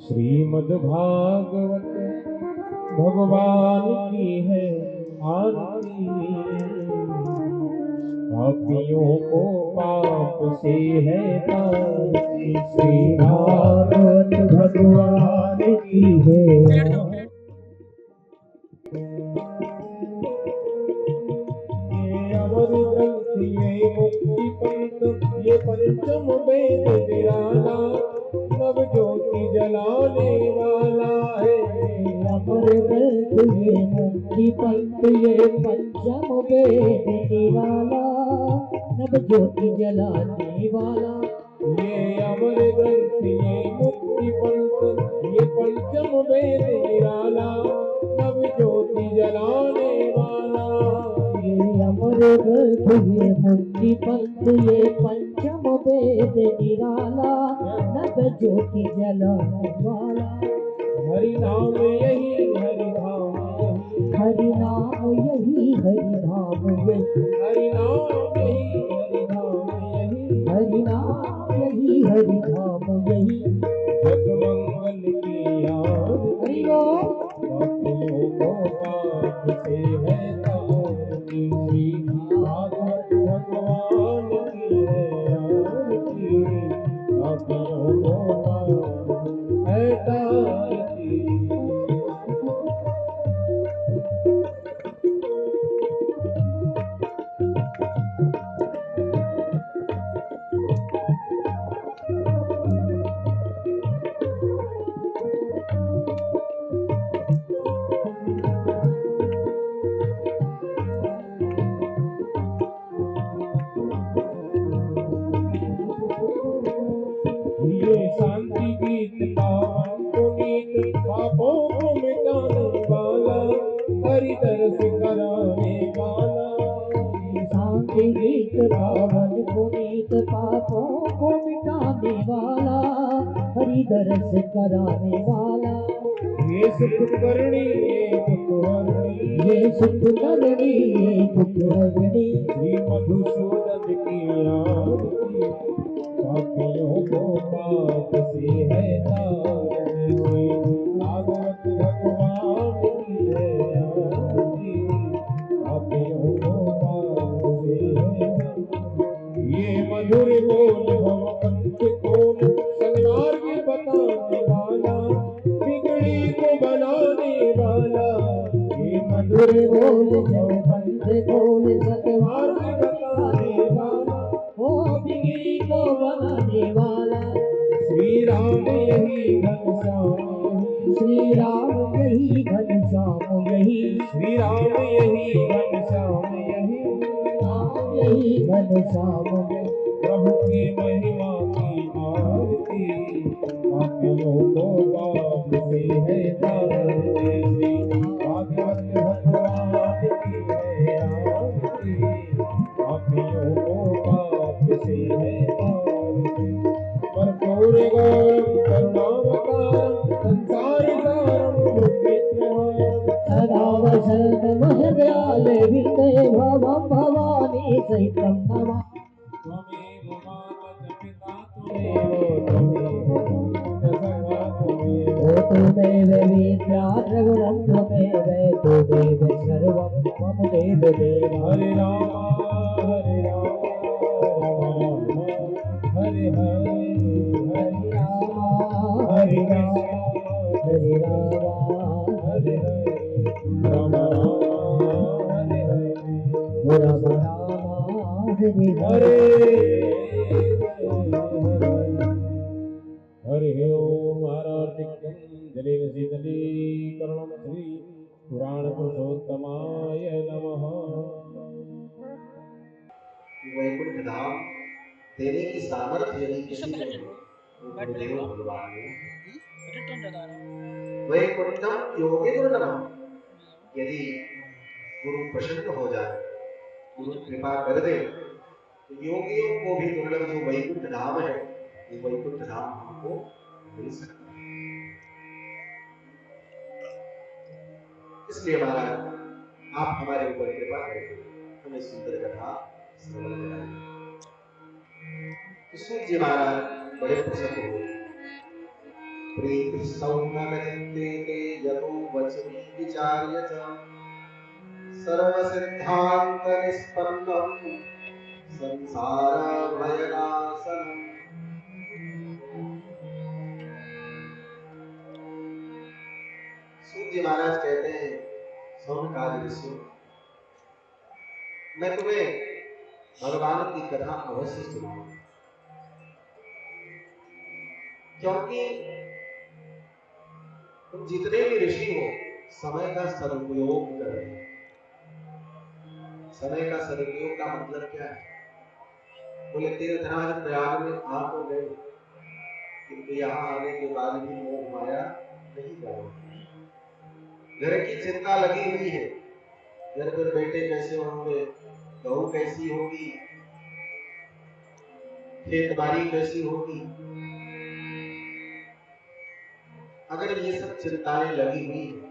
श्रीमद् भागवत भगवान की है आरती। पापियों को पाप से है तारती। श्री भागवत भगवान की है आरती। ये अमर ग्रंथ, ये मुक्ति पंथ, ये पंचम वेद निराला, नव ज्योति जलाने वाला है। अमर ग्रंथ, ये मुक्ति पंथ, ये पंचम वेद निराला, नव ज्योति जलाने वाला। ये अमर ग्रंथ, ये मुक्ति पंथ, ये पंचम वेद निराला, नव ज्योति जलाने वाला। ये अमर ग्रंथ, ये मुक्ति पंथ, ये पंचम वेद निराला, नव ज्योति जलाने वाला। हरि नाम यही, हरि नाम यही, हरि नाम यही, हरि नाम यही, हरि नाम यही, हरि नाम यही, हरि नाम यही, हरि नाम यही। जग मंगल की आरती। हरि बोल। पापियों को पाप से है तारती। श्री भागवत भगवान की है आरती। पापियों को पाप है तारती। ये शांति गीत पावन पुनीत, पापों को मिटाने वाला, हरि दर्श कराने वाला। शांति गीत पावन पुनीत, पापों को मिटाने वाला, हरि दर्श कराने वाला। ये सुख करणी, ये दुख हरणी, ये सुख करणी, ये दुख हरणी। श्री मधुसूदन की आरती। पापियों को पाप से है तारती। श्री भागवत भगवान की है आरती। पापियों को पाप से है तारती। ये मधुर बोल भव पंथ खोल, सन्मार्ग बताने वाला, बिगड़ी को बनाने वाला। ये मधुर बोल बोल जब पंथ खोल, सतमार्ग मार्ग बताने वाला, ओ बिगड़ी को बनाने वाला। श्री राम यही घनश्याम यही, श्री राम यही घनश्याम यही, श्री राम यही घनश्याम यही, राम यही घनश्याम यही। प्रभु की महिमा की आरती। पापियों को पाप से है तारती। श्री भागवत भगवान की है आरती। पापियों को पाप से है तारती। कर्पूर गौरम करुणावतारम, संसार सारम भूतवित्रहारम, सदा वसन्तमः दयाले विनते भवं भवानी सहितं नमः। त्वमेव माता च पिता त्वमेव, त्वमेव सखा त्वमेव। ओ त्वमेव विद्या द्रविणं त्वमेव, त्वमेव सर्वं मम देव देव। हरे राम, हरे राम, राम राम, हरे हरे, हरे राम हरे हरे राम, हरे राम हरे हरे, राम राम, हरे हरे, राम राम हरे हरे हरे। हरि ओम। आराधिक्यं जलेन शीतलीकरणं श्री पुराण पुरुषोत्तमाय नमः। वैकुंठ धाम देने की सामर्थ्य यदि किसी में हो तो गुरुदेव भगवान ने वैकुंठम योगेंद्र नमः। यदि गुरु प्रसन्न हो जाए, गुरु कृपा कर दे, तो योगियों को भी दुर्लभ जो वैकुंठ धाम है, ये वैकुंठ धाम हमको मिल सकता है। इसलिए महाराज आप हमारे ऊपर कृपा करें, हमें सुंदर कथा श्रवण कराइए। सूत जी महाराज बड़े प्रसन्न हुए। प्रीति सौम्यचित्ते ते यतो वचमी विचार्य च सर्वसिद्धान्त निष्पन्नं संसार भयनाशनम्। सूत जी महाराज कहते हैं, सौनकादि ऋषियों, मैं तुम्हें भगवान की कथा अवश्य सुनाऊंगा, क्योंकि तुम जितने भी ऋषि हो समय का सदुपयोग कर रहे हो। समय का सदुपयोग का मतलब क्या है? बोले तीर्थराज प्रयाग में आ तो गए, किंतु यहाँ आने के बाद भी मोह माया नहीं जाएगी। घर की चिंता लगी हुई है, घर पर बेटे कैसे होंगे, बहू कैसी होगी, खेत बाड़ी कैसी होगी। अगर ये सब चिंताएं लगी हुई है,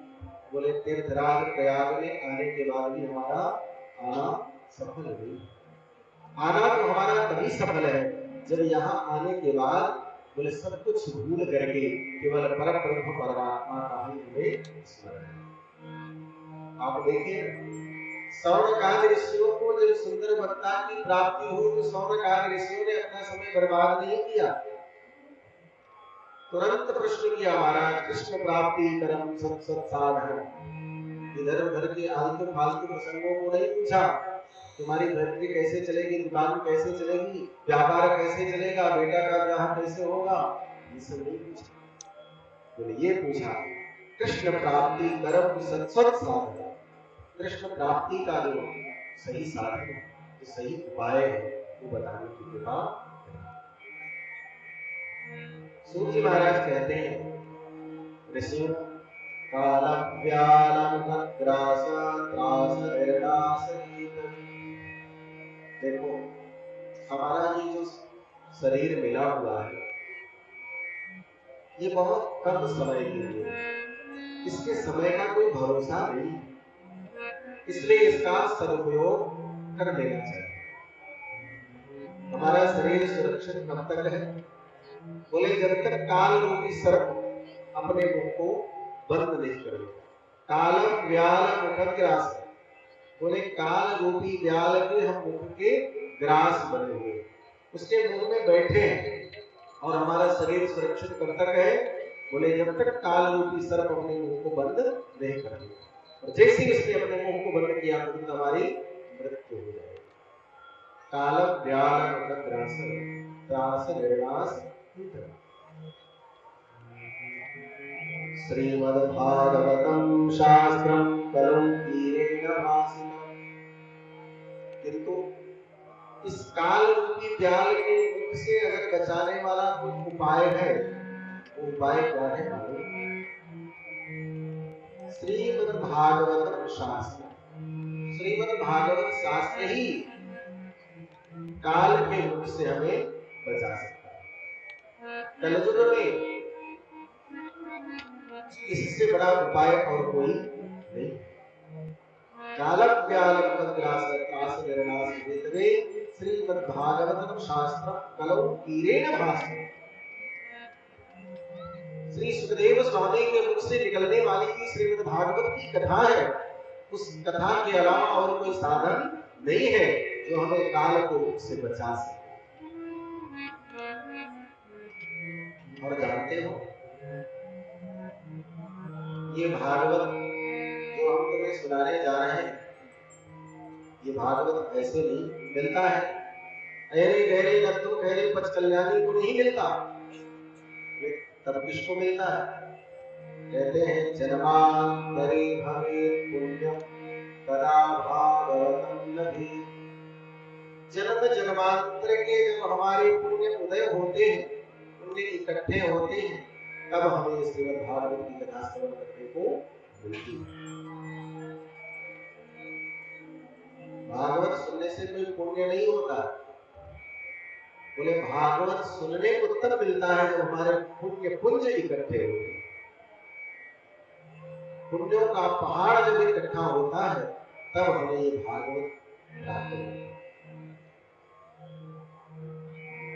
बोले तीर्थराज प्रयाग में आने के बाद भी हमारा आना सफल नहीं। आना तो हमारा तभी सफल है जब यहाँ आने के बाद बोले सब कुछ भूल करके केवल परम ब्रह्म परमात्मा का ही हमें स्मरण है। आप देखिए, सौनकादि ऋषियों को जब सुंदर वक्ता की प्राप्ति हुई तो सौनकादि ऋषियों ने अपना समय बर्बाद नहीं किया, तुरंत प्रश्न किया, महाराज कृष्ण प्राप्ति करम सत सत साधन। इधर उधर के आलतू फालतू प्रसंगों को नहीं पूछा, तुम्हारी फैक्ट्री कैसे चलेगी, दुकान कैसे चलेगी, व्यापार कैसे चलेगा, बेटा का ब्याह कैसे होगा, ये सब नहीं पूछा। बोले ये पूछा, कृष्ण प्राप्ति करम सत सत साधन। कृष्ण प्राप्ति का जो सही साधन, जो सही उपाय है, वो बताने की कृपा। सूत जी महाराज कहते हैं, ऋषियों कालम व्यालम तद्रास त्रास निर्नाश गीत। देखो, हमारा ये जो शरीर मिला हुआ है, ये बहुत कम समय के लिए है, इसके समय का कोई भरोसा नहीं, इसलिए इसका सदुपयोग कर लेना चाहिए। हमारा शरीर सुरक्षित कब तक है? बोले जब तक काल रूपी सर्प अपने मुख को बंद नहीं करेगा। कालम व्याल मुख ग्रास, बोले काल रूपी व्याल के हम मुख के ग्रास बने हुए, उसके मुंह में बैठे हैं, और हमारा शरीर सुरक्षित कब तक है? बोले जब तक काल रूपी सर्प अपने मुंह को बंद नहीं करेगा, और जैसे ही उसने अपने मुंह को बंद किया तो हमारी मृत्यु हो जाएगी। कालम व्याल मुख ग्रास त्रास निर्नाश। श्रीमद्भागवतं शास्त्रं कलौ वीरेण भासितम्। किंतु इस काल रूपी व्याल के मुख से अगर बचाने वाला कोई उपाय है, वो उपाय क्या है मालूम? श्रीमद्भागवतं शास्त्र। श्रीमद्भागवत शास्त्र ही काल के मुख से हमें बचा सकता है। कलयुग में इससे बड़ा उपाय और कोई नहीं। कालम व्यालम तद्रास त्रास निर्नाश हेतवे श्रीमद्भागवतं शास्त्रं कलौ वीरेण भासितम्। श्री सुखदेव स्वामी के मुख से निकलने वाली की श्रीमद्भागवत की कथा है, उस कथा के अलावा और कोई साधन नहीं है जो हमें काल को मुख से बचा सके। और जानते हो, ये भागवत जो हम तुम्हें सुनाने जा रहे हैं, ये भागवत ऐसे नहीं मिलता है, अरे गहरे लड्डू गहरे पच कल्याणी को नहीं मिलता, तब किसको मिलता है? कहते हैं जन्मांतरे भवेत् पुण्यम तदा भागवतम लभेत्। जन्म जन्मांतर के जब हमारे पुण्य उदय होते हैं, पुण्य इकट्ठे होते हैं, तब हमें श्रीमद् भागवत की कथा श्रवण करने को मिलती है। भागवत सुनने से कोई पुण्य नहीं होता। बोले भागवत सुनने को तब मिलता है जब हमारे पुण्य पुंज इकट्ठे होते हैं। पुण्यों का पहाड़ जब इकट्ठा होता है तब हमें ये भागवत प्राप्त होती है।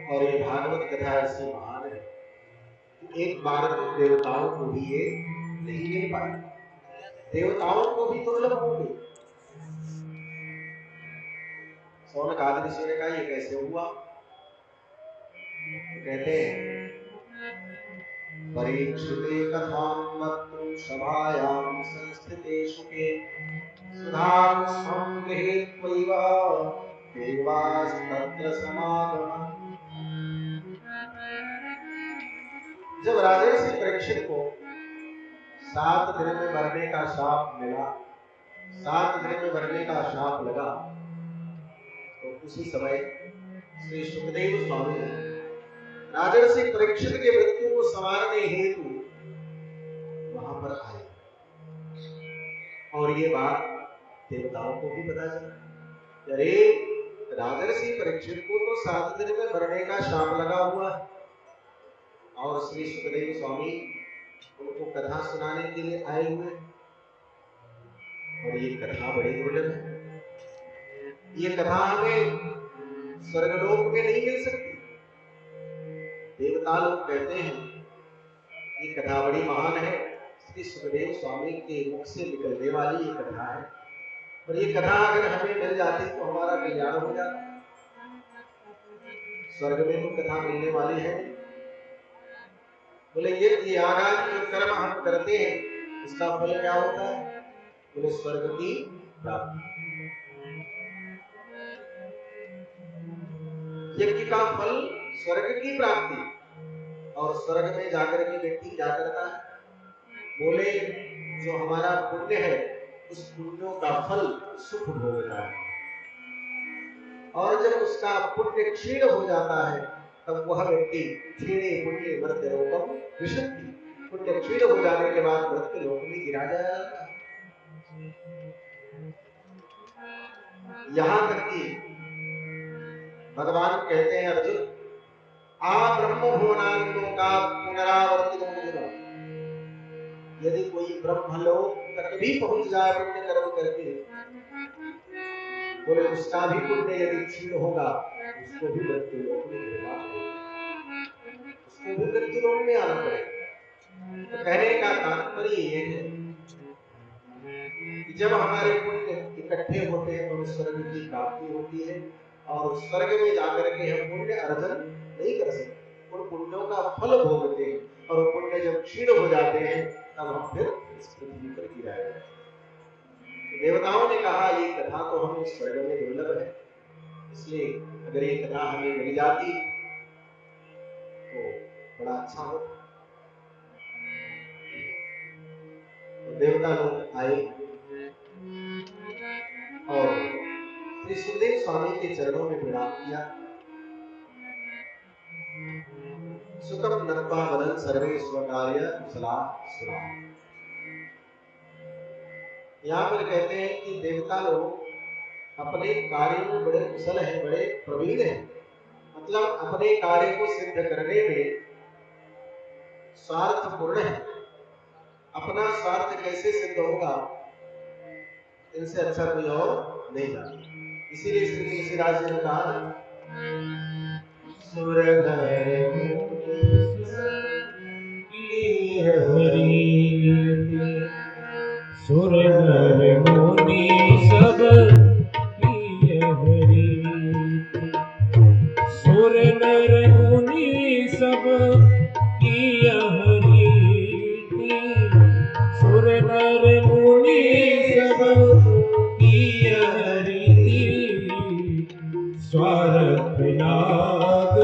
और ये भागवत कथा ऐसी महान है एक बार तो देवताओं को भी ये नहीं मिल पाई, देवताओं को भी दुर्लभ हो गई। शौनक आदि ऋषि ने कहा ये कैसे हुआ? तो कहते हैं परीक्षिते कथां वक्तुं सभायां संस्थिते शुके सुधां स्वं गृहीत्वैव देवास्तत्र समागमन्। जब राजर्षि परीक्षित को 7 दिन में मरने का शाप मिला, 7 दिन में मरने का शाप लगा, तो उसी समय श्री सुखदेव स्वामी राजर्षि परीक्षित के मृत्यु को संवारने हेतु वहां पर आए और ये बात देवताओं को भी पता चला। अरे राजर्षि परीक्षित को तो 7 दिन में मरने का शाप लगा हुआ है और श्री सुखदेव स्वामी उनको कथा सुनाने के लिए आए हुए, और ये कथा बड़ी दुर्लभ है। ये कथा हमें स्वर्गलोक में नहीं मिल सकती। देवता लोग कहते हैं ये कथा बड़ी महान है, श्री सुखदेव स्वामी के मुख से निकलने वाली ये कथा है, और ये कथा अगर हमें मिल जाती तो हमारा कल्याण हो जाता। स्वर्ग में तो कथा मिलने वाली है। बोले ये आगामी जो कर्म हम करते हैं उसका फल क्या होता है? बोले स्वर्ग की प्राप्ति। यज्ञ का फल स्वर्ग की प्राप्ति, और स्वर्ग में जाकर के व्यक्ति क्या करता है? बोले जो हमारा पुण्य है उस पुण्यों का फल सुख भोगता है, और जब उसका पुण्य क्षीण हो जाता है तब वह व्यक्ति क्षीणे पुण्य मृत्य लोकम विशुद्धि, पुण्य क्षीण हो जाने के बाद मृत्यु लोक में गिरा जाता है। यहां तक कि भगवान कहते हैं अर्जुन आ ब्रह्म भुवनांगों का पुनरावर्तित होगा, यदि कोई ब्रह्मलोक तक भी पहुंच जाए पुण्य कर्म करके, बोले उसका भी पुण्य यदि क्षीण होगा उसको भी मृत्यु लोक में गिरना पड़ेगा, उसको भी मृत्यु लोक में आना पड़ेगा। तो कहने का तात्पर्य ये है कि जब हमारे पुण्य इकट्ठे होते हैं तो स्वर्ग की प्राप्ति होती है, और स्वर्ग में जाकर के हम पुण्य अर्जन नहीं कर सकते, उन पुण्यों का फल भोगते हैं, और पुण्य जब क्षीण हो जाते हैं तब हम फिर इस पृथ्वी पर गिराए जाते हैं। देवताओं ने कहा ये कथा तो हमें स्वर्ग में दुर्लभ है, इसलिए अगर ये कथा हमें मिल जाती तो बड़ा अच्छा हो। तो देवता लोग आए और श्री सुखदेव स्वामी के चरणों में प्रणाम किया। सुखम नत्वा वदन सर्वे स्वकार्य कुशलाः सुराः। यहाँ पर कहते हैं कि देवता लोग अपने कार्य में बड़े कुशल हैं, बड़े प्रवीण हैं, मतलब अपने कार्य को सिद्ध करने में स्वार्थपूर्ण है। अपना स्वार्थ कैसे सिद्ध होगा इनसे अच्छा कोई और नहीं जानता। इसीलिए श्री तुलसीदास जी ने कहा सुर सुर नर मुनि सब किए हरि, सुर नर मुनि सब किए हरि, सुर नर मुनि सब किए हरि, स्वार्थ नाग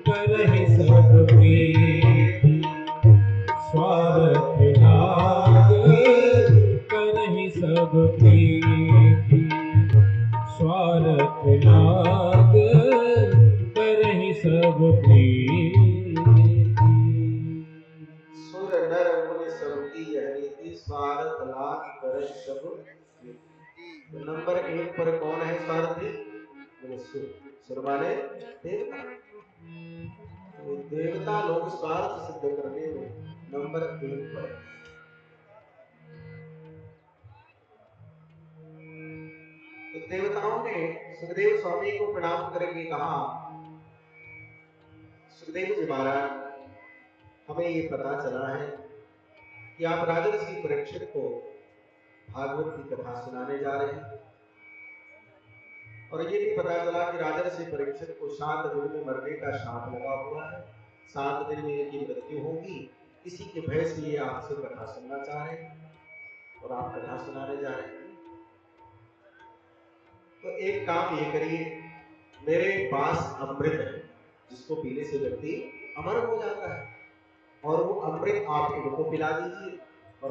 करहि सब प्रीति, स्वार्थ नाग करहि सब प्रीति, स्वार्थ नाग करहि सब प्रीति। सुर नर मुनि सब की हरि, स्वार्थ नाग करहि सब प्रीति। नंबर 1 पर कौन है स्वार्थी? बोले सुर। सुर माने देवता। तो देवता लोग स्वार्थ सिद्ध करने में नंबर 1 पर है। तो देवताओं ने सुखदेव स्वामी को प्रणाम करके कहा सुखदेव जी महाराज हमें ये पता चला है कि आप राजर्षि परीक्षित को भागवत की कथा सुनाने जा रहे हैं, और ये भी पता चला कि राजर्षि परीक्षित को 7 दिन में मरने का शाप लगा हुआ है, 7 दिन में इनकी मृत्यु होगी। इसी के भय से ये आपसे कथा सुनना चाह रहे हैं और आप कथा सुनाने जा रहे हैं। तो एक काम ये करिए, मेरे पास अमृत है जिसको पीने से व्यक्ति अमर हो जाता है, और वो अमृत आप इनको पिला दीजिए और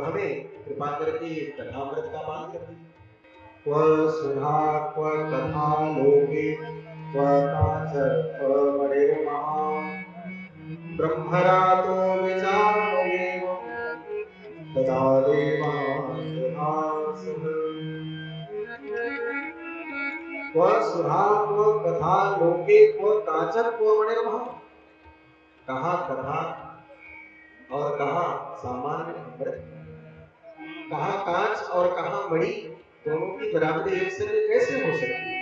हमें कृपा करके ये कथामृत का पान कर दीजिए। क्व सुधा क्व कथा लोके क्व काचर क्व मणिर्महा ब्रह्मरातो विचार्येव तदा देवासुरासुर। क्व सुधा क्व कथा लोके क्व काचर क्व मणिर्महा, कहाँ कथा और कहाँ सामान्य अमृत, कहाँ कांच और कहाँ मणि, दोनों की बराबरी एक से कैसे हो सकती है।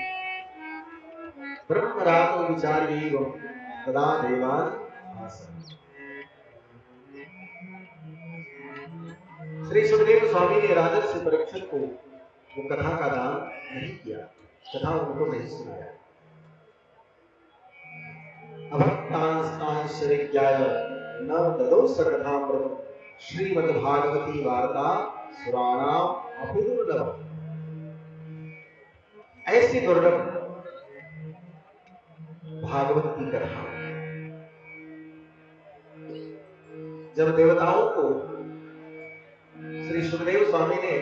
ब्रह्मरातो विचार्येव तदा देवान आसन। श्री सुखदेव स्वामी ने राजर्षि परीक्षित को वो कथा का दान नहीं किया, कथा उनको नहीं सुनाया। अभक्तांस्तांश्चरिज्ञाय न ददौ सकथामृतम् श्रीमद्भागवती वार्ता सुराणाम अपि दुर्लभम्। ऐसी दुर्लभ भागवत की कथा जब देवताओं को श्री सुखदेव स्वामी ने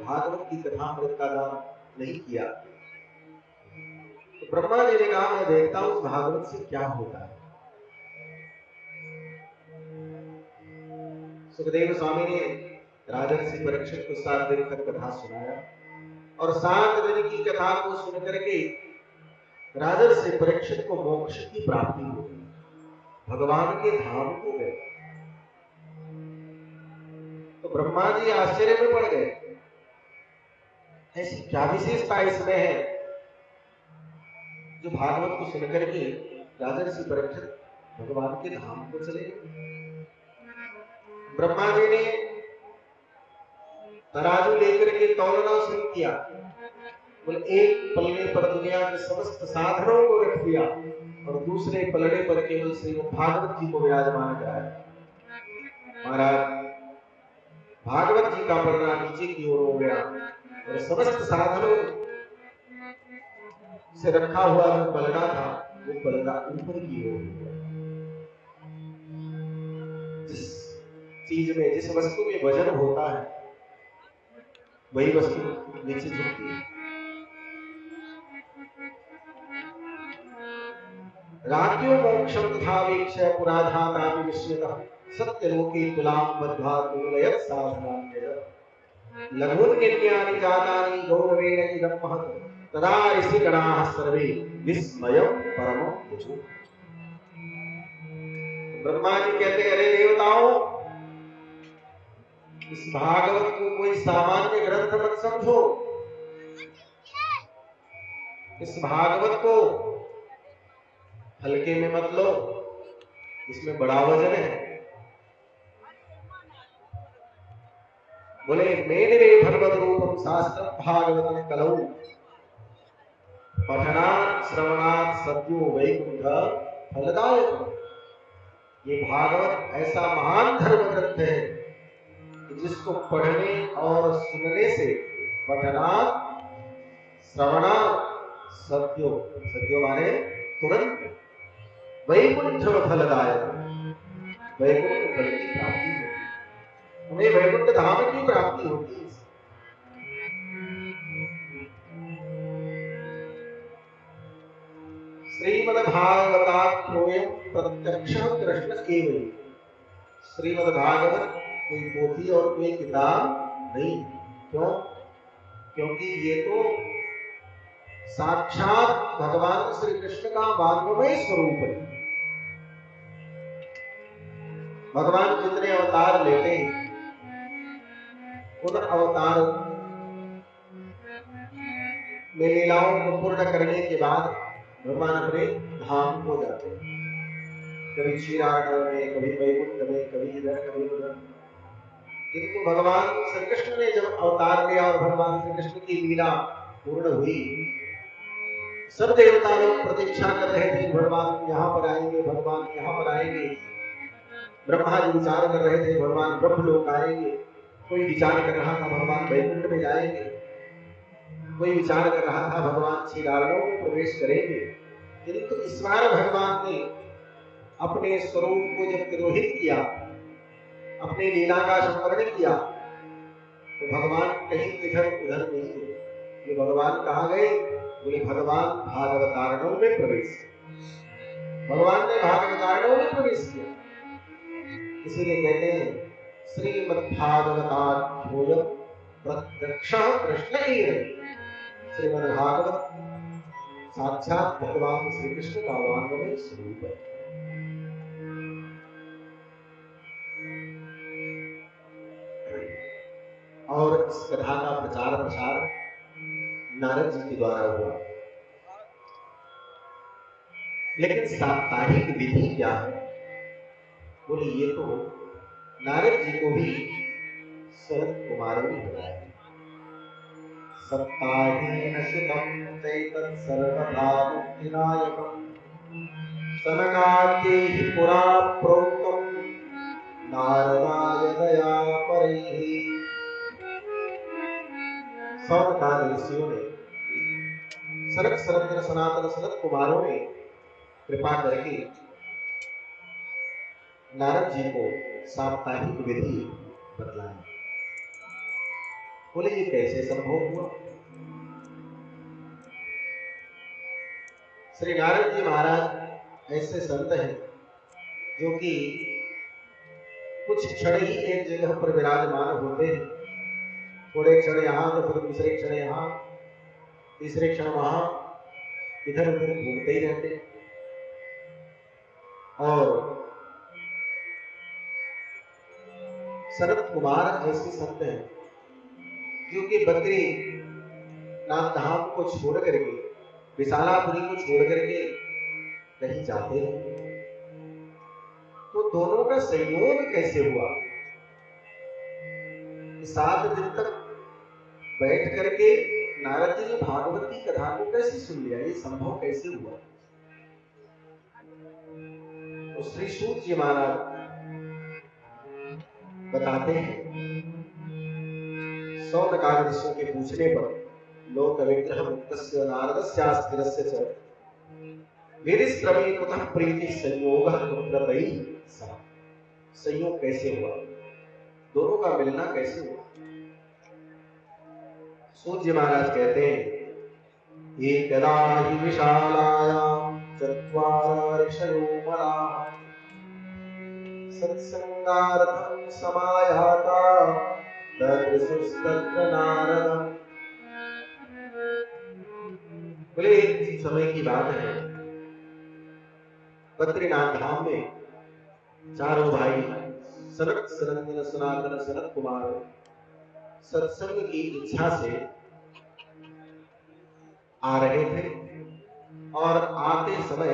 भागवत की कथामृत का दान नहीं किया, तो ब्रह्मा जी ने कहा मैं देखता हूं भागवत से क्या होता है। सुखदेव स्वामी ने राजर्षि परीक्षित को 7 दिन तक कथा सुनाया, और 7 दिन की कथा को सुन करके राजर्षि परीक्षित को मोक्ष की प्राप्ति हो गई, भगवान के धाम को गए। तो ब्रह्मा जी आश्चर्य में पड़ गए, ऐसी क्या विशेषता इसमें है जो भागवत को सुन करके राजर्षि परीक्षित भगवान के धाम को चले। ब्रह्मा जी ने तराजू लेकर के तौलना शुरू किया, बोले एक पलड़े पर दुनिया के समस्त साधनों को रख दिया और दूसरे पलड़े पर केवल श्रीमद् भागवत जी को विराजमान कराया। महाराज भागवत जी का पलड़ा नीचे की ओर हो गया और समस्त साधनों से रखा हुआ जो पलड़ा था वो पलड़ा ऊपर की ओर हो गया। जिस चीज में, जिस वस्तु में वजन होता है वही वस्तु नीचे झुकती है। राज्यो मोक्षम तथा वीक्ष्य पुराधाता विस्मितः सत्यलोके तुलां बद्ध्वा तुलयत् साधनान्यः लघुन्यन्यानि जातानि गौरवेण इदं महत् तदा ऋषिगणाः सर्वे विस्मयं परमं यजो। ब्रह्मा जी कहते हैं, अरे देवताओं, इस भागवत को कोई सामान्य ग्रंथ मत समझो, इस भागवत को हल्के में मत लो, इसमें बड़ा वजन है। बोले मेरे भगवत रूपम शास्त्रम भागवतम कलौ पठनात् श्रवणात् सद्यो वैकुंठ फलदायक। ये भागवत ऐसा महान धर्म ग्रंथ है कि जिसको पढ़ने और सुनने से पठनात् श्रवणात् सद्यो, सद्यो माने तुरंत, वैकुंठ फलदायक, वैकुंठ फल की प्राप्ति होती है। उन्हें वैकुंठ धाम की प्राप्ति होती है। श्रीमद्भागवताख्योऽयं प्रत्यक्षः कृष्ण एव। श्रीमद्भागवत कोई पोथी और कोई किताब नहीं। क्यों? क्योंकि ये तो साक्षात भगवान श्री कृष्ण का वाङ्मय स्वरूप है। भगवान जितने अवतार लेते हैं उन अवतार में लीलाओं को पूर्ण करने के बाद भगवान अपने धाम को जाते हैं। कभी क्षीरार्णव में, कभी वैकुंठ में, कभी इधर कभी उधर। किंतु भगवान श्री कृष्ण ने जब अवतार लिया और भगवान श्री कृष्ण की लीला पूर्ण हुई, सब देवता लोग प्रतीक्षा कर रहे थे भगवान यहाँ पर आएंगे, भगवान यहाँ पर आएंगे। ब्रह्मा जी विचार कर रहे थे भगवान ब्रह्मलोक आएंगे, कोई विचार कर रहा था भगवान वैकुंठ में जाएंगे, कोई विचार कर रहा था भगवान क्षीरार्णव में प्रवेश करेंगे। किंतु इस बार भगवान ने अपने स्वरूप को जब तिरोहित किया, अपनी लीला का स्मरण किया, तो भगवान कहीं इधर उधर नहीं हुए। ये भगवान कहाँ गए? बोले भगवान भागवतारणव में प्रवेश किया। भगवान ने भागवतारणव में प्रवेश किया। इसीलिए कहते हैं श्रीमद्भागवताख्योऽयं प्रत्यक्षः कृष्ण एव। श्रीमद्भागवत साक्षात भगवान श्री कृष्ण का वांगमय स्वरूप है। और इस कथा का प्रचार प्रसार नारद जी के द्वारा हुआ। लेकिन साप्ताहिक विधि क्या है? बोले ये तो नारद जी को भी शरद कुमारों ने बताया। सप्ताहेन सुतं चैतत् सर्वभावविनायकम् सनकाद्यैः पुरा प्रोक्तं नारदाय दयापरैः। सनकादि ऋषियों ने, सनक सनंदन सनातन सनत कुमारों ने कृपा करके नारद जी को साप्ताहिक विधि बतलाई। बोले ये कैसे संभव हुआ? श्री नारद जी महाराज ऐसे संत हैं जो कि कुछ क्षण ही एक जगह पर विराजमान होते हैं। थोड़े क्षण यहाँ तो फिर दूसरे क्षण यहाँ, तीसरे क्षण वहां, इधर उधर घूमते ही रहते हैं। और सनत कुमार ऐसे संत हैं जो कि बद्री नाथ धाम को छोड़ करके, विशालापुरी को छोड़ करके कहीं जाते हैं। तो दोनों का संयोग कैसे हुआ? 7 दिन तक बैठ करके नारद जी ने भागवत की कथा को कैसे सुन लिया? ये संभव कैसे हुआ? तो श्री सूत जी महाराज बताते हैं, सौनकादि ऋषियों के पूछने पर लोक विग्रह मुक्तस्य नारदस्यास्थिरस्य च वीरिस्त्रमे कुतः प्रीति संयोगः कुत्रतैः सह। संयोग कैसे हुआ? दोनों का मिलना कैसे हुआ? सूत जी महाराज कहते हैं, एकदा हि विशालायां चत्वार ऋषयो मलाः सत्संगार्थं समायाता तदृशुस्तत्र नारदम्। बोले एक समय की बात है, बद्रीनाथ धाम में चारों भाई सनक सनंदन सनातन सनत कुमार सत्संग की इच्छा से आ रहे थे। और आते समय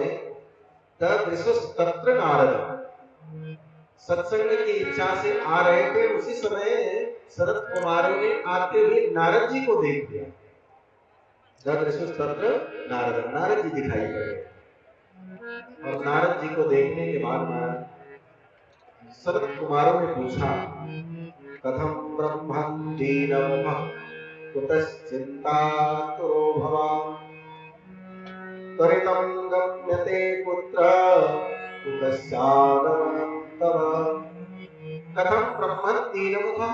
तत्र नारद, सत्संग की इच्छा से आ रहे थे, उसी समय सनत कुमारों ने आते हुए नारद जी को देख लिया। तत्र नारद, नारद जी दिखाई पड़े। और नारद जी को देखने के बाद महाराज सनत कुमारों ने पूछा, कथम ब्रह्मण्डीनमः कुतश्चिन्तातुरो भवान् त्वरितं गम्यते कुत्र कुतश्चागमनं तव। कथम ब्रह्मण्डीनमः?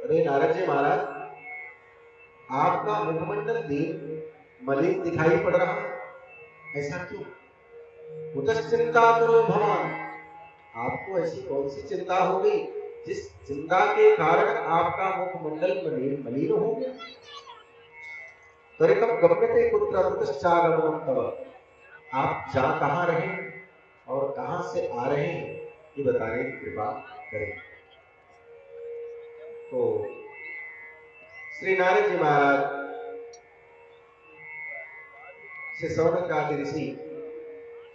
अरे नारद जी महाराज, आपका मुखमंडल दीन मलिन दिखाई पड़ रहा है, ऐसा क्यों? कुतश्चिन्तातुरो भवान्, आपको ऐसी कौन सी चिंता हो गई जिस चिंता के कारण आपका मुखमंडल मलिन हो गया? त्वरितं गम्यते कुत्र कुतश्चागमनं तव, आप जा कहाँ रहे और कहाँ से आ रहे हैं, ये बताने की कृपा करें। तो श्री नारद जी महाराज से सौनक आदि ऋषि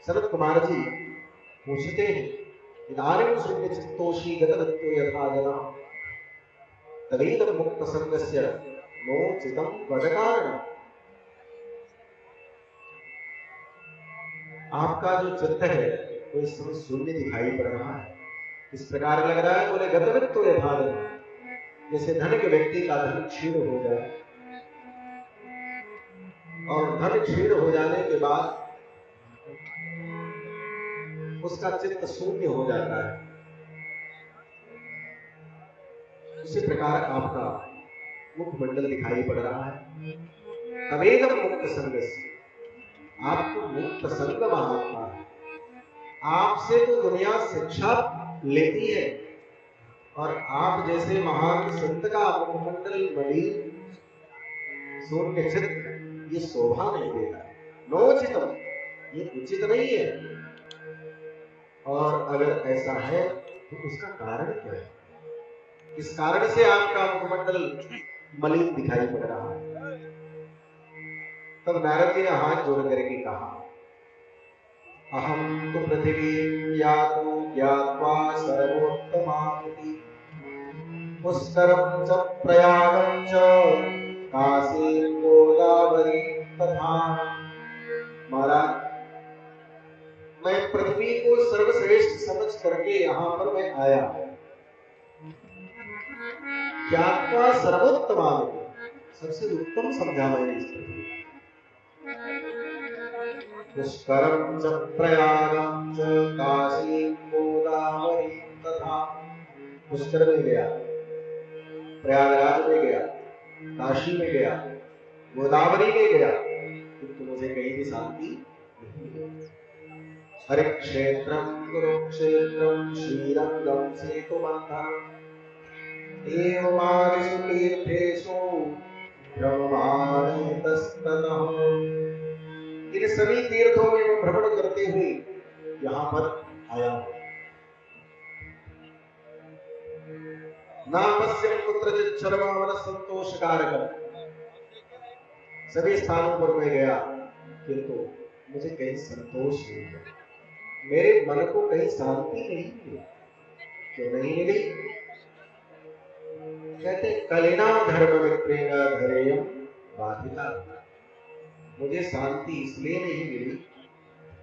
सनत कुमार जी पूछते हैं, इदानीं शून्य चित्तोषी गतवत्तो यथा जना तदेव मुक्त संगस्य नो चितम वदकारणम्। आपका जो चित्त है वो इस समय शून्य दिखाई पड़ रहा है। इस प्रकार लग रहा है, बोले गतवत्तो यथा जना, जैसे धन के व्यक्ति का धन क्षीण हो जाए और धन क्षीण हो जाने के बाद उसका चित्त शून्य हो जाता है, उसी प्रकार आपका मुखमंडल दिखाई पड़ रहा है। तवेदम मुक्त संगस्य, आपको मुक्त संग महात्मा है। आपसे तो दुनिया शिक्षा लेती है और आप जैसे महान संत का मुखमंडल मलिन शून्य चित्त ये शोभा नहीं देता, नोचितम, ये उचित नहीं है। और अगर ऐसा है तो उसका कारण क्या है? इस कारण से आपका मुखमंडल मलिन दिखाई पड़ रहा है। तब नारद जी ने हाथ जोड़ करके कहा, अहम तो पृथ्वी यातो ज्ञात्वा सर्वोत्तमामिति पुष्करम च प्रयागम च काशी गोदावरी तथा। महाराज, मैं पृथ्वी को सर्वश्रेष्ठ समझ करके यहाँ पर मैं आया। ज्ञात्वा सर्वोत्तमामिति, सबसे उत्तम समझा मैंने इस पृथ्वी। पुष्करम च प्रयागम च काशी गोदावरी तथा। पुष्कर में गया, प्रयागराज में गया, काशी में गया, गोदावरी में गया, किंतु मुझे कहीं भी शांति नहीं मिली। हरे क्षेत्रम कुरुक्षेत्रम श्रीरंगम सेतुबंधनम एवमादिषु तीर्थेषु ब्रह्माणि तस्ततः। इन सभी तीर्थों में मैं भ्रमण करते हुए यहाँ पर आया हूँ। नामस्य कुत्रचित् सर्वमन संतोषकारकम्, सभी स्थानों पर मैं गया किंतु मुझे कहीं संतोष नहीं मिला, मेरे मन को कहीं शांति नहीं मिली। क्यों नहीं मिली? कहते कलिना धर्म मित्रेण धरेयम बाधिता। मुझे शांति इसलिए नहीं मिली,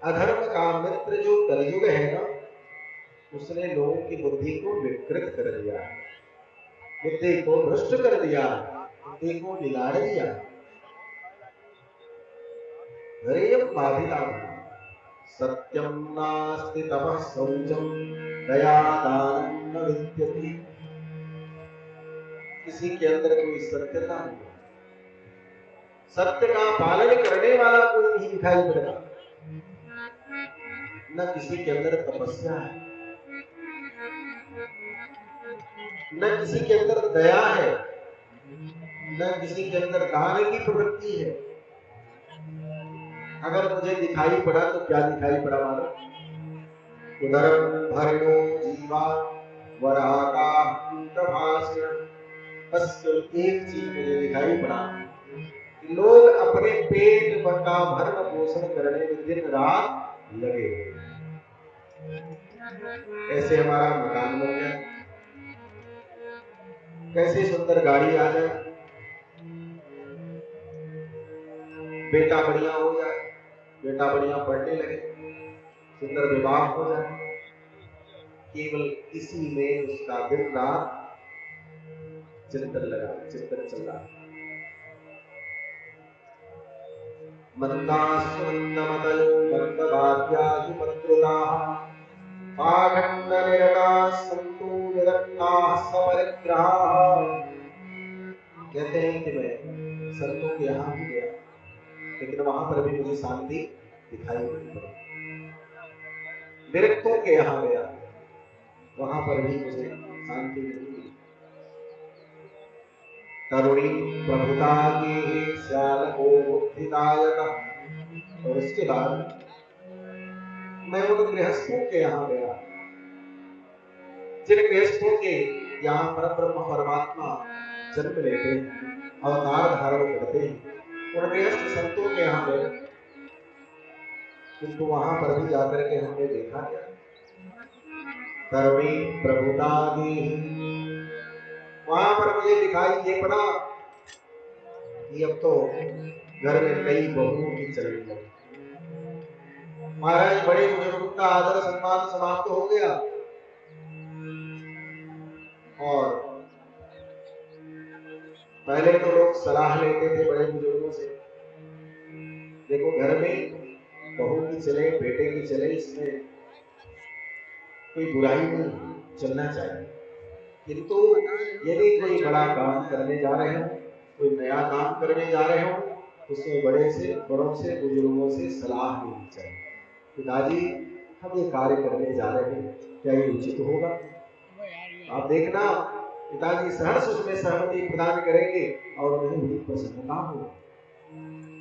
अधर्म का मित्र जो कलयुग है ना, उसने लोगों की बुद्धि को विकृत कर दिया है, बुद्धि को भ्रष्ट कर दिया, बुद्धि को बिगाड़ दिया। धरेयम बाधिता, सत्यम नास्ति तपः शौचम दया दानं न विद्यते। किसी के अंदर कोई सत्यता नहीं, सत्य का पालन करने वाला कोई नहीं दिखाई पड़ता, न किसी के अंदर तपस्या है, न किसी के अंदर दया है, न किसी के अंदर दान की प्रवृत्ति है। अगर मुझे दिखाई पड़ा तो क्या दिखाई पड़ा? मानो उदरम भरणो जीवा वराका भाषण। बस एक चीज मुझे दिखाई पड़ा, लोग अपने पेट का भरण पोषण करने में दिन रात लगे। कैसे हमारा मकान बन जाए, कैसे सुंदर गाड़ी आ जाए, बेटा बढ़िया हो जाए, बेटा बढ़िया पढ़ने लगे, सुंदर विवाह हो जाए, केवल इसी में उसका दिन रात चिंतन लगा, चिंतन चल रहा। मंदास्मंदमतयो मंदभाग्याधिपत्रुताः पाखंडनिरताः सन्तु विरक्ताः सपरिग्रहाः। कहते हैं कि मैं संतों के यहाँ भी गया, लेकिन वहां पर भी मुझे शांति दिखाई नहीं पड़ी। विरक्तों के यहाँ गया, वहां पर भी मुझे शांति नहीं मिली। तरुणी प्रभुता की श्यालको बुद्धिदायक। और उसके बाद मैं उन गृहस्थों के यहाँ गया जिन गृहस्थों के यहाँ परब्रह्म परमात्मा जन्म लेते हैं, अवतार धारण करते हैं। उन गृहस्थ संतों के यहाँ गए किंतु वहां पर भी जाकर के हमने देखा क्या, करुणी प्रभुता दी, वहां पर मुझे दिखाई ये पड़ा कि अब तो घर में कई बहुओं की चलने लगी। महाराज बड़े बुजुर्ग का आदर सम्मान समाप्त हो गया और पहले तो लोग सलाह लेते थे बड़े बुजुर्गों से, देखो घर में बहू की चले बेटे की चले इसमें कोई बुराई नहीं, चलना चाहिए। किंतु यदि कोई बड़ा काम करने जा रहे हो, कोई नया काम करने जा रहे हो, उसमें बड़ों से बुजुर्गों से सलाह लेनी चाहिए। पिताजी हम ये कार्य करने जा रहे हैं, क्या ये उचित होगा? आप देखना पिताजी सहर्ष उसमें सहमति प्रदान करेंगे और उन्हें बड़ी प्रसन्नता होगी।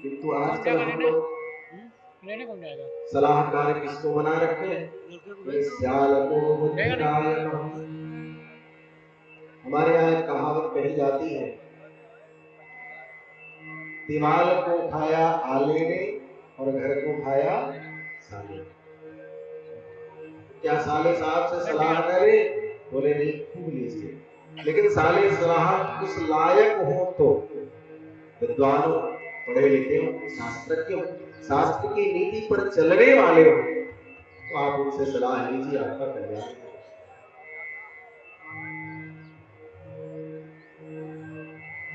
किंतु आजकल हम लोग सलाहकार किसको बना रखे हैं? सियाल को बुद्धिदाय कहो। हमारे यहाँ एक कहावत कही जाती है, दीवाल को खाया आले ने और घर को खाया साले। क्या साले साहब से सलाह करे? बोले नहीं, खूब लीजिए, लेकिन साले सलाह उस लायक हो तो विद्वानों, पढ़े लिखे हो, शास्त्रज्ञ हो, शास्त्र की नीति पर चलने वाले हो, तो आप उनसे सलाह लीजिए, आपका कल्याण।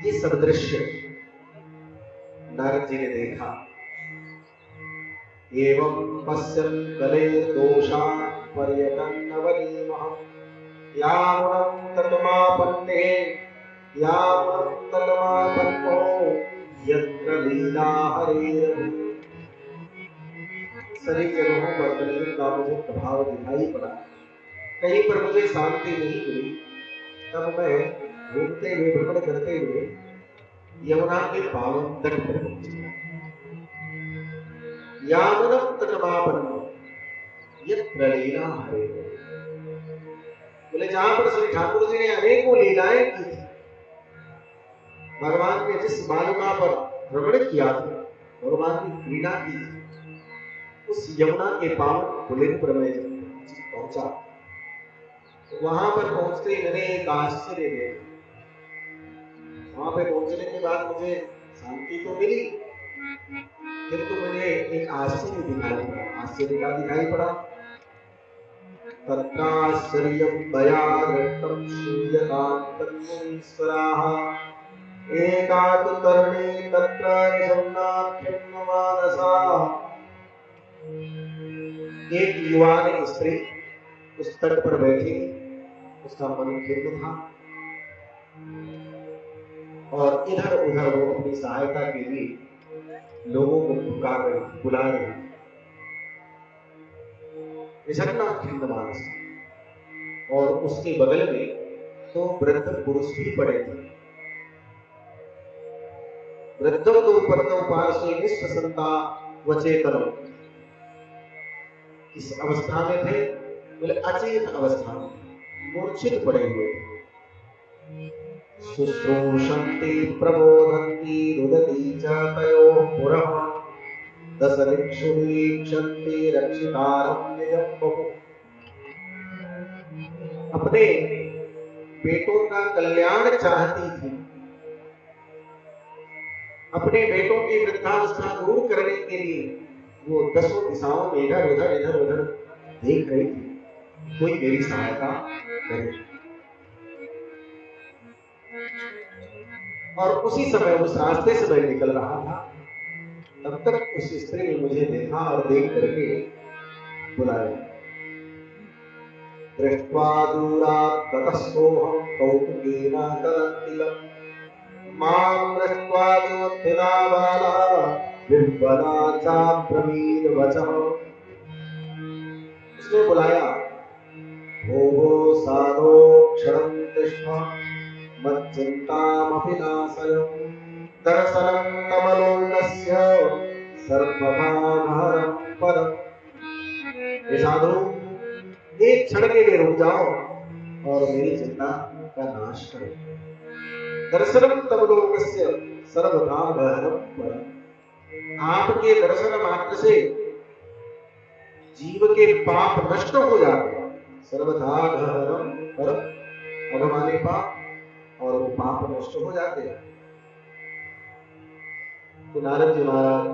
ये सब दृश्य नारद जी ने देखा। एवं पश्यन् कले दोषान् पर्यटन् नवनीमः यामुनं ततमापन्ने यामुनं ततमापन्नो यत्र लीला हरेरभु। सभी जगहों पर कलियुग का मुझे प्रभाव दिखाई पड़ा, कहीं पर मुझे शांति नहीं मिली। तब मैं घूमते हुए भ्रमण करते हुए यमुना के पावन तट पर पहुंचा। यामुनं तटमापन्नो यत्र लीला हरेरभु। बोले जहां पर श्री ठाकुर जी ने अनेकों लीलाएं की थी, भगवान ने जिस बालुका पर भ्रमण किया था, भगवान की क्रीड़ा की थी, उस यमुना के पावन पुलिन पर मैं जब पहुंचा तो वहां पर पहुंचते ही मैंने एक आश्चर्य देखा। वहां पे पहुंचने के बाद मुझे शांति तो मिली, किंतु मुझे एक आश्चर्य दिखाई पड़ा। आश्चर्य क्या दिखाई पड़ा? तत्राश्चर्यं मया दृष्टं श्रूयतान्तन्मुनीश्वराः एकात् तरणे तत्र निशम्नाख्यन्नमानसाः। एक युवान स्त्री उस तट पर बैठी, उसका मन खिन्न था और इधर उधर वो अपनी सहायता के लिए लोगों को पुकार रही थी, बुला रही थी। निशम्नाख्यन्नमानस, और उसके बगल में दो वृद्ध पुरुष भी पड़े थे। वृद्धों तो पद्मों पार्श्वे निष्प्रसन्नता वचेतनम, इस अवस्था में थे, बोले अचेत अवस्था में, मूर्छित पड़े हुए थे। शुश्रूषन्ति प्रबोधन्ति रुदती च तयोः पुरः दशदिक्षुरीक्षन्ति रक्षितारं निजं बहु। अपने बेटों का कल्याण चाहती थी, अपने बेटों की वृद्धावस्था दूर करने के लिए वो दसों दिशाओं में इधर उधर देख रही थी, कोई मेरी सहायता करे। और उसी समय उस रास्ते से मैं निकल रहा था, तब तक उस स्त्री ने मुझे देखा और देख करके बुलाया। दृष्ट्वा दूरात् ततस्तोऽहं कौतुकेन तदन्तिलम् मां दृष्ट्वा चोत्थिता बाला विह्वला चाब्रवीत वचः। उसने बुलाया, भो साधो क्षणं तिष्ठ मच्चिन्तामपि नाशय दर्शनं कमलोन्नस्य सर्वभावहरं पदम्। हे साधु, एक क्षण के लिए रुक जाओ और मेरी चिंता का नाश करो। दर्शनम तमलोकस्य सर्वभावहरं पदम्। आपके दर्शन मात्र से जीव के पाप नष्ट हो जाते हैं। सर्वथा हरम पर अभिमानी पाप, और वो पाप नष्ट हो जाते हैं। तो नारद जी महाराज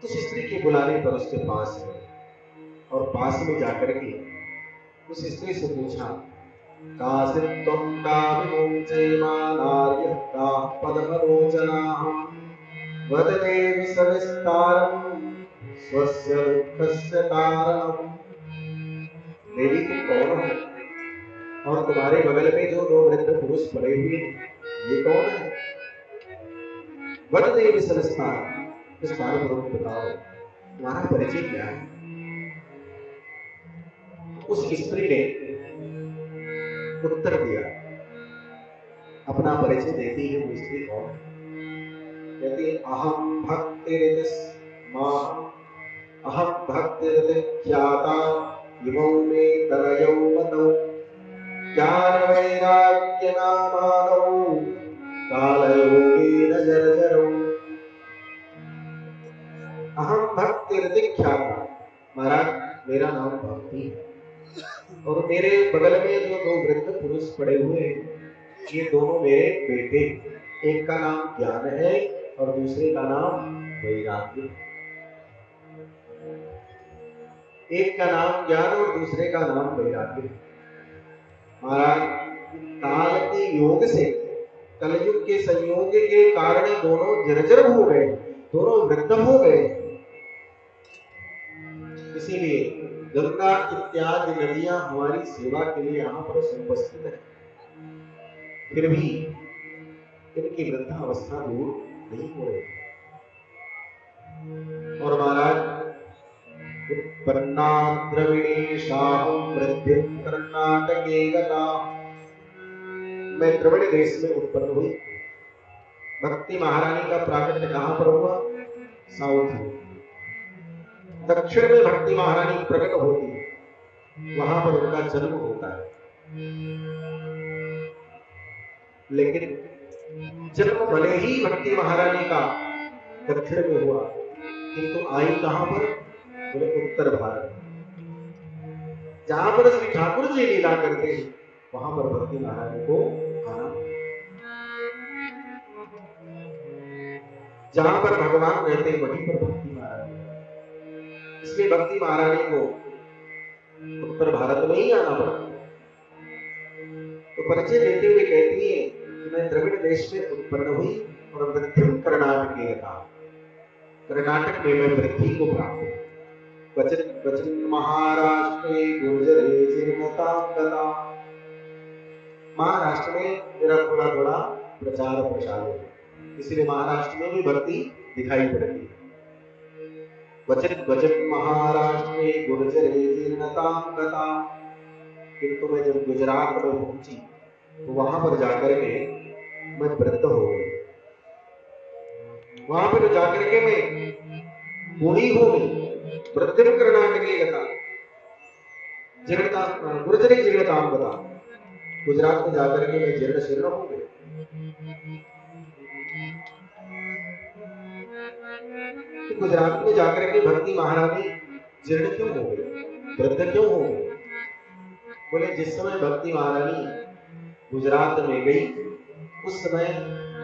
उस स्त्री के बुलाने पर उसके पास गए और पास में जाकर के उस स्त्री से पूछा, कासित्वं कामिमुञ्चेमानार्यः काः पदमलोचनाः वदते सविस्तारं स्वस्य दुःखस्य कारणम्। देवी तुम कौन हो, और तुम्हारे बगल में जो दो वृद्ध पुरुष पड़े हुए ये कौन है? वदते सविस्तारं, विस्तार पूर्वक बताओ तुम्हारा परिचय क्या है। उस स्त्री ने उत्तर दिया, अपना परिचय देती है वो स्त्री कौन है। कहती है, अहम भक्तिर्ख्याता इमौ मे तनयौ मतौ ज्ञानवैराग्यनामानौ कालयोगेन जर्जरौ। अहम भक्तिर्ख्याता, महाराज मेरा नाम भक्ति है, और मेरे बगल में जो दो वृद्ध पुरुष पड़े हुए हैं ये दोनों मेरे बेटे, एक का नाम ज्ञान है और दूसरे का नाम वैराग्य। एक का नाम ज्ञान और दूसरे का नाम वैराग्य। महाराज काल के योग से, कलयुग के संयोग के कारण दोनों जर्जर हो गए, दोनों वृद्ध हो गए। इसीलिए गंगा इत्यादि नदियां हमारी सेवा के लिए यहाँ पर उपस्थित है, फिर भी इनकी वृद्धावस्था दूर नहीं हो रही। और महाराज उत्पन्ना द्रविणेशाहं वृद्धिं कर्णाटके गता, मैं द्रविड़ देश में उत्पन्न हुई। भक्ति महारानी का प्राकट्य कहां पर हुआ? साउथ में। दक्षिण में भक्ति महारानी प्रकट होती है, वहां पर उनका जन्म होता है। लेकिन जन्म भले ही भक्ति महारानी का दक्षिण में हुआ, किंतु आई कहां पर? बोले उत्तर भारत, जहां पर श्री ठाकुर जी लीला करते हैं वहां पर भक्ति महारानी को आना। जहां पर भगवान रहते हैं वहीं पर भक्ति महारानी, इसलिए भक्ति महारानी को उत्तर भारत में ही आना पड़ा। तो परिचय देते हुए कहती है कि मैं द्रविड़ देश में उत्पन्न हुई और वृद्धिं कर्णाटके गता, कर्नाटक में मैं वृद्धि को प्राप्त हुई। वचन वचन महाराष्ट्रे गुर्जरे जीर्णतां गता, महाराष्ट्र में मेरा थोड़ा थोड़ा प्रचार प्रसार है, इसलिए महाराष्ट्र में भी भक्ति दिखाई पड़ती है। वचन वचन महाराष्ट्रे गुर्जरे जीर्णतां गता, किंतु मैं जब गुजरात में पहुंची तो वहां पर जाकर के मैं वृद्ध हो गई, वहां पर जाकर के मैं बूढ़ी हो गई। वृद्धिं कर्णाटके गता, गुर्जरे जीर्णतां गता, गुजरात में जाकर के मैं जीर्ण शीर्ण हो गई। तो गुजरात में जाकर के भक्ति महारानी जीर्ण क्यों हो गई, वृद्ध क्यों हो गई? बोले जिस समय भक्ति महारानी गुजरात में गई उस समय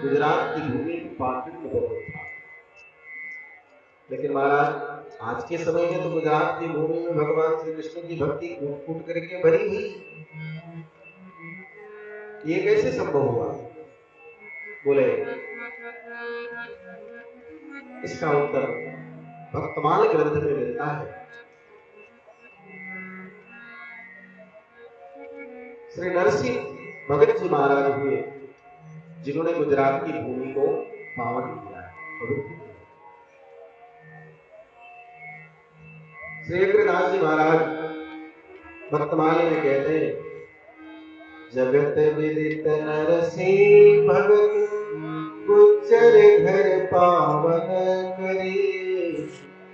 गुजरात की भूमि पाखंड बहुत था, लेकिन महाराज आज के समय में तो गुजरात की भूमि में भगवान श्री कृष्ण की भक्ति कूट कूट करके भरी हुई, ये कैसे संभव हुआ? बोले इसका उत्तर भक्तमाल ग्रंथ में मिलता है। श्री नरसिंह भगत जी महाराज हुए जिन्होंने गुजरात की भूमि को पावन किया है, पवित्र किया। श्री अग्रनाथ जी महाराज भक्तमाल में कहते हैं, जगत विदित नरसिंह भगत गुज्जर घर पावन करी,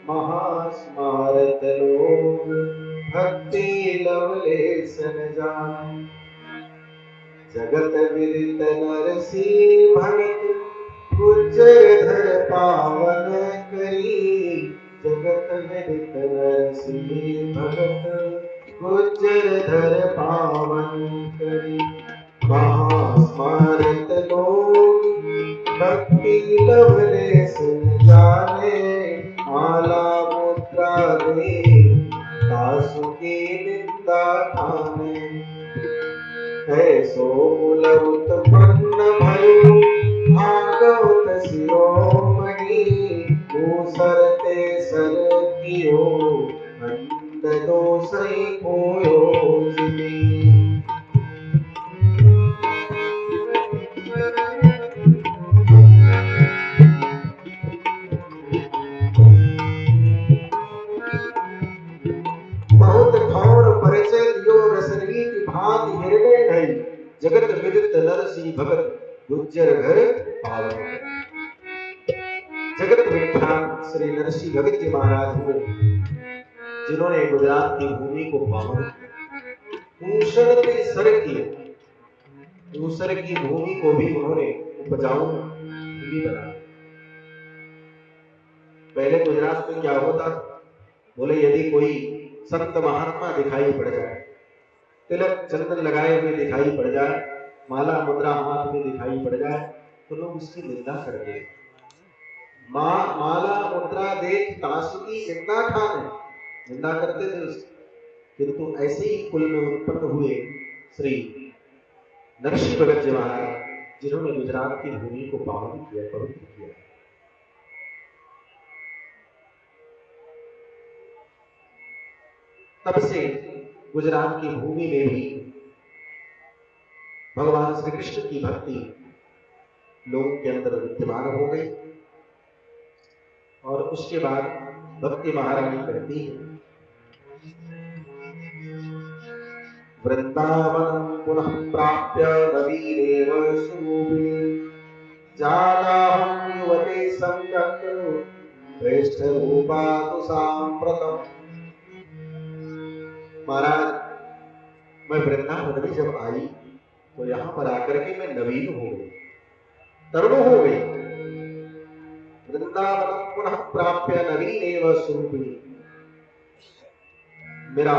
महास्मारत लोग भक्ति लवलेस न जान। जगत विदित नरसिंह भगत गुज्जर घर पावन करी, जगत विदित नरसिंह भगत गुज्जर धर पावन करी महास्मारत लोग भक्ति लवलेस जाने माला मुद्रा दे दासु की निंदा ठाने ऐसो मूल उत्पन्न भयो भागवत शिरोमणि दूसरते सर कियो खंड दोषई कोयो जिमी बहुत ठौर परिचय दियो रसनीति भांति हृदय ढई जगत विदित नरसिंह भगत गुज्जर घर पावन जगत विख्यात श्री नरसिंह भगत जी महाराज हुए जिन्होंने गुजरात की भूमि को पावन भूषण के सर किए दूसरे की भूमि को भी उन्होंने उपजाऊ भूमि बनाई। पहले गुजरात में क्या होता, बोले यदि कोई संत महात्मा दिखाई पड़ जाए, तिलक चंदन लगाए हुए दिखाई पड़ जाए, माला मुद्रा हाथ में दिखाई पड़ जाए, तो लोग उसकी निंदा करते हैं। माला मुद्रा देख तासुकी निंदा ठाने, निंदा करते थे उसकी। किंतु ऐसे ही कुल में उत्पन्न हुए श्री नरसिंह भगत जी महाराज जिन्होंने गुजरात की भूमि को पावन किया, पवित्र किया। तब से गुजरात की भूमि में भी भगवान श्री कृष्ण की भक्ति लोगों के अंदर विद्यमान हो गई और उसके बाद भक्ति महारानी करती है। वृंदावन पुनः प्राप्य नवीनेव शोभिनी जाताहं युवते सम्यक् श्रेष्ठ रूपा तु साम्प्रतम्। महाराज, मैं वृंदावन में जब आई तो यहाँ पर आकर के मैं नवीन हो गई, तरुण हो गई। वृंदावन पुनः प्राप्य नवीनेव स्वरूपिणी, मेरा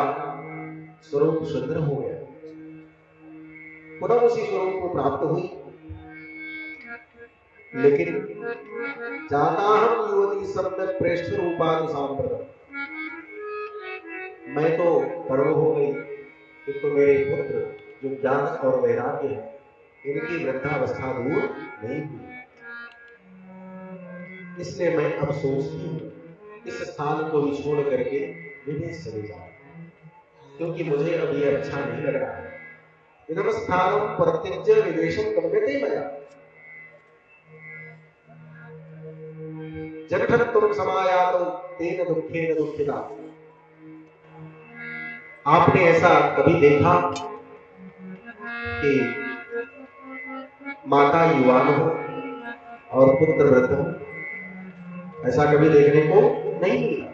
स्वरूप सुंदर हो गया, पुनः उसी स्वरूप को प्राप्त हुई। लेकिन जाता हम युवती सम्यक प्रेष्ठ रूपानु सांप्रतम, मैं तो तरुण हो गई, किंतु मेरे पुत्र जो ज्ञान और वैराग्य है, इनकी वृद्धावस्था दूर नहीं हुई। इसलिए मैं अब सोचती हूँ इस स्थान को भी छोड़ करके विदेश चले जाऊं, क्योंकि मुझे अब ये अच्छा नहीं लग रहा है। इदम स्थानम प्रत्यज्य विदेशम गम्यते मया जठरत्वं समायातो तेन दुःखेन दुःखिता। आपने ऐसा कभी देखा कि माता युवान हो और पुत्र वृद्ध हो? ऐसा कभी देखने को नहीं मिला,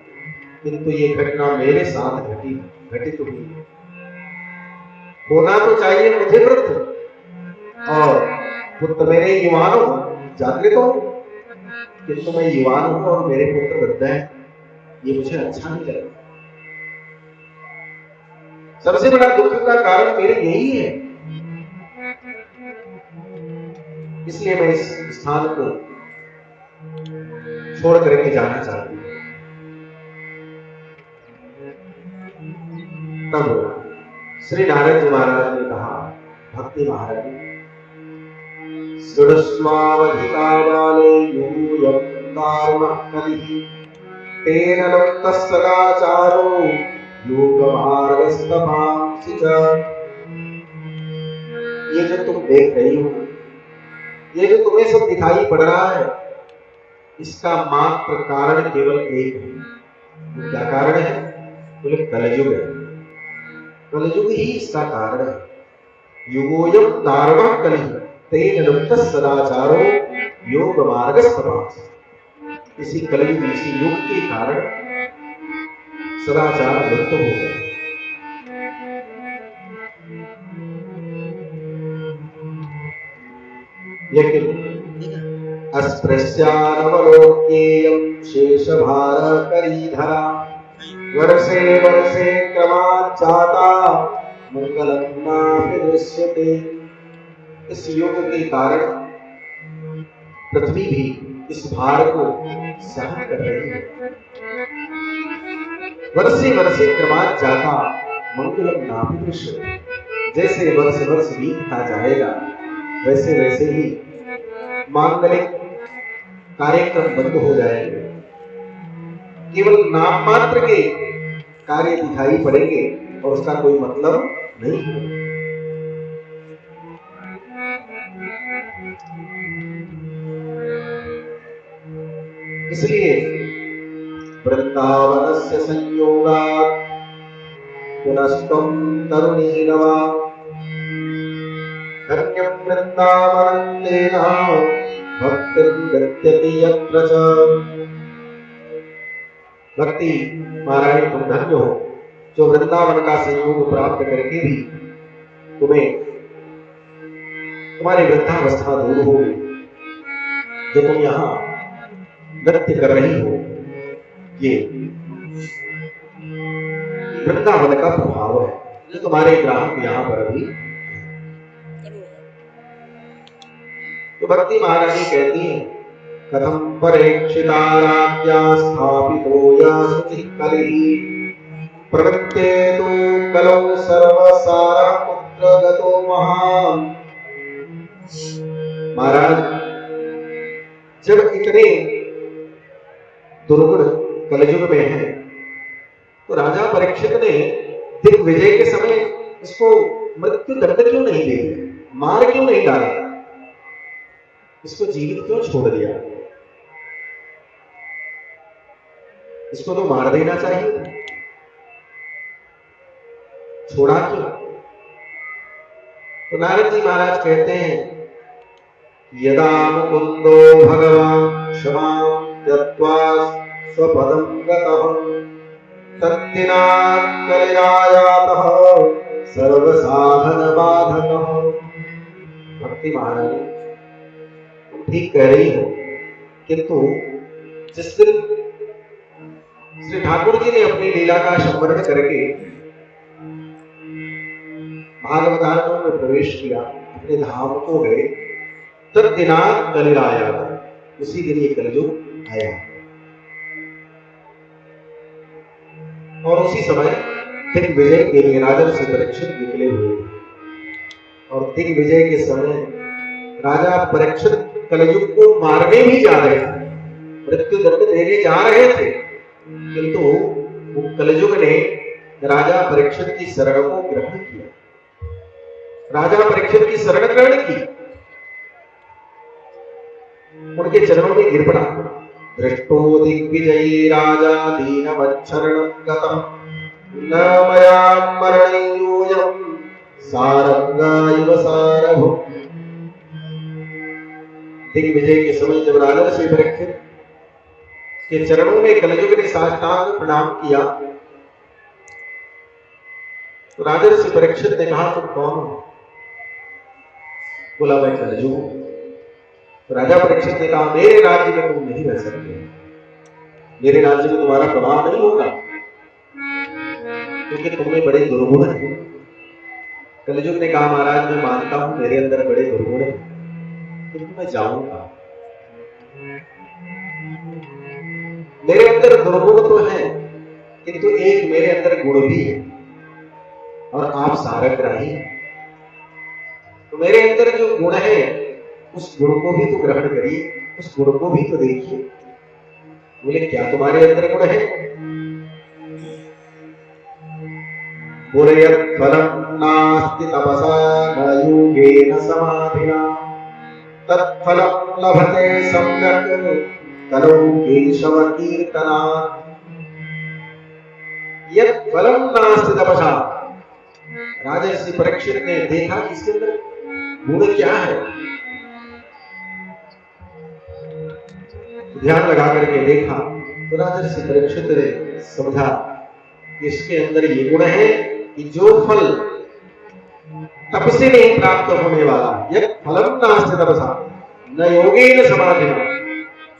किंतु ये घटना मेरे साथ घटित हुई। होना तो चाहिए मुझे वृद्ध और पुत्र मेरे युवान हो, जागृत हो, किंतु मैं युवान हूं और मेरे पुत्र वृद्ध हैं, ये मुझे अच्छा नहीं लगा। सबसे बड़ा दुख का कारण मेरे यही है। इसलिए मैं इस स्थान को छोड़ करके जाना चाहती हूँ। तब श्री नारद जी महाराज ने कहा, भक्ति महाराज, सुरस्वावधिका बाले यूयं दारुणः कलिः तेन लुप्तः सदाचारो योगमार्गस्तभांसि च। ये जो तुम देख रही हो, ये जो तुम्हें सब दिखाई पड़ रहा है, इसका मात्र कारण केवल एक है। तो क्या कारण है? बोले कलयुग है। कलयुग ही इसका कारण है। युगोयम दारुणः कलिः तेन लुप्तः सदाचारो योगमार्गस्तभांसि। इसी कलयुग, इसी युग के कारण सदाचार लुप्त हो गए। लेकिन अस्पृश्यानवलोक्येयं शेष भार करी धरा वर्षे वर्षे क्रमात् जाता मंगलम नापि दृश्यते। इस योग के कारण पृथ्वी भी इस भार को सहन कर रही है। वर्षे वर्षे क्रमात् जाता मंगलम नापि दृश्यते। जैसे वर्ष वर्ष बीतता जाएगा वैसे वैसे ही मांगलिक कार्यक्रम बंद हो जाएंगे। केवल नाम मात्र के कार्य दिखाई पड़ेंगे और उसका कोई मतलब नहीं होगा। इसलिए वृंदावनस्य संयोगात् पुनस्त्वं तरुणी नवा धन्यं वृंदावनं तेन भक्तिर्गत्यति यत्र च। भक्ति महारानी तुम धन्य हो जो वृंदावन का संयोग प्राप्त करके भी तुम्हें तुम्हारी वृद्धावस्था दूर हो गई। जो तुम यहाँ नृत्य कर रही हो ये वृंदावन का प्रभाव है जो तुम्हारे ग्राहक यहाँ पर अभी। तो भक्ति महारानी कहती है कथम परीक्षिता राज्ञा स्थापितो यासुचि कलिः प्रवृत्ते तु कलौ सर्वसारः पुत्र गतो महान्। महाराज जब इतने दुर्गुण कलयुग में है तो राजा परीक्षित ने दिग्विजय के समय इसको मृत्यु दंड क्यों नहीं दे दिया, मार क्यों नहीं डाला, इसको जीवित क्यों छोड़ दिया? इसको तो मार देना चाहिए, छोड़ा क्यों? तो नारद जी महाराज कहते हैं यदा मुकुंदो भगवान क्षमां त्यक्त्वा स्वपदं गतः तद्दिनात् कलिरायातः सर्वसाधन बाधकः। भक्ति महारानी तुम ठीक कह रही हो, किंतु जिस दिन श्री ठाकुर जी ने अपनी लीला का संवर्णन करके भागवतारणों में प्रवेश किया, अपने धाम को गए, तब दिनात कलिराया, उसी दिन ये कलयुग आया और उसी समय दिग्विजय के लिए राजर्षि परीक्षित निकले हुए थे। और दिग्विजय के समय राजा परीक्षित कलयुग को मारने भी जा रहे थे, मृत्यु दंड देने जा रहे थे, किंतु वो कलयुग ने राजा परीक्षित की शरण को ग्रहण किया, राजा परीक्षित की शरण ग्रहण की, उनके चरणों में गिर पड़ा। दृष्टो दिग्विजयी राजा दीनवच्छरणं गतं न मया मरणीयोऽयं सारंगा इव सारभुक्। दिग्विजय के समय जब राजर्षि परीक्षित के चरणों में कलयुग ने साष्टांग प्रणाम किया तो राजर्षि परीक्षित ने कहा तुम कौन हो? बोला मैं कलयुग। तो राजा परीक्षित ने कहा मेरे राज्य में तुम नहीं रह सकते, मेरे राज्य में तुम्हारा प्रभाव नहीं होगा क्योंकि तुम्हें बड़े दुर्गुण हैं। कलयुग ने कहा महाराज मैं मानता हूं मेरे अंदर बड़े दुर्गुण हैं, किंतु मैं जाऊंगा। मेरे अंदर दुर्गुण तो है किंतु एक मेरे अंदर गुण भी है और आप सारग्राही हैं, तो मेरे अंदर जो गुण है उस गुण को भी तो ग्रहण करिए, उस गुण को भी तो देखिए। बोले क्या तुम्हारे अंदर गुण है? बोले यत् फलं नास्ति तपसा न योगेन समाधिना तत्फलं लभते सम्यक् कलौ केशव कीर्तनात्। यत् फलं नास्ति तपसा, राजर्षि परीक्षित ने देखा कि इसके अंदर गुण क्या है, ध्यान लगा करके देखा तो राजर्षि परीक्षित ने समझा कि इसके अंदर ये गुण है कि जो फल तप से नहीं प्राप्त होने वाला, यह फलम नास्ति तपसा न योगेन समाधिना,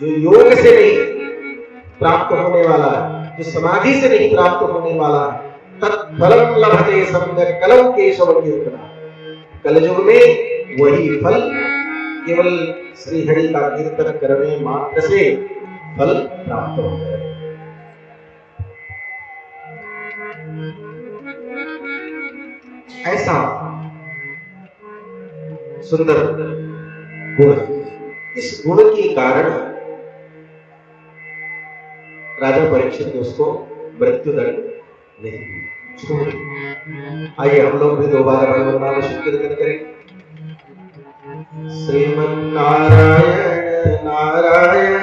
जो योग से नहीं प्राप्त होने वाला है, जो समाधि से नहीं प्राप्त होने वाला है, तत्फलम लभते सम्यक् कलम केशव कीर्तना। कलयुग में वही फल केवल श्री हरि का कीर्तन करने मात्र से फल प्राप्त हो जाए। ऐसा सुंदर गुण, इस गुण के कारण राजा परीक्षित ने उसको मृत्यु दंड नहीं दिया। आइए हम लोग भी दोबारा भगवान नाम कीर्तन करें। श्रीमन्नारायण नारायण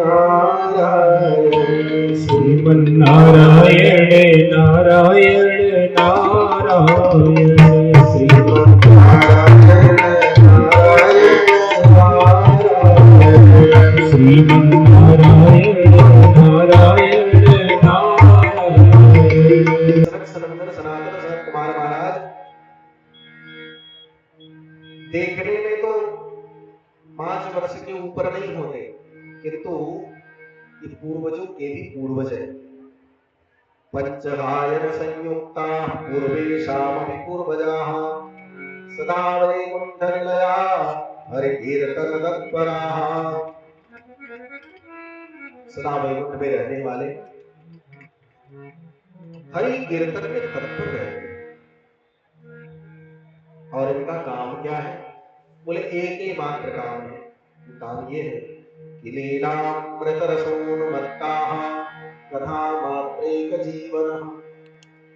नारायण, श्रीमन्नारायण नारायण नारायण, श्रीमन्नारायण नारायण नारायण, श्रीमन्नारायण नारायण नारायण। सनातन सनत कुमार महाराज देखने में तो 5 वर्ष के ऊपर नहीं होते, किंतु ये पूर्वजों के भी पूर्वज है। पंचहायन संयुक्ता पूर्वेशामपि पूर्वजाः सदा वैकुंठ निलया हरि कीर्तन तत्पराः। सदा वैकुंठ में रहने वाले हरि कीर्तन में तत्पर रहते हैं। और इनका काम क्या है? बोले एक ही मात्र काम है। काम ये है कि लीलामृत रसोन्मत्ताः कथा मात्रैक जीवन।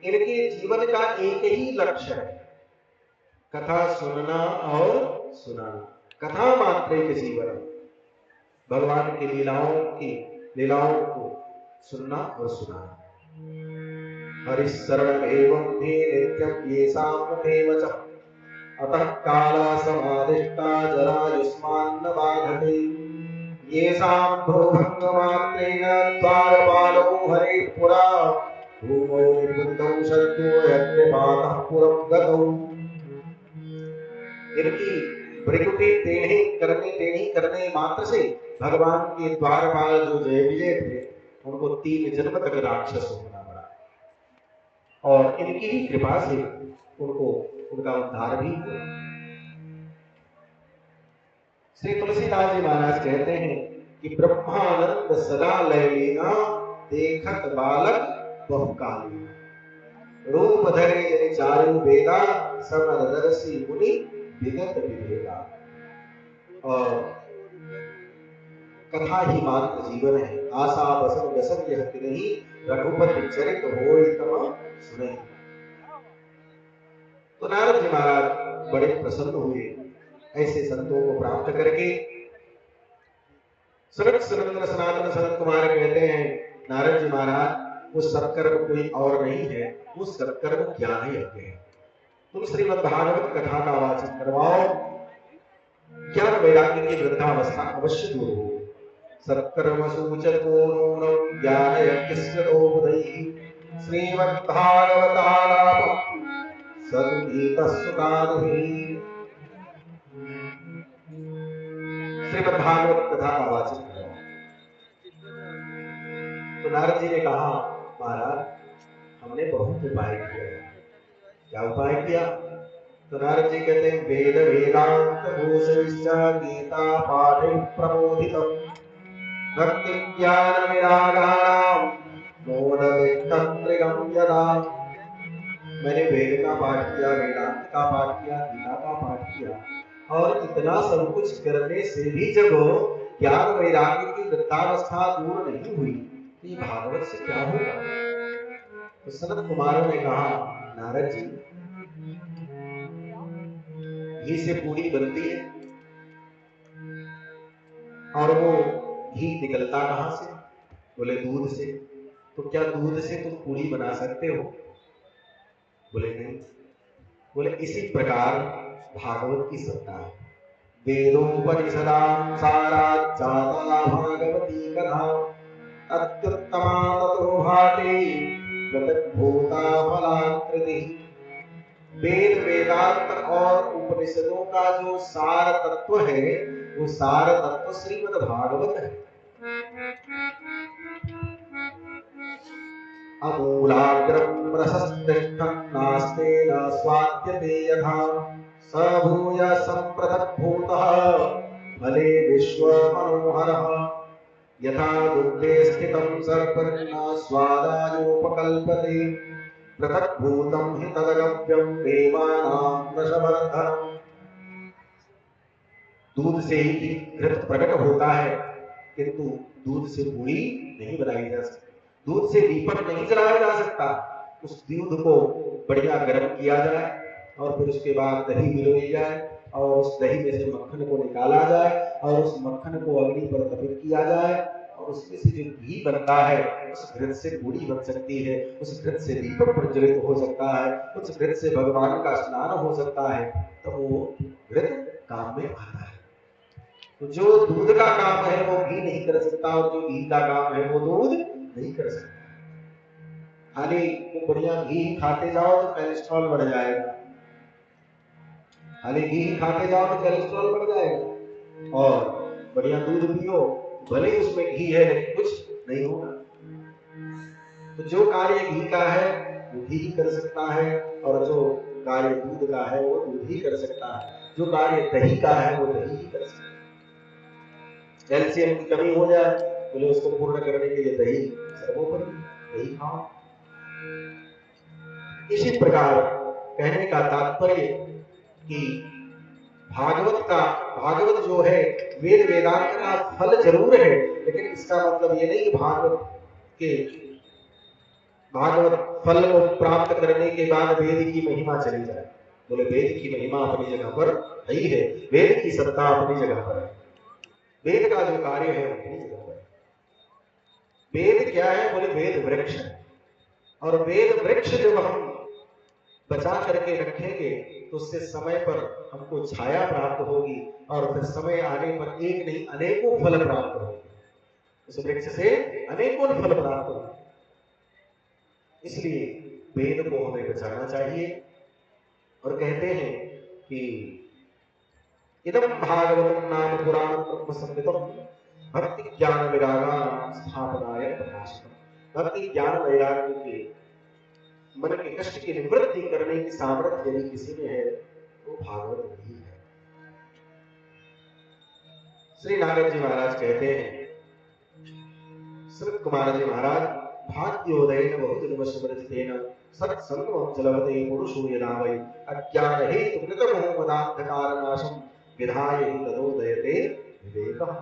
इनके जीवन का एक ही लक्ष्य है, कथा सुनना और सुनाना। कथा मात्रैक जीवन, भगवान की लीलाओं को सुनना और सुनाना। हरिशरण एवं थे नित्यम येषां मुखे वचः अतः काला समादिष्टा जरायुष्मान्न बाधते। येषां भ्रूभङ्गमात्रेण द्वारपालो हरे पुरा भूमौ निबद्धौ शत्रो यज्ञपातः पुरं गतौ। इनकी भ्रिकुटी टेढ़ी करने मात्र से भगवान के द्वारपाल जो जय विजय थे, उनको 3 जन्म तक राक्षस होना पड़ा। और इनकी ही कृपा से उनको उनका उद्धार भी हुआ। श्री तुलसीदास जी महाराज कहते हैं कि ब्रह्मानंद सदा लय लीना देखत बालक बहुकाली। रूप धरे जनि चारु वेदा समदर्शी मुनि विगत विवेका। और कथा ही मात्र जीवन है। आशा बसन व्यसन यह नहीं रघुपति चरित होय तम सुने। तो नारद जी महाराज बड़े प्रसन्न हुए ऐसे संतों को प्राप्त करके। सनत सनातन सनत कुमार कहते हैं, नारद जी महाराज वो सत्कर्म कोई और नहीं है, वो सत्कर्म ज्ञान यज्ञ है। तुम श्रीमद् भागवत कथा का वाचन करवाओ, ज्ञान वैराग्य की वृद्धावस्था अवश्य दूर हो। सत्कर्म सूचको नूनं ज्ञान यज्ञस्य दोबुधैः श्रीमद्भागवतालापम् श्रीमद्भागवत कथा का वाचन करो। तो नारद जी ने कहा, महाराज हमने बहुत उपाय किया। क्या उपाय किया? तो नारद जी कहते हैं, वेद वेदांत भूषविश्च गीता पाठे प्रबोधितम् भक्ति ज्ञान विरागाणां मोदवित्तत्रिगं यदा। मैंने वेद का पाठ किया, वेदांत का पाठ किया, गीता का पाठ किया, और इतना सब कुछ करने से भी जब ज्ञान वैराग्य की वृद्धावस्था दूर नहीं हुई, तो ये भागवत से क्या होगा? तो सनत कुमारों ने कहा, नारद जी घी से पूरी बनती है, और वो घी निकलता कहां से? बोले दूध से। तो क्या दूध से तुम पूरी बना सकते हो? बोले नहीं। बोले इसी प्रकार भागवत की सत्ता है। वेदोपनिषदां सारात् जाता भागवती कथा अत्युत्तमा ततो भाति प्रत्यग्भूता फलाकृति। वेद वेदांत और उपनिषदों का जो सार तत्व है, वो सार तत्व श्रीमद् भागवत है। अमूलाग्रं रसस्तिष्ठं नास्ते न स्वाद्यते यथा स भूय सम्पृथग्भूतः फले विश्वमनोहरः यथा दुग्धे स्थितं सर्पं स्वादायोपकल्पते पृथग्भूतं हि तदगव्यं देवानां रसवर्धनम्। दूध से ही घृत प्रकट होता है, किंतु दूध से पूरी नहीं बनाई जा सकती, दूध से दीपक नहीं जलाया जा सकता। उस दूध को बढ़िया गर्म किया जाए और फिर उसके बाद दही मिलोई जाए और उस दही में से मक्खन को निकाला जाए और उस मक्खन को अग्नि पर तपित किया जाए और उसमें से जो घी बनता है उस घृत से पूरी बन सकती है, उस घृत से दीपक प्रज्वलित हो सकता है, उस घृत से भगवान का स्नान हो सकता है, तो वो घृत काम में आता है। तो जो दूध का काम है वो घी नहीं कर सकता और जो घी का काम है वो दूध नहीं कर सकता। खाली तो बढ़िया घी खाते जाओ तो कोलेस्ट्रॉल बढ़ जाएगा, खाली घी खाते जाओ तो कोलेस्ट्रॉल बढ़ जाएगा, और बढ़िया दूध पियो भले ही उसमें घी है लेकिन कुछ नहीं होगा। तो जो कार्य घी का है वो घी ही कर सकता है और जो कार्य दूध का है वो दूध ही कर सकता है, जो कार्य दही का है वो दही ही कर सकता है। कैल्शियम की कमी हो जाए बोले उसको पूर्ण करने के लिए दही सर्वोपरि, दही खाओ। इसी प्रकार कहने का तात्पर्य कि भागवत जो है वेद वेदांत का फल जरूर है, लेकिन इसका मतलब ये नहीं कि भागवत फल को प्राप्त करने के बाद वेद की महिमा चली जाए। बोले वेद की महिमा अपनी जगह पर ही है, वेद की सत्ता अपनी जगह पर है, वेद का जो कार्य है अपनी जगह पर। वेद क्या है बोले वेद वृक्ष है, और वेद वृक्ष जब हम बचा करके रखेंगे तो उससे समय पर हमको छाया प्राप्त होगी और फिर समय आने पर एक नहीं अनेकों फल प्राप्त होंगे, उस वृक्ष से अनेकों फल प्राप्त होंगे। इसलिए वेद को हमें बचाना चाहिए। और कहते हैं कि इदं भागवतं नाम पुराणं ब्रह्म संहितं भक्ति ज्ञान वैरागानां स्थापनाय प्रकाशितम्। भक्ति ज्ञान वैराग्य के मन के कष्ट की निवृत्ति करने की सामर्थ्य यदि किसी में है तो भागवत में ही है। श्री नारद जी महाराज कहते हैं, श्री कुमार जी महाराज भाग्योदयेन बहुजन्मस्मृतितेन सत्संगं जलवते पुरुषो यदा वै अज्ञान हेतु कृतमोहमदान्धकारनाशं विधाय हि तदोदयते विवेकः।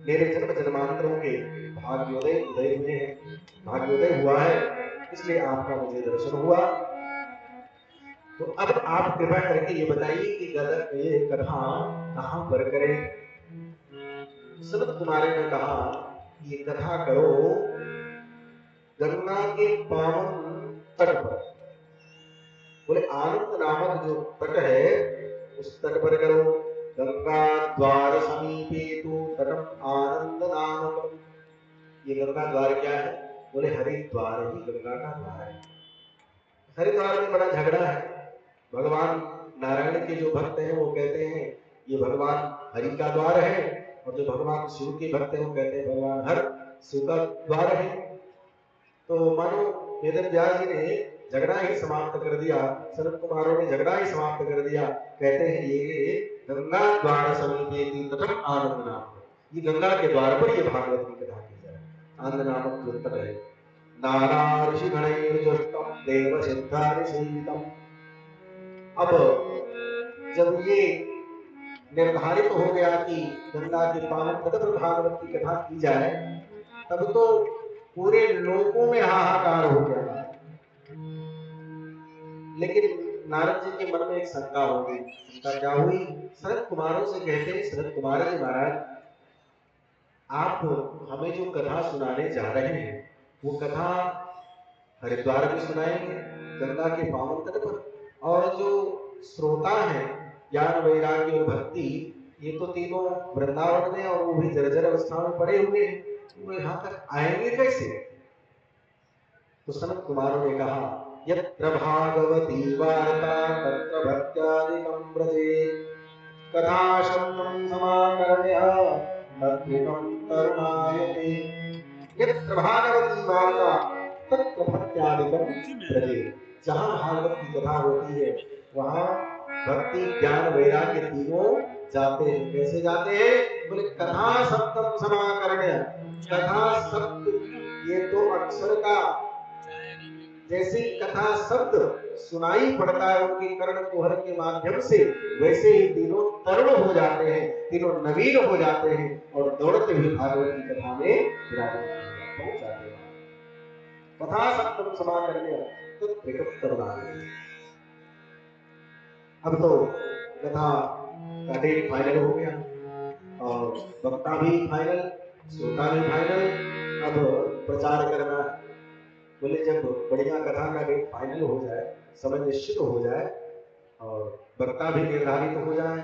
मेरे जन्म जन्मांतरों के भाग्योदय उदय हुए हैं, भाग्योदय हुआ है, इसलिए आपका मुझे दर्शन हुआ। तो अब आप कृपा करके ये बताइए कि ये कथा कहां पर करें। सनत कुमार ने कहा ये कथा करो गंगा के पावन तट पर। बोले आनंद नामक जो तट है उस तट पर करो। गंगा द्वार समीपे तु तटम आनंद नामक। ये गंगा द्वार क्या है बोले हरिद्वार ही गंगा का द्वार है। हरिद्वार में बड़ा झगड़ा है। भगवान नारायण के जो भक्त हैं वो कहते हैं ये भगवान हरि का द्वार है, और जो भगवान शिव के भक्त हैं वो कहते हैं भगवान हर शिव का द्वार है। तो मानो वेद व्यास जी ने झगड़ा ही समाप्त कर दिया, सनत कुमारों ने झगड़ा ही समाप्त कर दिया। कहते हैं ये गंगा द्वार समीपे तटम आनंद नाम, ये गंगा के द्वार पर ये भागवत की कथा की जाए। आनंद नामक जो तट है नाना ऋषि गणैर्जुष्टम देव सिद्धारि सेवितम। अब जब ये निर्धारित हो गया कि गंगा के पावन तट पर भागवत की कथा की जाए, तब तो पूरे लोकों में हाहाकार हो गया। लेकिन नारद जी के मन में एक शंका हो गई। शंका क्या हुई? सनत कुमारों से कहते हैं, सनत कुमार जी महाराज आप हमें जो कथा सुनाने जा रहे हैं वो कथा हरिद्वार में सुनाएंगे गंगा के पावन तट पर, और जो श्रोता है ज्ञान वैराग्य और भक्ति ये तो तीनों वृंदावन में और वो भी जर्जर अवस्था में पड़े हुए हैं, वो यहाँ तक आएंगे कैसे? तो सनत कुमारों ने कहा यत्र भागवती वार्ता तत्र भक्त्यादिकं व्रजेत् कथा श्रवणं समाकर्ण्य तत्त्वं तरुणायते। यत्र भागवती वार्ता, तत्र भक्त्यादिकं प्रजे। जहाँ भागवत की कथा होती है वहाँ भक्ति ज्ञान वैराग्य तीनों जाते हैं। कैसे जाते हैं? बोले कथा सप्तम समाकरण। कथा शब्द ये दो अक्षर का जैसे कथा शब्द सुनाई पड़ता है उनके कर्ण कुहर के माध्यम से, वैसे ही तीनों तरुण हो जाते हैं, तीनों नवीन हो जाते हैं और दौड़ते हुए भागवत की कथा में पहुंच जाते हैं। कथा सप्तम समाकर्ण्य तो अब तो कथा का डेट फाइनल हो गया और वक्ता भी फाइनल, श्रोता भी फाइनल। अब प्रचार करना, बोले जब बढ़िया कथा का डेट फाइनल हो जाए, समय निश्चित हो जाए और वक्ता भी निर्धारित हो जाए,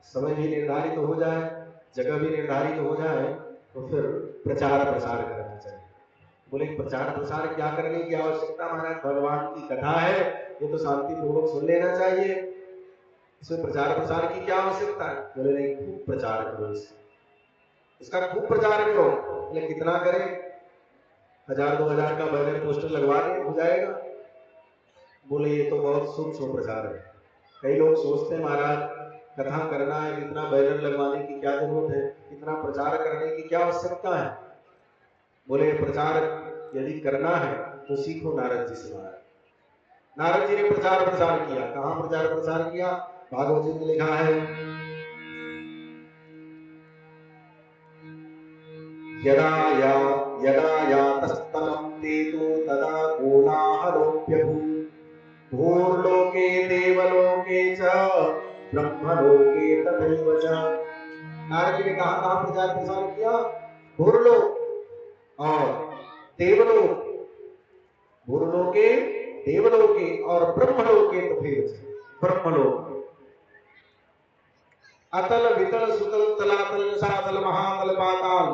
समय भी निर्धारित हो जाए, जगह भी निर्धारित हो जाए, तो फिर प्रचार प्रसार करना चाहिए। बोले प्रचार प्रसार क्या करने की आवश्यकता? महाराज भगवान की कथा है, ये तो शांतिपूर्वक सुन लेना चाहिए, इसमें प्रचार प्रसार की क्या आवश्यकता है? बोले नहीं, खूब प्रचार करो, इसका खूब प्रचार करो। बोले कितना करें? 1000-2000 का बैनर पोस्टर लगवा दें, हो जाएगा? बोले ये तो बहुत सूक्ष्म प्रचार है। कई लोग सोचते हैं महाराज कथा करना है, इतना बैनर लगवाने की क्या जरूरत है, इतना प्रचार करने की क्या आवश्यकता है? बोले प्रचार यदि करना है तो सीखो नारद जी से। नारद जी ने प्रचार प्रसार किया। कहाँ प्रचार प्रसार किया? भागवत जी में लिखा है, यदा यातस्तमं तेतो तदा कोलाहलोऽप्यभूत् भूर्लोके देवलोके च ब्रह्मलोके तथैव च। नारद जी ने कहाँ प्रचार प्रसार किया? भूर्लोक और देवलोक, भूर्लोके देवलोके और ब्रह्मलोके तथैव च। ब्रह्मलोक अतल वितल सुतल तलातल रसातल महातल पाताल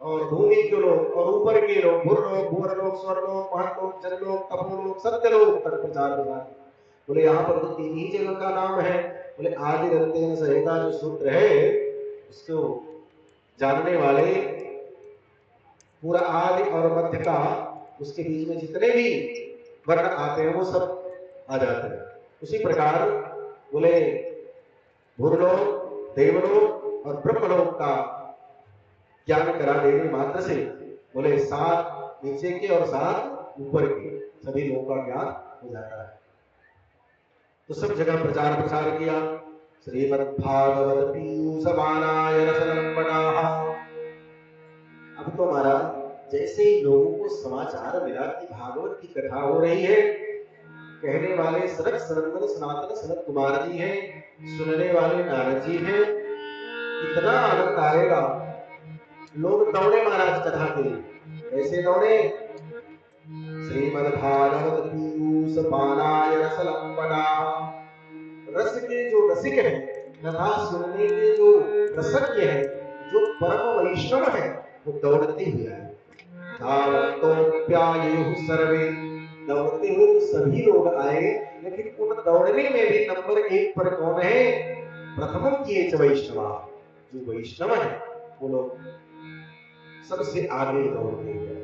और भूमि के लोग और ऊपर के लोग, भूरलोक भूरलोक स्वर्लोक महतलोक जनलोक तपोलोक सत्यलोक तक प्रचार प्रसार। बोले यहाँ पर तो 3 ही जगह का नाम है। बोले आदि रंतेन संहिता जो सूत्र है उसको जानने वाले पूरा आदि और मध्य का, उसके बीच में जितने भी वर्ण आते हैं वो सब आ जाते हैं। उसी प्रकार बोले भूरलोक देवलोक और ब्रह्मलोक का ज्ञान करा देने मात्र से बोले 7 नीचे के और 7 ऊपर के सभी लोगों का ज्ञान हो जाता है। तो सब जगह प्रचार प्रसार किया। श्रीमद्भागवत पीयूषमानाय रसलंबनाः। अब तो महाराज जैसे ही लोगों को समाचार मिला कि भागवत की कथा हो रही है, कहने वाले सनक सनंदन सनातन सनत कुमार जी हैं, सुनने वाले नारद जी हैं, इतना आनंद आएगा। लोग दौड़े महाराज कथा के लिए। ऐसे दौड़े, श्रीमद्भागवत पीयूषमानाय रसलंबनाः। रस के जो रसिक है, कथा सुनने के जो रसज्ञ है, जो परम वैष्णव है, वो दौड़ते हुए आए। धावन्तोऽप्यायुः सर्वे, दौड़ते हुए तो सभी लोग आए, लेकिन उन दौड़ने में भी नंबर 1 पर कौन है? प्रथमम किए च वैष्णवा, जो वैष्णव है वो लोग सबसे आगे दौड़ते गए।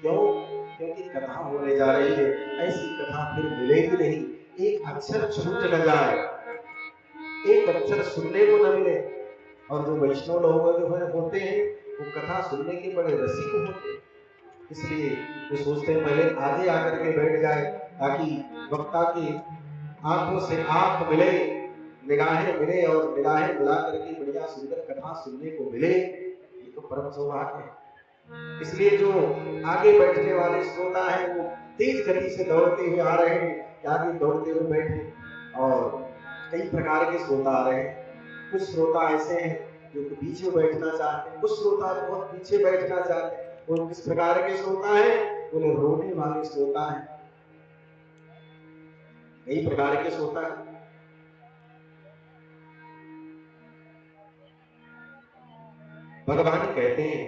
क्यों? क्योंकि कथा होने जा रही है, ऐसी कथा फिर मिलेगी नहीं। एक अक्षर छूट न जाए, एक अक्षर सुनने को न मिले। और जो वैष्णव लोग जो होते हैं वो कथा सुनने के बड़े रसिक होते हैं, इसलिए वो सोचते हैं पहले आगे आकर के बैठ जाए ताकि वक्ता की आंखों से आंख मिले, निगाहें मिले और निगाहें मिला करके बढ़िया सुंदर कथा सुनने को मिले। ये तो परम सौभाग्य है। इसलिए जो आगे बैठने वाले श्रोता हैं वो तेज गति से दौड़ते हुए आ रहे हैं, आगे दौड़ते हुए बैठे। और कई प्रकार के श्रोता आ रहे हैं। कुछ श्रोता ऐसे हैं जो बीच में बैठना चाहते हैं, कुछ श्रोता बहुत पीछे बैठना चाहते हैं। और किस प्रकार के श्रोता हैं? बोले रोने वाले श्रोता हैं। कई प्रकार के श्रोता हैं। भगवान कहते हैं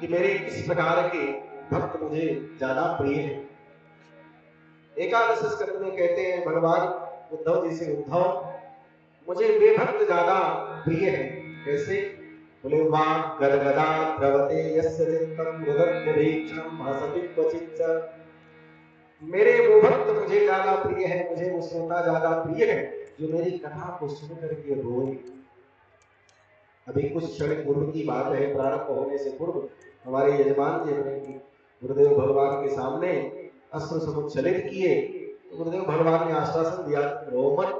कि मेरे किस प्रकार के भक्त मुझे ज्यादा प्रिय है। एकादश स्कंद में कहते हैं भगवान उद्धव जी से, उद्धव मुझे वे भक्त ज्यादा प्रिय है। कैसे? बोले वाक् गदगदा द्रवते यस्य चित्तं रुदत्यभीक्षणं हसति क्वचित् च। मेरे वो भक्त मुझे ज्यादा प्रिय है, मुझे वो श्रोता ज्यादा प्रिय है जो मेरी कथा को सुन करके रोए। अभी कुछ क्षण पूर्व की बात है, प्रारंभ होने से पूर्व हमारे यजमान जी अपने गुरुदेव भगवान के सामने अश्रु समुच्छलित किए। तो गुरुदेव भगवान ने आश्वासन दिया, रो मत,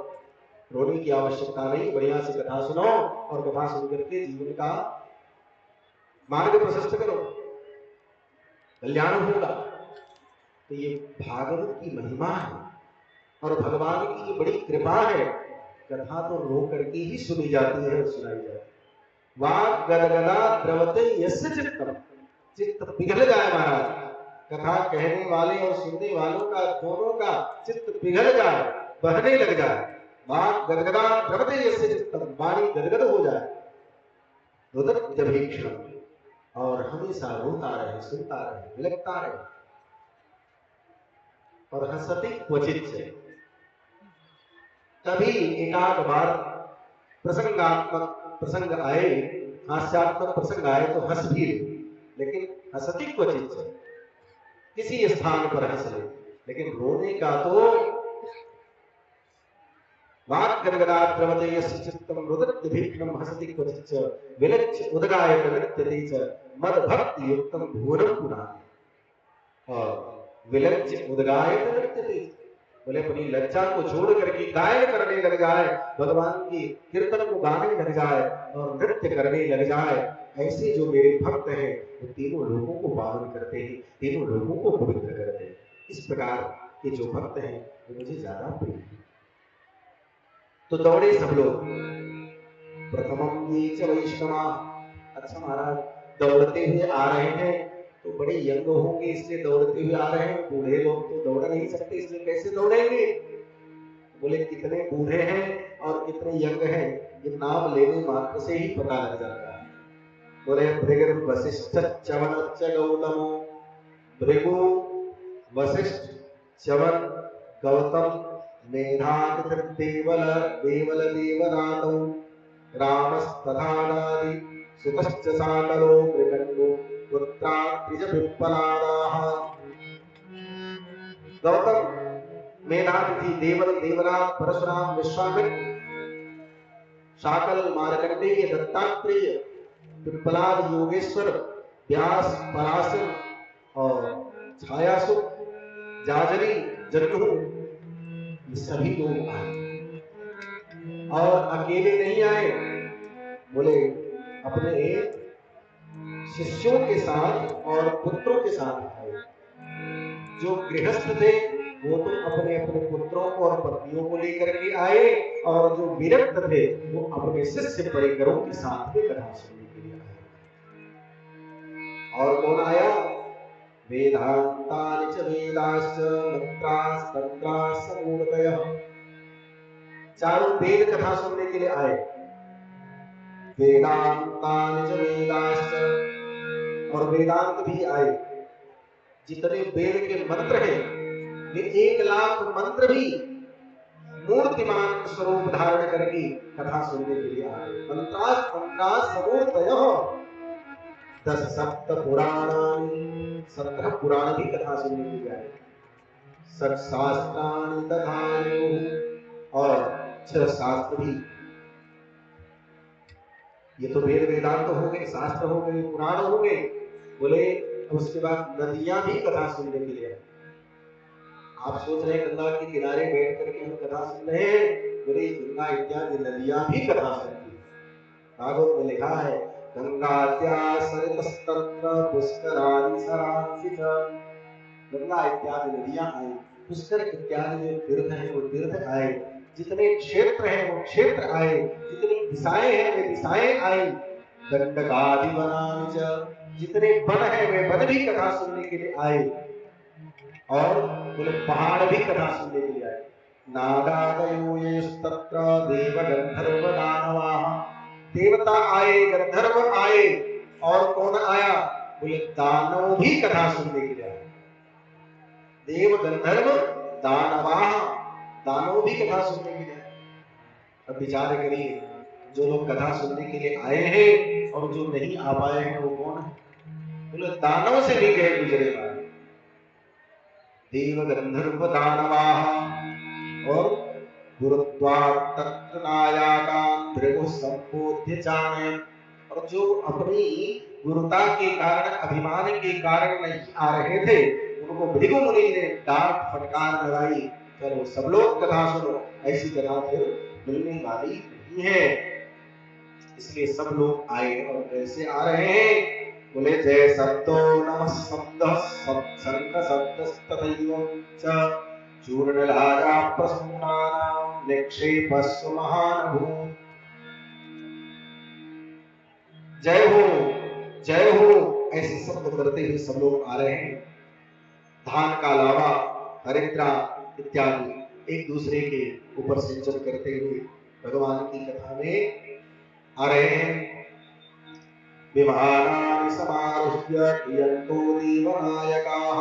रोने की आवश्यकता नहीं, बढ़िया से कथा सुनो और कथा सुन करके जीवन का मार्ग प्रशस्त करो, कल्याण होगा। तो ये भागवत की महिमा है और भगवान की ये बड़ी कृपा है। कथा तो रो करके ही सुनी जाती है और सुनाई जाती है। वाक् गदगदा द्रवते यस्य चित्तम, चित्त पिघल जाए महाराज, कथा कहने वाले और सुनने वालों का दोनों का चित्त पिघल जाए, बहने लग जाए। वाक् गदगदा द्रवते यस्य चित्तम, वाणी गदगद हो जाए, रुदत्यभीक्षणं, और हमेशा रोता रहे, सुनता रहे, विलखता रहे, और हंसति क्वचित से। कभी एकाध बार प्रसंगात्मक प्रसंग आए, हास्यात्मक प्रसंग आए तो हंस भी ले, लेकिन हंसति क्वचित से, किसी स्थान पर हंस ले, लेकिन रोने का तो वाक् गदगदा द्रवते यस्य चित्तं रुदत्यभीक्षणं हसति क्वचित् च विलज्य उदगायत नृत्यते च मदभक्ति युक्तं भुवनं पुनाति। और विलज्य उदगायत नृत्यते, बोले अपनी लज्जा को छोड़ करके गायन करने लग जाए, भगवान की कीर्तन को गाने लग जाए और नृत्य करने लग जाए। ऐसे जो मेरे भक्त हैं वो तीनों लोगों को पावन करते हैं, तीनों लोगों को पवित्र करते हैं। इस प्रकार के जो भक्त हैं वो मुझे ज्यादा प्रिय है। तो दौड़े सब लोग, प्रथमम ये च वैष्णवा। अच्छा महाराज, दौड़ते हुए आ रहे हैं तो बड़े यंग होंगे इसलिए दौड़ते हुए आ रहे हैं, बूढ़े लोग तो दौड़ नहीं सकते इसलिए कैसे दौड़ेंगे। बोले कितने बूढ़े हैं और कितने यंग हैं ये नाम लेने मात्र से ही पता लग जाता है। बोले भृगु वशिष्ठ च्यवन गौतमो, भृगु वशिष्ठ च्यवन गौतम मेधातिथि देवल देवल देवरातौ रामस्तथानादि सुतश्च साकलो मृगण्डो पुत्रात्रिज पिप्पलादाः। गौतम, मेधातिथि, देवल देवरात, परशुराम, विश्वामित्र, शाकल, मार्कंडेय, दत्तात्रेय, पिप्पलाद, योगेश्वर, व्यास, पराशर और छायासुत, जाजरी, जन्नू, ये सभी लोग आए और अकेले नहीं आए, बोले अपने शिष्यों के साथ और पुत्रों के साथ आए। जो गृहस्थ थे वो तो अपने अपने पुत्रों को और पत्नियों को लेकर के आए और जो विरक्त थे वो अपने शिष्य परिकरों के साथ में कथा सुनने के लिए आए। और कौन आया? वेदांतानि च वेदाश्च मंत्रास् तंत्रास् समूढतयः। चारों वेद कथा सुनने के लिए आए। वेदांतानि च वेदाश्च, और वेदांत भी आए। जितने वेद के मंत्र हैं वे 1 लाख मंत्र भी मूर्तिमान स्वरूप धारण करके कथा सुनने के लिए आए। मंत्रास् तंत्रास् समूढतयः 10 सप्त पुराणानि, 17 पुराण भी कथा सुनने के लिए आए। 6 शास्त्राणि तथा और 6 शास्त्र भी। ये तो वेद वेदांत हो गए, शास्त्र हो गए, पुराण हो गए। बोले उसके बाद नदियां भी कथा सुनने के लिए। आप सोच रहे हैं गंगा के किनारे बैठ करके हम कथा सुन रहे हैं, बोले गंगा इत्यादि नदियां भी कथा सुनती है। भागवत में लिखा है गंगाद्या सरितस्तत्र पुष्करादि सरांसि च। गंगा इत्यादि नदियां आई, पुष्कर इत्यादि जो तीर्थ हैं वो तीर्थ आए, जितने क्षेत्र हैं वो क्षेत्र आए, जितनी दिशाएं हैं वे दिशाएं आई। दंडकादि वनानि च, जितने वन हैं वे वन भी कथा सुनने के लिए आए। और बोले पहाड़ भी कथा सुनने के लिए आए। नागादयो येस्तत्र देव गंधर्व दानवाः। देवता आए, गंधर्व आए, और कौन आया? बोले दानव भी कथा सुनने के लिए आए। देव गंधर्व दानवाः, दानव भी कथा सुनने के लिए आए। अब विचार करिए, जो लोग कथा सुनने के लिए आए हैं और जो नहीं आ पाए हैं वो कौन है? बोले दानव से भी गए गुजरे हैं, देव गंधर्व दानवाः और गुरुद्वार तत्नायाकान् भृगु संबोध्य चानयन्। और जो अपनी गुरुता के कारण अभिमान के कारण नहीं आ रहे थे उनको भृगु मुनि ने डांट फटकार लगाई, चलो सब लोग कथा सुनो, ऐसी कथा फिर मिलने वाली नहीं है। इसलिए सब लोग आए और कैसे आ रहे हैं? बोले जय शब्दो नमः शब्दः शंख शब्दस्तथैव च चूर्णराजा प्रसूनानां निक्षेपस्व महानभूत्। जय हो ऐसे शब्द करते हुए सब लोग आ रहे हैं। धान का लावा, हरिद्रा इत्यादि एक दूसरे के ऊपर सिंचन करते हुए भगवान की कथा में आ रहे हैं। विमानानि समारुह्य क्रियन्तो देवनायकाः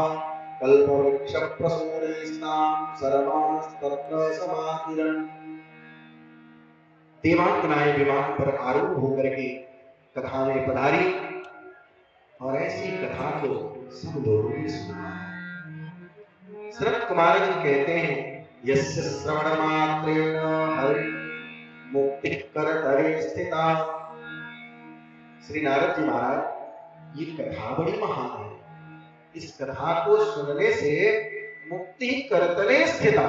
कल्पवृक्ष प्रसूनेस्तां सर्वांस्तत्र समाकिरन्। देवांगनाएं विमान पर आरूढ़ होकर के कथा में पधारी और ऐसी कथा को सब लोगों ने सुना। सनत कुमार जी कहते हैं यस्य श्रवण मात्रेण हरि मुक्ति करतरे स्थिता। श्री नारद जी महाराज ये कथा बड़ी महान है, इस कथा को सुनने से मुक्ति करतले स्थिता,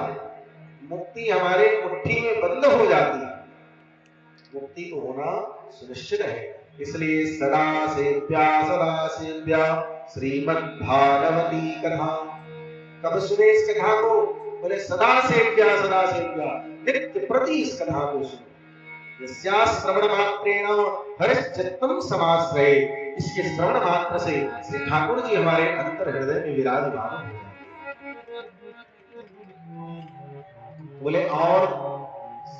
मुक्ति हमारे मुट्ठी में बंद हो जाती है, मुक्ति को होना सुनिश्चित है। इसलिए सदा सेव्या श्रीमद् भागवती कथा। कब सुने इस कथा को? बोले सदा सेव्या नित्य प्रति इस कथा को सुनो। यस्या श्रवण मात्रेण हरिश्चित्तम समाश्रये, इसके श्रवण मात्र से श्री ठाकुर जी हमारे अंतर हृदय में विराजमान हो जाते हैं। बोले और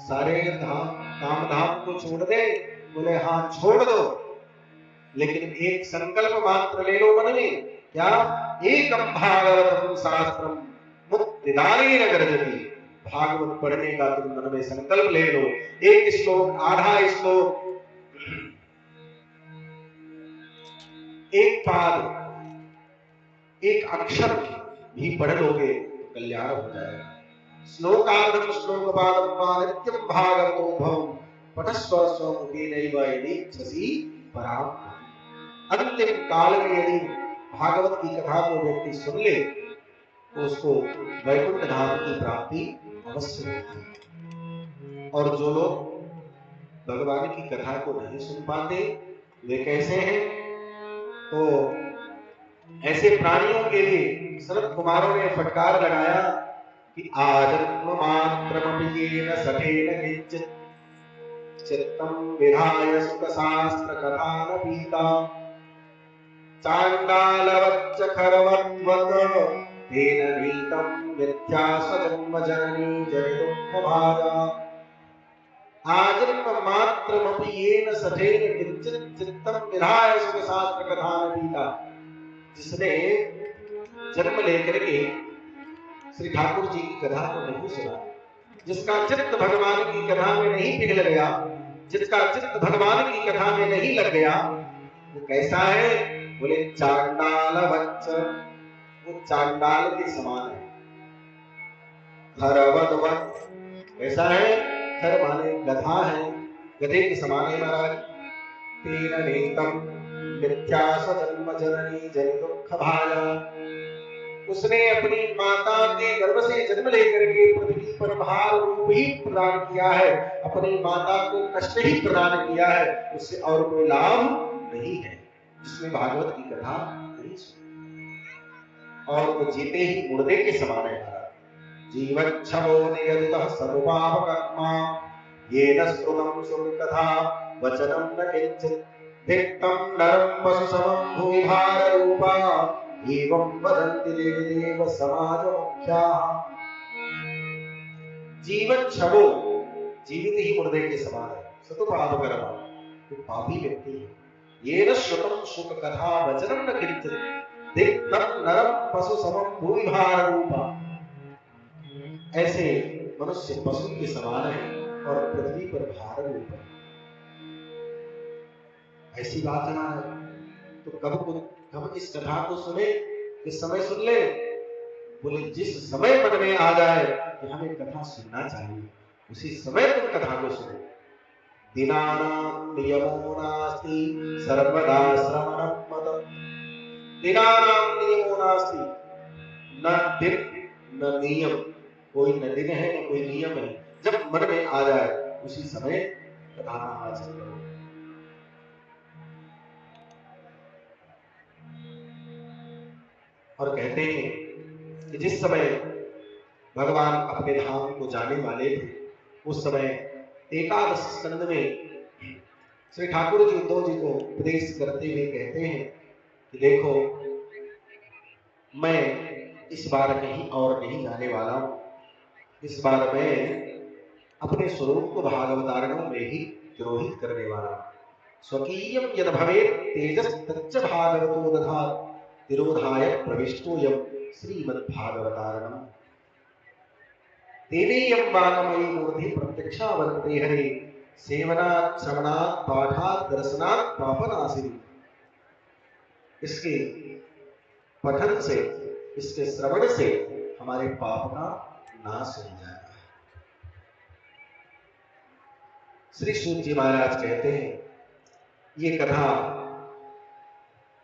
सारे काम धाम को छोड़ दे? बोले हाँ छोड़ दो, लेकिन एक संकल्प मात्र ले लो मन में। क्या? एकम भागवतम शास्त्रम मुक्तिदानेन गर्जति। भागवत पढ़ने का तुम मन में संकल्प ले लो, एक श्लोक, आधा श्लोक, एक पाद, एक अक्षर भी पढ़ लोगे तो कल्याण हो जाएगा। श्लोकार्धम श्लोकपादम नित्यम भागवतो भवम् पठस्व स्वमुखेनैव यदीच्छसि पराम्। अंतिम काल में यदि भागवत की कथा को व्यक्ति सुन ले तो उसको वैकुंठ धाम की प्राप्ति अवश्य होती है। और जो लोग भगवान की कथा को नहीं सुन पाते वे कैसे हैं? तो ऐसे प्राणियों के लिए सनत कुमारों ने फटकार लगाया कि आजन्म मात्रमपि येन सखेन किंचित् चित्तं विधाय सुखशास्त्र कथान पीता चांडालवच्च खरवत्वत तेन नीतं मिथ्या स्वजन्म जननी जनिदुःखभाजा। आजन्म मात्रमपि येन सखेन किंचित् चित्तं विधाय सुखशास्त्र कथान पीता। जिसने जन्म लेकर के श्री ठाकुर जी की कथा को नहीं सुना, जिसका चित्त भगवान की कथा में नहीं पिघल गया, जिसका चित्त भगवान की कथा में नहीं लग गया, वो कैसा है? बोले चांडाल वच्च, वो चांडाल के समान है। खरवदवत, कैसा है? खर माने गधा है, गधे के समान है महाराज। तेन नीतम मिथ्या स्वजन्म जननी जनिदुःखभाजा। उसने अपनी माता के गर्भ से जन्म लेकर के पृथ्वी पर भार रूप ही प्रदान किया है, अपनी माता को कष्ट ही प्रदान किया है, उससे और कोई लाभ नहीं है। जिसने भागवत की कथा नहीं सुनी और वो जीते ही मुर्दे के समान है। जीवच्छवो नियतः सर्वपापकर्मा येन श्रुतं सुकथा वचनं न किंचित् धिक्तं नरं वसुसमं भुवि भाररूपा एवं वदन्ति देवदेव समाज मुख्याः। जीवन छवो, जीवित ही मुर्दे के समान है, सतो पाप कर्मा, तो पापी व्यक्ति है। येन श्रुतं सुख कथा वचनं न किंचित् धिक्तं नरं पशु समं भुवि भाररूपा। ऐसे मनुष्य पशु के समान है और पृथ्वी पर भार रूप है। ऐसी बात है तो कब इस कथा को सुने, इस समय सुन ले। बोले जिस समय मन में आ जाए कि हमें कथा सुनना चाहिए, उसी समय तुम कथा को सुनो। दिनानां नियमो नास्ति सर्वदा श्रवणं मतम्। दिनानां नियमो नास्ति, न दिन न नियम, कोई न दिन है न कोई नियम है। जब मन में आ जाए उसी समय कथा का आचरण करो। और कहते हैं कि जिस समय भगवान अपने धाम को जाने वाले थे, उस समय एकादश स्कंद में श्री ठाकुर जी उद्धव जी को उपदेश करते हुए कहते हैं कि देखो, मैं इस बार कहीं और नहीं जाने वाला हूं। इस बार मैं अपने स्वरूप को भागवतारणों में ही तिरोहित करने वाला हूं। स्वकीयं यद भवेत् तेजस् तच्च भागवतो दधात् तिरोधाय प्रविष्टोऽयं श्रीमद्भागवतारणम्। तेनेयं वाङ्मयी मूर्ति प्रत्यक्षावर्ते हरे सेवनात् श्रवणात् पाठात् दर्शनात् पापनाशिनी। इसके पठन से, इसके श्रवण से हमारे पाप का नाश हो जाएगा। श्री सूत जी महाराज कहते हैं, ये कथा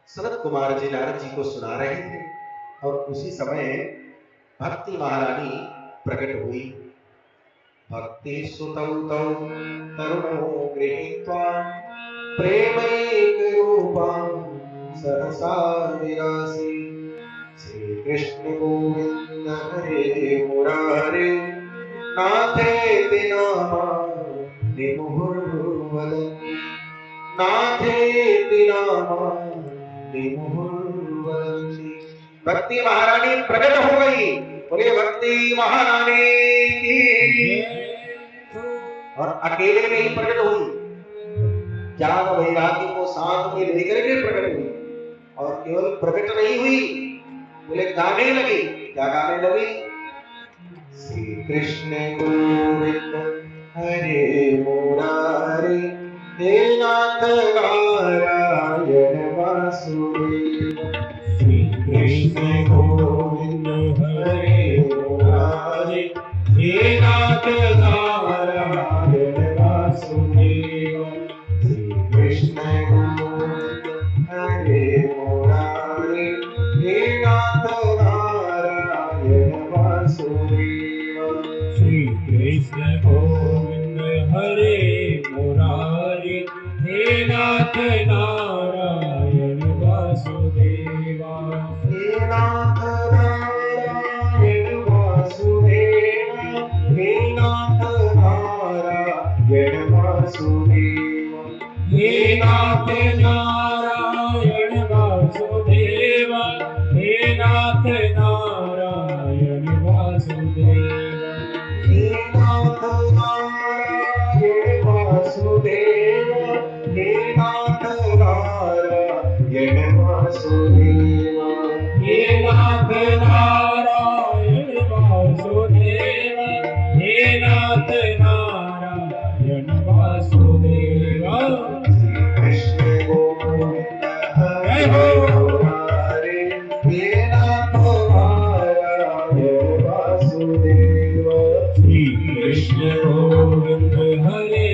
सनत कुमार जी नारद जी को सुना रहे थे और उसी समय भक्ति महारानी प्रकट हुई। भक्ति सुतौ तौ तरुणो गृहीत्वा प्रेमैक रूपां सहसा विरासी। श्री कृष्ण गोविंद हरे मुरारे नाथेति नामानि मुहुर्वदन्ति। नाथेति नामानि मुहुर्वदन्ति। भक्ति महारानी प्रकट हो गई। बोले भक्ति महारानी की। और अकेले में ही प्रकट हुई, ज्ञान वैराग्य को साथ में लेकर के प्रकट हुई। और केवल प्रकट नहीं हुई, बोले गाने लगी। क्या गाने लगी? श्री कृष्ण गोविंद हरे मुरारे हे नाथ नारायण वासुदेव। श्री कृष्ण गोविंद हरे मुरारे हे नाथ नारायण वासुदेव। श्री कृष्ण गोविंद हरे मुरारे हे नाथ नारायण वासुदेव। श्री कृष्ण गोविंद हरे मुरारे हे नाथ नारायण वासुदेवा। हे नाथ नारायण वासुदेव। हे नाथ नारायण वासुदेव। हे नाथ नारायण वासुदेवा। हे नाथ नारायण वासुदेवा। हे नाथ नारायण वासुदेव। हे नाथ नारायण वासुदेव। हे नाथ नारायण वासुदेवा। हे नाथ नारायण वासुदेवा। कृष्ण गोविंद हरे मुरारे हे नाथ नारायण वासुदेव। श्री कृष्ण गोविंद हरे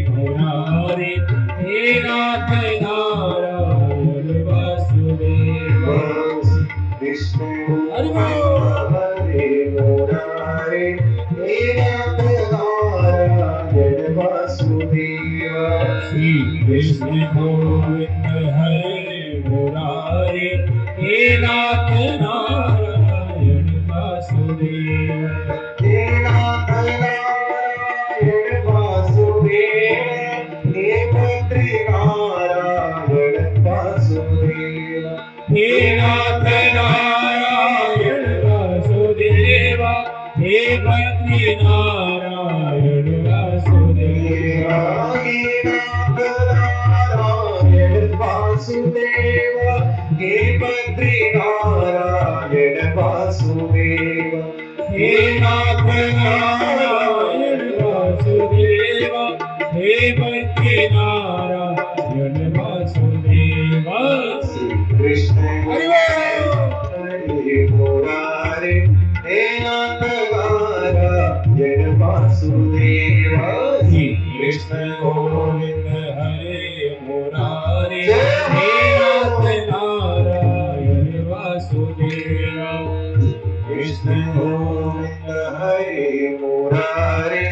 मुरारे हे नाथ नारायण वासुदेवा। कृष्ण गोविंद हरे मुरारे हे नाथ नारायण वासुदेव। श्री कृष्ण गोविंद हरे मुरारे हे नाथ नारायण वासुदेव। हे नाथ नारायण वासुदेव। हे भद्री नारायण वासुदेव। हे नाथ नारायण वासुदेवा। हे भक्ति नारायण वासुदेवा। हे नाथ नारायण वासुदेव। हे भद्री नारायण वासुदेव। हे नाथ नारायण वासुदेवा। हे भक्ति नारायण वासुदेवा। कृष्ण गोविंद हरे मुरारे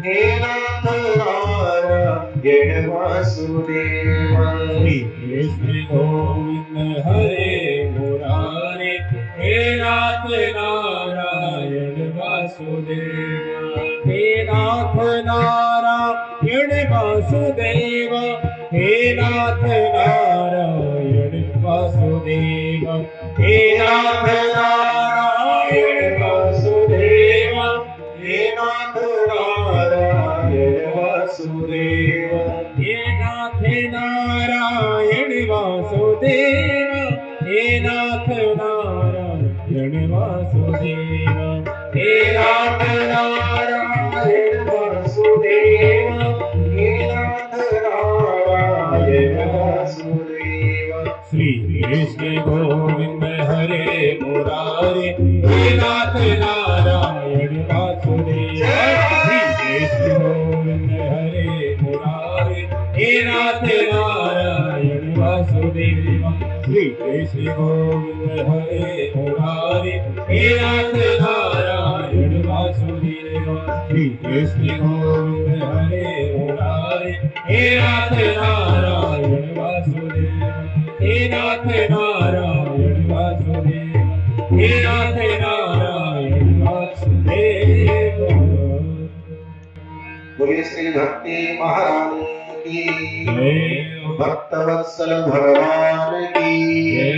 हे नाथ नारायण वासुदेव। श्री कृष्ण गोविंद हरे मुरारे हे नाथ नारायण वासुदेव। हे नाथ नारायण वासुदेव। हे नाथ नारायण वासुदेव। हे नाथ नारायण वासुदेव। हे नाथ नारायण वासुदेव। हे नाथ नारायण वासुदेव। हे नाथ नारायण वासुदेव। हे नाथ नारायण वासुदेव। हे नाथ नारायण वासुदेव। श्री कृष्ण गोविंद हरे मुरारे हे नाथ नारायण वासुदेव। श्री कृष्ण गोविंद हरे मुरारे हे नाथ नारायण वासुदेव। श्री कृष्ण गोविंद हरे मुरारे हे नाथ नारायण वासुदेव। श्री कृष्ण गोविंद हरे मुरारे हे नाथ नारायण वासुदेव। हे नाथ नारायण वासुदेव। हे नाथ नारायण वासुदेव। बोलिए श्री भक्ति महारानी की जय। भक्तवत्सल भगवान की जय।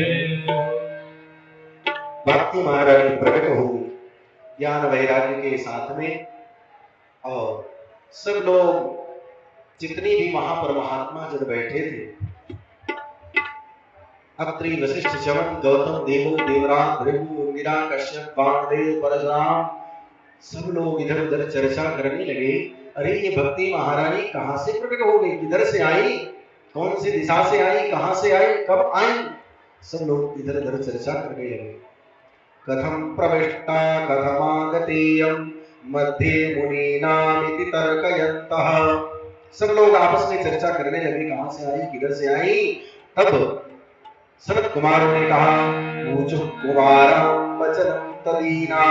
भक्ति महारानी प्रकट हुई ज्ञान वैराग्य के साथ में, और सब लोग जितनी भी महापर महात्मा जब बैठे थे, अत्रि वशिष्ठ चवन गौतम देवो देवराज भृगु इंदिरा कश्यप वामदेव परशुराम, सब लोग इधर उधर चर्चा करने लगे। अरे ये भक्ति महारानी कहाँ से प्रकट हो गई, किधर से आई, कौन सी दिशा से आई, कहाँ से आई, कब आई? सब लोग इधर उधर चर्चा करने लगे। कथम प्रविष्टा कथमागतेयं मध्ये मुनीनामिति तर्कयन्तः। सब लोग आपस में चर्चा करने लगे कहाँ से आई, किधर से आई। तब सनत कुमारों ने कहा, ऊचु कुमारं वचनं तदीना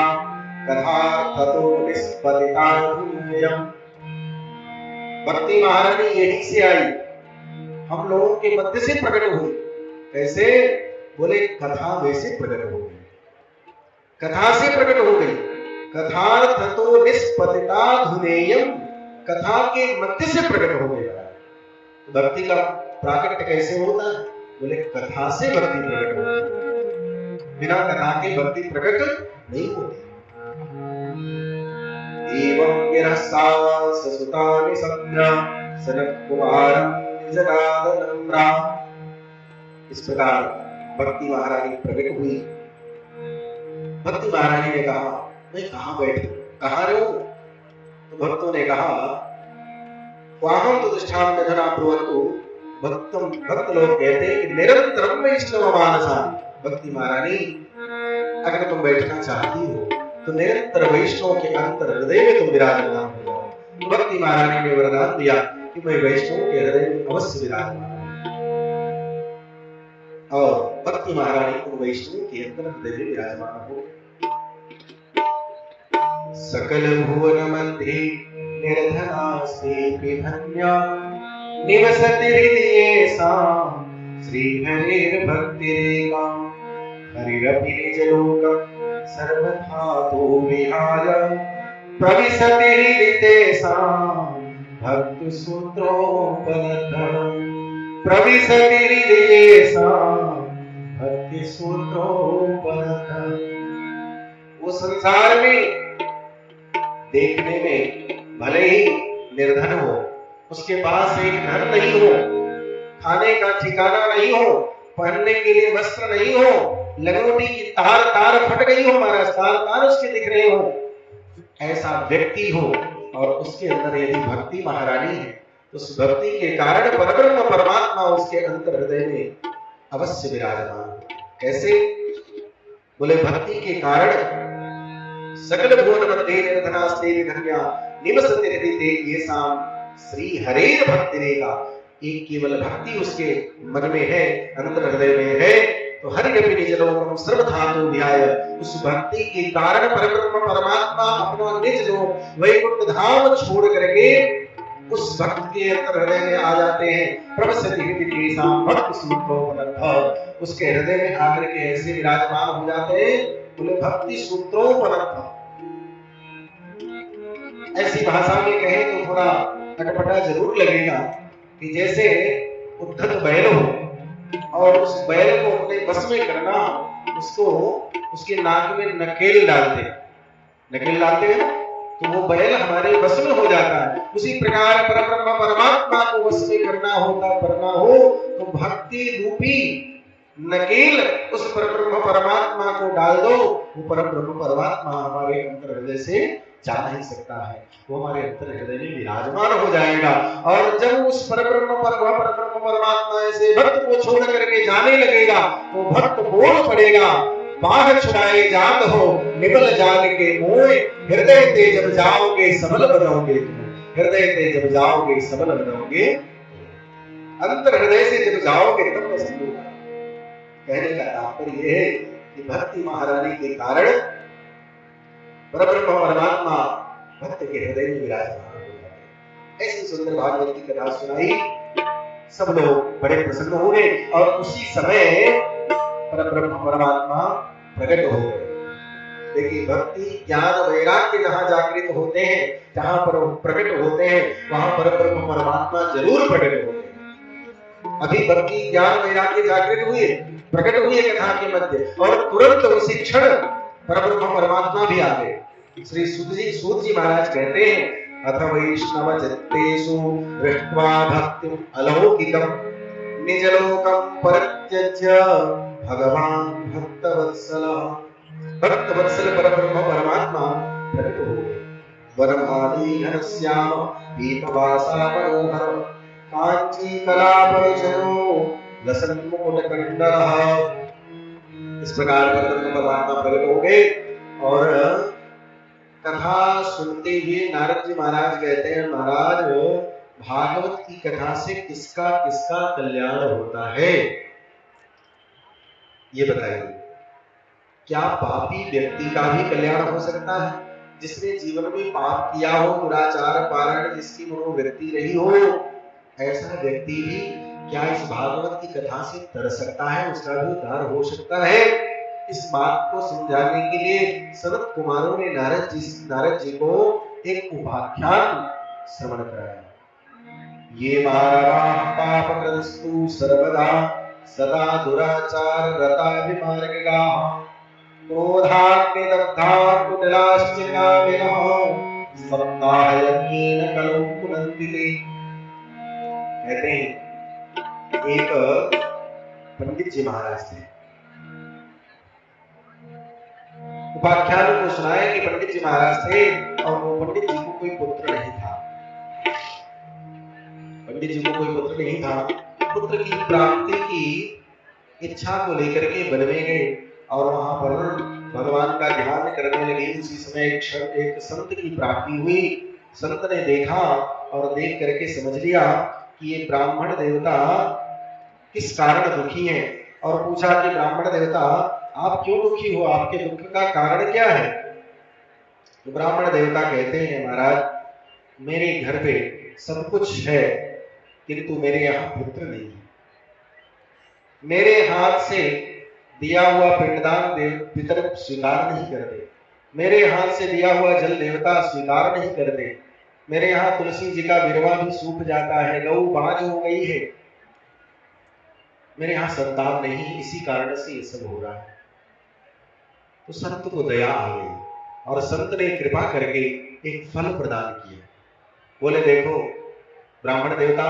कथार्थतो निष्पतिताधूयम्। भक्ति महारानी यहीं से आई, हम लोगों के मध्य से प्रकट हुई। कैसे? बोले कथा वैसे प्रकट हो गई, कथा से प्रकट हो गई। कथार्थतो निष्पतिताधूयम्, कथा के मध्य से प्रकट हो गया। भक्ति का प्राकट्य कैसे होता है? बोले कथा से भक्ति प्रकट होती है, बिना कथा के भक्ति प्रकट नहीं होती। एवं गिरस्तास सुतानि संज्ञा सनत कुमारं निजनादनं राम। इस प्रकार भक्ति महारानी प्रकट हुई। भक्ति महारानी ने कहा, मैं कहाँ बैठूं, कहाँ रहूं? तो भक्तों ने कहा, वाहम प्रतिष्ठान निधना ब्रुवन्तु। भक्त लोग कहते हैं कि निरंतरम वैष्णव मानसा। भक्ति महारानी अगर तुम बैठना चाहती हो तो निरंतर वैष्णव के अंतर हृदय में तुम विराजमान हो जाओ। भक्ति महारानी ने वरदान दिया कि मैं वैष्णव के हृदय में अवश्य विराजमान हूं, और भक्ति महारानी उन वैष्णव के अंतर हृदय में विराजमान हो। सकल भुवन मध्ये निर्धनास्ते धन्या निवसति हृदये सा श्रीहरिर्भक्तिरेका। हरिरपि निजलोकं सर्वथा तो विहाय प्रविशति हृदये सा भक्तिसूत्रोपलब्धम्। प्रविशति हृदये सा भक्तिसूत्रोपलब्धम्। वो संसार में देखने में भले ही निर्धन हो, उसके पास एक घर नहीं हो, खाने का ठिकाना नहीं हो, पहनने के लिए वस्त्र नहीं हो, लंगोटी की तार तार फट गई हो, महाराज तार तार उसके दिख रहे हो, ऐसा व्यक्ति हो, और उसके अंदर यदि भक्ति महारानी है तो उस भक्ति के कारण परब्रह्म परमात्मा उसके अंतर हृदय में अवश्य विराजमान। कैसे? बोले भक्ति के कारण सकल भुवन मध्ये निर्धनास्ते धन्या निवसति हृदये येषां श्री हरेर भक्तिरेका। एक केवल भक्ति उसके मन में है, अंतर हृदय में है, तो हरिरपि निजलोकम सर्वधातु ध्याय, उस भक्ति के कारण परब्रह्म परमात्मा अपना निज लोक वैकुंठ धाम छोड़ करके उस भक्त के अंतर हृदय में आ जाते हैं। प्रवसति हृदि केशाम भक्त सूत्रोपनद्ध, उसके हृदय में आकर के ऐसे विराजमान हो जाते हैं, बोले भक्ति सूत्रोपनद्ध। ऐसी भाषा में कहें तो थोड़ा अटपटा जरूर लगेगा कि जैसे उद्धत बैल हो और उस बैल को अपने बस में करना, उसको उसके नाक में नकेल डालते हैं ना, तो वो बैल हमारे बस में हो जाता है। उसी प्रकार परब्रह्म परमात्मा को बस में करना हो तो भक्ति रूपी नकेल उस परब्रह्म परमात्मा को डाल दो, वो परब्रह्म परमात्मा हमारे अंतर हृदय से जा नहीं सकता है, वो हमारे अंतर हृदय में विराजमान हो जाएगा। और जब उस परब्रह्म परमात्मा ऐसे भक्त को छोड़ करके जाने लगेगा तो भक्त बोल पड़ेगा, बाह छुड़ाए जात हो निबल जान के मोए, हृदय ते जब जाओगे सबल बनोगे तुम, हृदय ते जब जाओगे सबल बनोगे, अंतर हृदय से जब जाओगे तब बस होगा। कहने का तात्पर्य है कि भक्ति महारानी के कारण परब्रह्म परमात्मा भक्त के हृदय में विराजमान हो जाते। ऐसी सुंदर भागवत की कथा सुनाई, सब लोग बड़े प्रसन्न हुए और उसी समय परब्रह्म परमात्मा प्रकट हो गए। देखिए भक्ति ज्ञान वैराग्य जहां जागृत होते हैं, जहां पर प्रकट होते हैं, वहां परब्रह्म परमात्मा जरूर प्रकट होते हैं। अभी भक्ति ज्ञान वैराग्य जागृत हुए, प्रकट हुए कथा के मध्य, और तुरंत उसी क्षण परब्रह्म परमात्मा भी आ गए। श्री सूत जी महाराज कहते हैं, अथ वैष्णव चित्तेषु दृष्ट्वा भक्तिम अलौकिकम निजलोकम परित्यज्य भगवान भक्तवत्सल परब्रह्म परमात्मा प्रकट हो गए। वरमाली घनश्याम पीतवासा मनोहर कांची कलापरिजनो लसन मुकुटकंडलः। इस प्रकार परब्रह्म परमात्मा प्रकट हो गए और कथा सुनते हुए नारद जी महाराज कहते हैं, महाराज भागवत की कथा से किसका किसका कल्याण होता है, ये बताइए। क्या पापी व्यक्ति का भी कल्याण हो सकता है? जिसने जीवन में पाप किया हो, दुराचार पारण जिसकी मनोवृत्ति रही हो, ऐसा व्यक्ति भी क्या इस भागवत की कथा से तर सकता है, उसका भी उद्धार हो सकता है? इस बात को समझाने के लिए सनत कुमारों ने नारद जी को एक उपाख्यान श्रवण कराया। ये मानवाः पापकृतस्तु सर्वदा सदा दुराचार रता विमार्गाः क्रोधाग्निदग्धा कुटिलाश्चिन्नाविनः सप्ताहयज्ञेन कलौ पुनन्दिते। कहते हैं एक पंडित जी महाराज थे, उपाख्यान को सुनाया कि पंडित जी महाराज थे और वो पंडित जी को कोई पुत्र नहीं था। पंडित जी को कोई पुत्र नहीं था। पुत्र की प्राप्ति की इच्छा को लेकर के वन में गए और वहां पर भगवान का ध्यान करने लगे। उसी समय एक संत की प्राप्ति हुई। संत ने देखा और देख करके समझ लिया कि ये ब्राह्मण देवता किस कारण दुखी हैं, और पूछा कि ब्राह्मण देवता आप क्यों दुखी हो, आपके दुख का कारण क्या है? तो ब्राह्मण देवता कहते हैं, महाराज मेरे घर पे सब कुछ है किंतु मेरे यहाँ पुत्र नहीं है। मेरे हाथ से दिया हुआ पिंडदान पितर स्वीकार नहीं करते, मेरे हाथ से दिया हुआ जल देवता स्वीकार नहीं करते, मेरे यहाँ तुलसी जी का बिरवा भी सूख जाता है, गऊ बाज हो गई है, मेरे यहाँ संतान नहीं, इसी कारण से ये सब हो रहा है। तो संत को दया आ गई और संत ने कृपा करके एक फल प्रदान किया। बोले देखो ब्राह्मण देवता,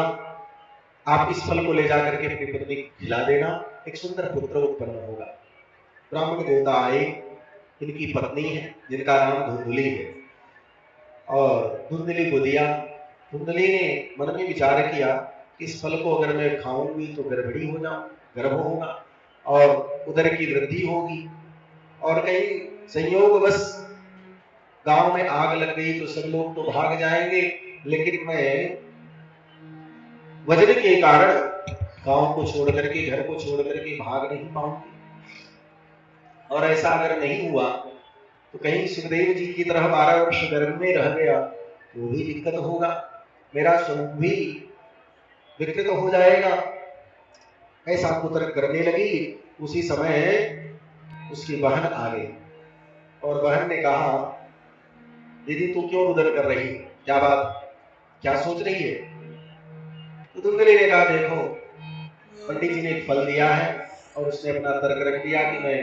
आप इस फल को ले जाकर के अपनी पत्नी को खिला देना, एक सुंदर पुत्र उत्पन्न होगा। ब्राह्मण देवता आए, इनकी पत्नी है जिनका नाम धुंधली है, और धुंधली को दिया। धुंधली ने मन में विचार किया कि इस फल को अगर मैं खाऊंगी तो गड़बड़ी हो जाऊं, गर्भ होगा और उदर की वृद्धि होगी, और कहीं संयोगवश गांव में आग लग गई तो सब लोग तो भाग जाएंगे, लेकिन मैं वजन के कारण गांव को छोड़ करके, घर को छोड़ करके भाग नहीं पाऊंगी। और ऐसा अगर नहीं हुआ तो कहीं सुखदेव जी की तरह 12 वर्ष गर्भ में रह गया तो भी दिक्कत होगा, मेरा स्वरूप भी विकृत हो जाएगा। ऐसा कुतर्क करने लगी। उसी समय उसकी बहन आ गई और बहन ने कहा, दीदी तू क्यों रुदन कर रही है, क्या बात, क्या सोच रही है? तो धुंधली ने कहा, देखो पंडित जी ने एक फल दिया है और उसने अपना तर्क रख दिया कि मैं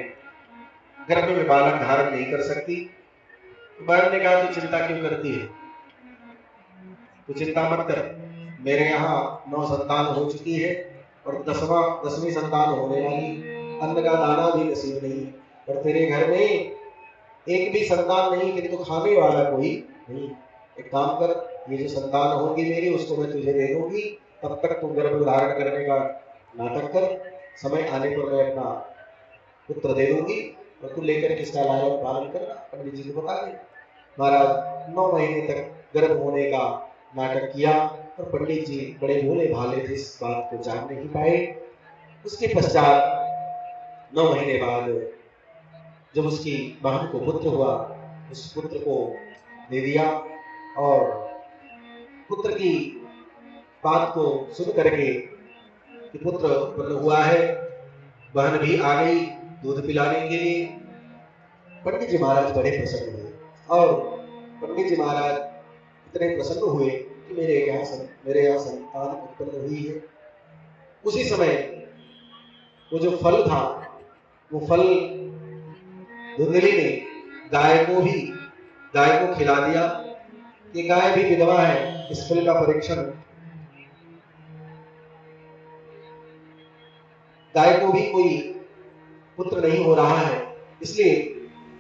गर्भ में बालक धारण नहीं कर सकती। तो बहन ने कहा, तू चिंता क्यों करती है, तू चिंता मत कर, मेरे यहाँ 9 संतान हो चुकी है और 10वीं संतान होने वाली, अन्न का दाना भी नसीब नहीं है और तेरे घर में एक भी संतान नहीं किंतु खाने वाला कोई नहीं। एक काम कर, ये जो संतान होगी मेरी उसको मैं तुझे दे दूंगी, तब तक तू गर्भ धारण करने का नाटक कर, समय आने पर मैं अपना पुत्र दे दूंगी और तू लेकर किसका लालन पालन करना। पंडित जी को बता दे। महाराज 9 महीने तक गर्भ होने का नाटक किया और पंडित जी बड़े भोले भाले थे, इस बात को जान नहीं पाए। उसके पश्चात 9 महीने बाद जब उसकी बहन को पुत्र हुआ, उस पुत्र को दे दिया और पुत्र की बात को सुन करके कि पुत्र उत्पन्न हुआ है, बहन भी आ गई दूध पिलाने के लिए। पंडित जी महाराज बड़े प्रसन्न हुए और पंडित जी महाराज इतने प्रसन्न हुए कि मेरे यहाँ संतान उत्पन्न हुई है। उसी समय वो जो फल था, वो फल धुंधली ने गाय को खिला दिया कि गाय भी विधवा है, इस फल का परीक्षण, गाय को भी कोई पुत्र नहीं हो रहा है, इसलिए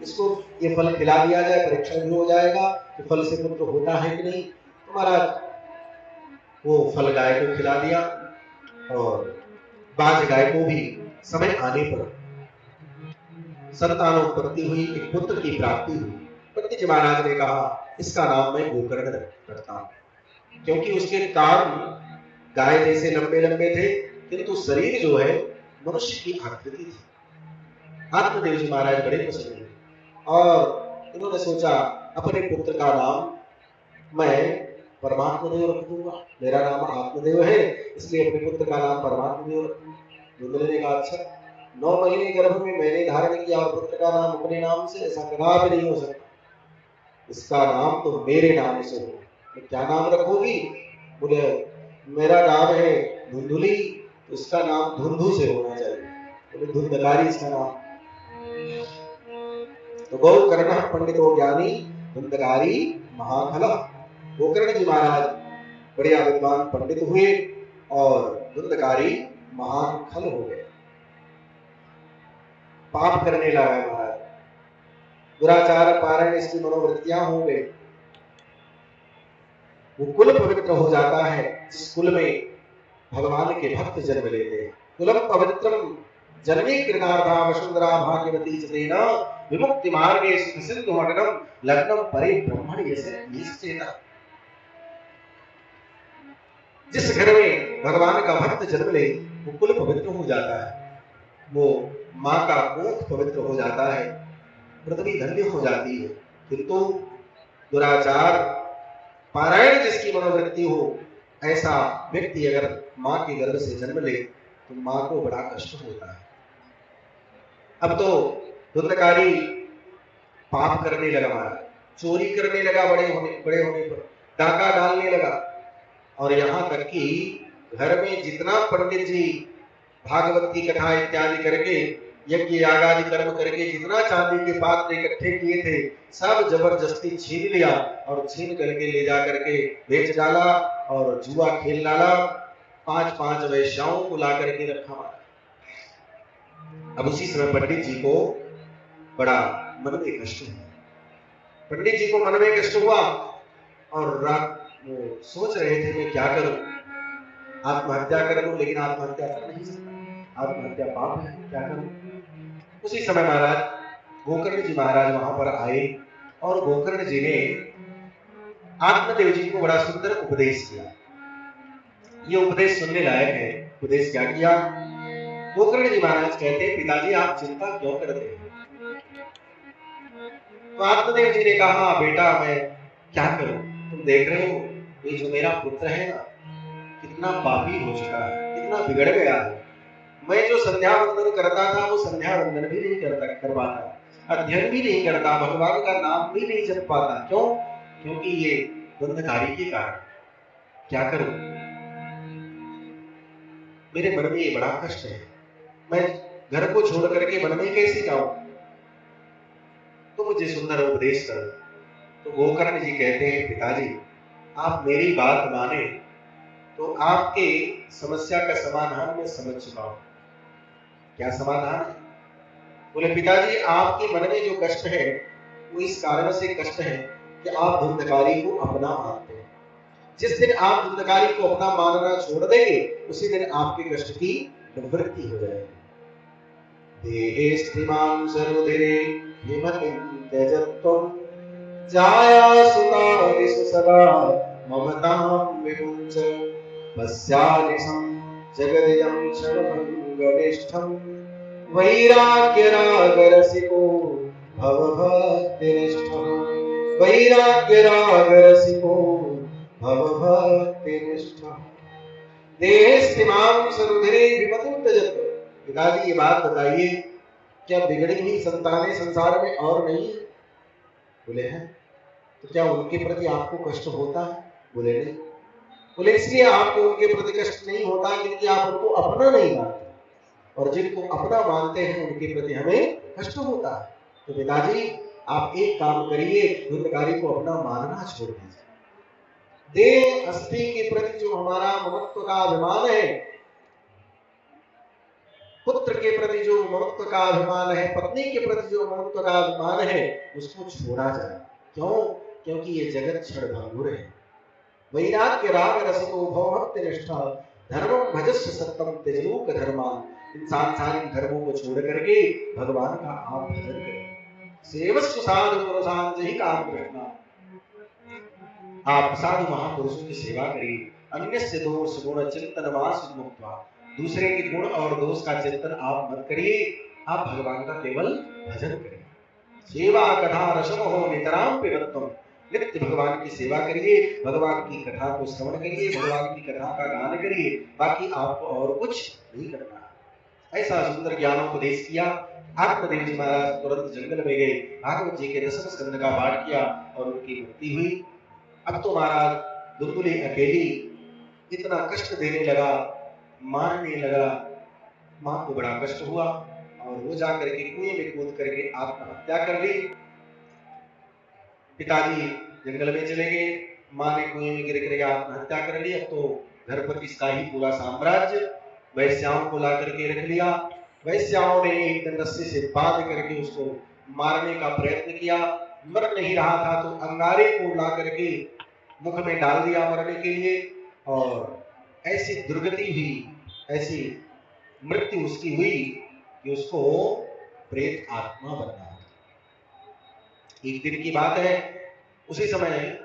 इसको ये फल खिला दिया जाए, परीक्षण भी हो जाएगा कि फल से पुत्र होता है कि नहीं। तो महाराज वो फल गाय को खिला दिया और बाज गाय को भी समय आने पर संतानोत्पत्ति हुई, एक पुत्र की प्राप्ति हुई। पंडित जी महाराज ने कहा, इसका नाम मैं गोकर्ण रखता हूं, क्योंकि उसके कान गाय जैसे लंबे लंबे थे किंतु शरीर जो है मनुष्य की आकृति थी। आत्मदेव जी महाराज बड़े प्रसन्न हुए और इन्होंने सोचा अपने पुत्र का नाम मैं परमात्मदेव रख दूंगा, मेरा नाम आत्मदेव है इसलिए अपने पुत्र का नाम परमात्मदेव रखूंगा। ने कहा, अच्छा 9 महीने गर्भ में मैंने धारण किया और पुत्र का नाम अपने नाम से, ऐसा कदापि नहीं हो सकता, इसका नाम तो मेरे नाम से हो। तो क्या नाम रखोगी? बोले मेरा नाम है धुंधुली, तो इसका नाम धुंधु से होना चाहिए। बोले धुंधकारी इसका नाम। तो गोकर्ण पंडितो ज्ञानी धुंधकारी महाखल। गोकर्ण जी महाराज बढ़िया विद्वान पंडित हुए और धुंधकारी महान खल हो गए। पाप करने लगा महाराज, दुराचार पारण इसकी मनोवृत्तियां हो गई। वो कुल पवित्र हो जाता है जिस कुल में भगवान के भक्त जन्म लेते हैं। कुलम पवित्रम जन्मे कृतार्था वसुंधरा भाग्यवती चेना विमुक्ति मार्गे सुख सिंधु मगनम लग्नम परे ब्रह्मण यसे। जिस घर में भगवान का भक्त जन्म ले वो कुल पवित्र हो जाता है, वो माँ का कोख पवित्र हो जाता है, पृथ्वी धन्य हो जाती है। किंतु दुराचार पारायण जिसकी मनोवृत्ति हो, ऐसा व्यक्ति अगर माँ के गर्भ से जन्म ले तो माँ को बड़ा कष्ट होता है। अब तो धुंधकारी पाप करने लगा, महाराज चोरी करने लगा, बड़े होने पर डाका डालने लगा और यहाँ तक कि घर में जितना पंडित जी भागवत की कथा इत्यादि करके यज्ञ याग आदि कर्म करके जितना चांदी के पात्र इकट्ठे किए थे सब जबरदस्ती छीन लिया और छीन करके ले जा करके बेच डाला और जुआ खेल डाला। 5-5 वैश्याओं को ला करके रखा। अब उसी समय पंडित जी को बड़ा मन में कष्ट हुआ। पंडित जी को मन में कष्ट हुआ और रात वो सोच रहे थे मैं क्या करूं, आत्महत्या कर लूं, लेकिन आत्महत्या कर नहीं सकता, आत्महत्या पाप है, क्या करूं। उसी समय महाराज गोकर्ण जी महाराज वहां पर आए और गोकर्ण जी ने आत्मदेव जी को बड़ा सुंदर उपदेश किया। ये उपदेश सुनने लायक है। उपदेश क्या किया? गोकर्ण जी महाराज कहते, पिताजी आप चिंता क्यों करते हैं, तो आत्मदेव जी ने कहा, बेटा मैं क्या करूं, तुम देख रहे हो ये जो मेरा पुत्र है ना, कितना पापी हो चुका है, कितना बिगड़ गया है। मैं जो संध्या वंदन करता था वो संध्या वंदन भी नहीं कर पाता, अध्ययन भी नहीं करता, भगवान का नाम भी नहीं जप पाता। क्यों? क्योंकि ये बंधकारी के कारण। क्या करूं, मेरे मन में ये बड़ा कष्ट है, मैं घर को छोड़ करके वन में कैसे जाऊं, तो मुझे सुंदर उपदेश करो। तो गोकर्ण जी कहते हैं, पिताजी आप मेरी बात माने तो आपके समस्या का समाधान मैं समझ चुका हूं। क्या समाधान है? बोले पिताजी आपके मन में जो कष्ट है वो इस कारण से कष्ट है कि आप धुंधकारी को अपना मानते हैं। जिस दिन आप धुंधकारी को अपना मानना छोड़ देंगे उसी दिन आपके कष्ट की निवृत्ति हो जाएगी। देहे स्त्रीमां सरुधिरे हिमतिं त्यजत्वं जाया सुतादिषु सदा ममतां विमुञ्च पश्यानिशं जगदिदं क्षणभङ्गनिष्ठं वैराग्यरागरसिको भवभक्तिनिष्ठः वैराग्यरागरसिको भवभक्तिनिष्ठः देहेस्तिमां सरुधिरे विमतिं त्यजत्वं। पिताजी ये बात बताइए, क्या बिगड़ी हुई संतानें संसार में और नहीं? बोले हैं। तो क्या उनके प्रति आपको कष्ट होता है? बोले नहीं। बोले इसलिए आपको उनके प्रति कष्ट नहीं होता क्योंकि आप उनको अपना नहीं मानते, और जिनको अपना मानते हैं उनके प्रति हमें कष्ट होता है। तो पिताजी आप एक काम करिए, धुंधकारी को अपना मानना छोड़ दीजिए। देह अस्थि के प्रति जो हमारा ममत्व का अभिमान है, पुत्र के प्रति जो ममत्व का अभिमान है, पत्नी के प्रति जो ममत्व का अभिमान है, उसको छोड़ा जाए। क्यों? क्योंकि ये जगत क्षण भंगुर है। वैराग्य राग रसिको भवभक्ति निष्ठा धर्मं भजस्व सत्यम त्यजलोक धर्मान। इन सांसारिक धर्मों को छोड़ करके भगवान का आप भजन करें। सेवस्व साधु पुरुषां जहि काम कृष्णा। आप साधु महापुरुषों की सेवा करिए। अन्यस्य दोष गुण चिंतन वास मुक्त्वा। दूसरे के गुण और दोष का चिंतन आप मत करिए, आप भगवान का केवल भजन करिए। सेवा कथा रसम हो नितराम पिबत्वम। नित्य भगवान की सेवा करिए, भगवान की कथा को श्रवण करिए, भगवान की कथा का गान करिए, बाकी आपको और कुछ नहीं करना। ऐसा सुंदर ज्ञानोपदेश किया। आत्मदेव जी महाराज तुरंत जंगल में गए, भागवत जी के 10वें स्कंद का पाठ किया और उनकी मुक्ति हुई। अब तो महाराज दुलदुली अकेली इतना कष्ट देने लगा, मारने लगा। मां को बड़ा कष्ट हुआ और वो जाकर के कुएं में कूद करके आत्महत्या कर ली। पिताजी जंगल में चले गए, मां ने कुएं में गिर करके आत्महत्या कर ली। अब तो घर पर इसका ही पूरा साम्राज्य वैश्याओं को ला करके रख लिया। वैश्याओं ने एक दिन रस्सी से बांध करके उसको मारने का प्रयत्न किया, मर नहीं रहा था तो अंगारे को ला करके मुख में डाल दिया मरने के लिए, और ऐसी दुर्गति हुई, ऐसी मृत्यु उसकी हुई कि उसको प्रेत आत्मा बनना। एक दिन की बात है, उसी समय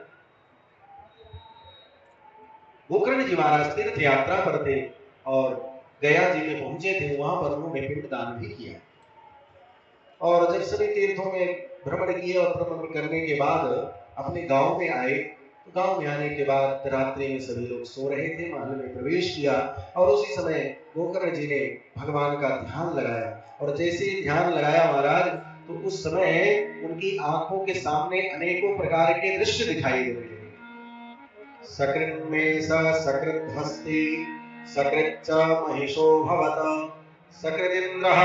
गोकर्ण जी महाराज तीर्थ यात्रा पर थे और गया जी में पहुंचे थे। वहां पर उन्होंने पिंडदान भी किया। और जब सभी तीर्थों में भ्रमण किए और भ्रमण करने के बाद अपने गांव में आए, तो गांव में आने के बाद रात्रि में सभी लोग सो रहे थे, महल में प्रवेश किया और उसी समय गोकर्ण जी ने भगवान का ध्यान लगाया। और जैसे ही ध्यान लगाया महाराज, तो उस समय उनकी आंखों के सामने अनेकों प्रकार के दृश्य दिखाई दे रहे। सकृत में सकृत हस्ति सकृत च महिषो भवत सकृदिन्द्रः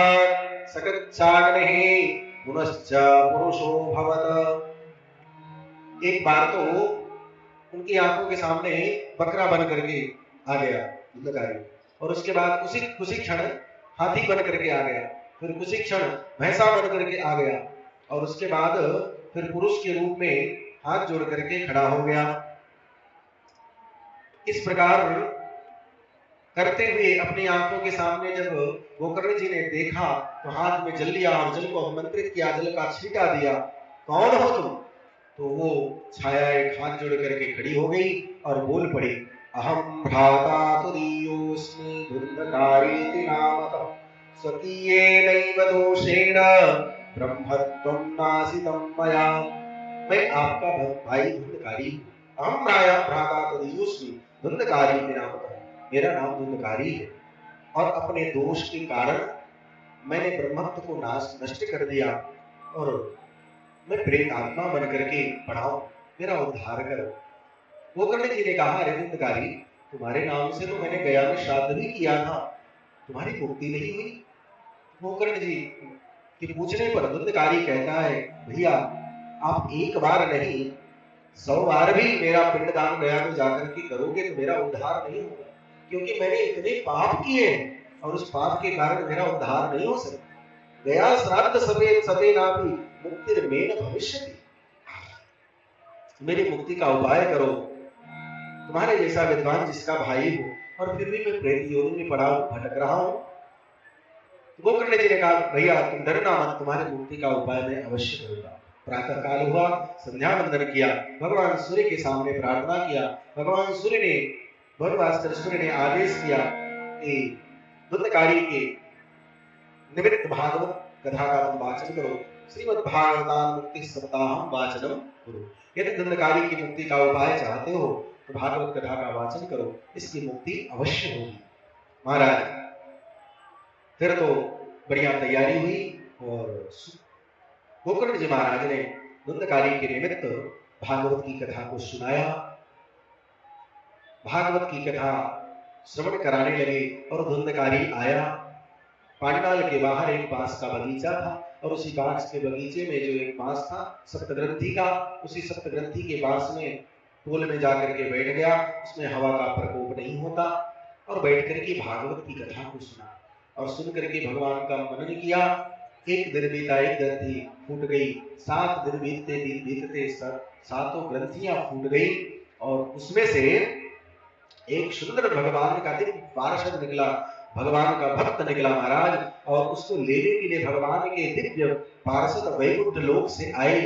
सकृच्चाग्निः पुनश्च पुरुषो भवत। एक बार तो उनकी आंखों के सामने बकरा बन करके आ गया धुंधकारी, और उसके बाद उसी क्षण हाथी बन करके आ गया, फिर उसी क्षण भैंसा बन करके आ गया, और उसके बाद फिर पुरुष के रूप में हाथ जोड़ करके खड़ा हो गया। इस प्रकार करते हुए अपनी आंखों के सामने जब गोकर्ण जी ने देखा तो हाथ में जल लिया और जल को आमंत्रित किया, जल का छींटा दिया। कौन हो तुम? तो वो छाया एक हाथ जोड़ करके खड़ी हो गई और बोल पड़ी, अहम भ्राता तुदीयोस्मि धुंधकारीति नामतः स्वकीयेनैव दोषेण ब्रह्मत्वं नासितं मया। मैं आपका भाई धुंधकारी हूँ। अहं भ्राता तदीयोऽस्मि धुंधकारी इति नामतः। मेरा नाम धुंधकारी है और अपने दोष के कारण मैंने ब्रह्मत्व को नष्ट कर दिया और मैं प्रेत आत्मा बन करके पढ़ाऊं, मेरा उद्धार करो। गोकर्ण जी ने कहा, अरे धुंधकारी, तुम्हारे नाम से तो मैंने गया में श्राद्ध भी किया था, तुम्हारी मुक्ति नहीं हुई। गोकर्ण जी के पूछने पर धुंधकारी कहता है, भैया आप एक बार नहीं 100 बार भी मेरा पिंडदान गया में जाकर के करोगे तो मेरा उद्धार नहीं होगा, क्योंकि मैंने इतने पाप किए हैं और उस पाप के कारण मेरा उद्धार नहीं हो सकता। गया श्राद्ध सफेद सतेनापि मुक्तिर्मेन भविष्यति। मेरी मुक्ति का उपाय करो। तुम्हारे जैसा विद्वान जिसका भाई हो और फिर भी मैं प्रेत योनि में पड़ा भटक रहा हूं। गोकर्ण जी ने कहा, भैया तुम डरना मत, तुम्हारी मुक्ति का उपाय मैं अवश्य करूंगा। प्रातः काल हुआ, संध्या वंदन किया, भगवान सूर्य के सामने प्रार्थना किया। भगवान सूर्य ने भगवान सूर्य ने आदेश किया कि धुंधकारी के निमित्त भागवत कथा का तुम वाचन करो। श्रीमद् भागवतान मुक्ति सप्ताहम वाचनम करो। यदि धुंधकारी की मुक्ति का उपाय चाहते हो तो भागवत कथा का वाचन करो, इसकी मुक्ति अवश्य होगी। महाराज फिर तो बढ़िया तैयारी हुई और गोकर्ण जी महाराज ने धुंधकारी के निमित्त भागवत की कथा को सुनाया। भागवत की कथा श्रवण कराने लगे और धुंधकारी आया। पांडाल के बाहर एक बांस का बगीचा था और उसी बांस के बगीचे में जो एक बांस था सप्तग्रंथी का, उसी सप्तग्रंथी के बांस में टोल में जाकर के बैठ गया। उसमें हवा का प्रकोप नहीं होता और बैठ करके भागवत की कथा को सुना और सुन करके भगवान का मनन किया। एक दिन बीता, एक ग्रंथि फूट गई। 7 दिन बीतते सातों ग्रंथियां फूट गई और उसमें से एक सुंदर भगवान का दिव्य पार्षद निकला, भगवान का भक्त निकला महाराज। और उसको लेने के लिए भगवान के दिव्य पार्षद वैकुंठ लोक से आए।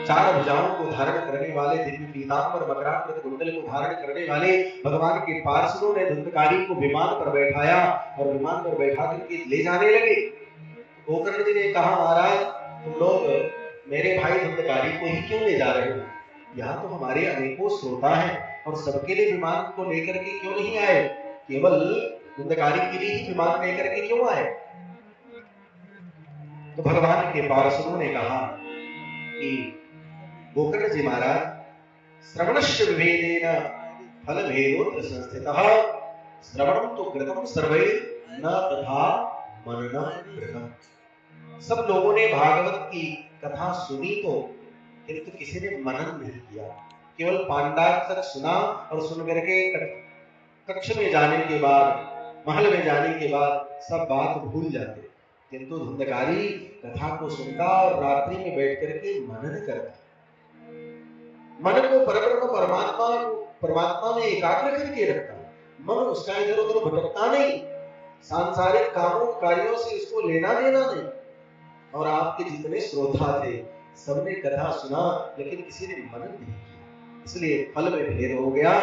4 भुजाओं को धारण करने वाले, दिव्य पीतांबर मकराकृत कुंडल को धारण करने वाले भगवान के पार्षदों ने धुंधकारी को विमान पर बैठाया और विमान पर बैठा करके ले जाने लगे। गोकर्ण जी ने कहा, महाराज तुम लोग मेरे भाई धुंधकारी को ही क्यों ले जा रहे हो? यहाँ तो हमारे अनेकों श्रोता हैं और सबके लिए विमान को लेकर के क्यों नहीं आए? केवल धुंधकारी के लिए ही विमान लेकर के क्यों आए? तो भगवान के पार्षदों ने कहा कि गोकर्ण जी महाराज, श्रवणस्य विभेदेन फल भेदोत्र संस्थितः, श्रवणं तो कृतं सर्वैः न तथा मननं कृतं। सब लोगों ने भागवत की कथा सुनी तो, किंतु किसी ने मनन नहीं किया। केवल पांडाल तक सुना और सुन करके कक्ष में जाने के बाद, महल में जाने के बाद सब बात भूल जाते। किंतु धुंधकारी कथा को सुनता और रात्रि में बैठ करके मनन करता, मन को परब्रह्म परमात्मा में एकाग्र करके रखता। मन उसका इधर उधर भटकता नहीं, सांसारिक कामों कार्यों से उसको लेना देना नहीं। और आपके जितने श्रोता थे सबने कथा सुना लेकिन किसी ने मनन नहीं किया, इसलिए फल में भेद हो गया।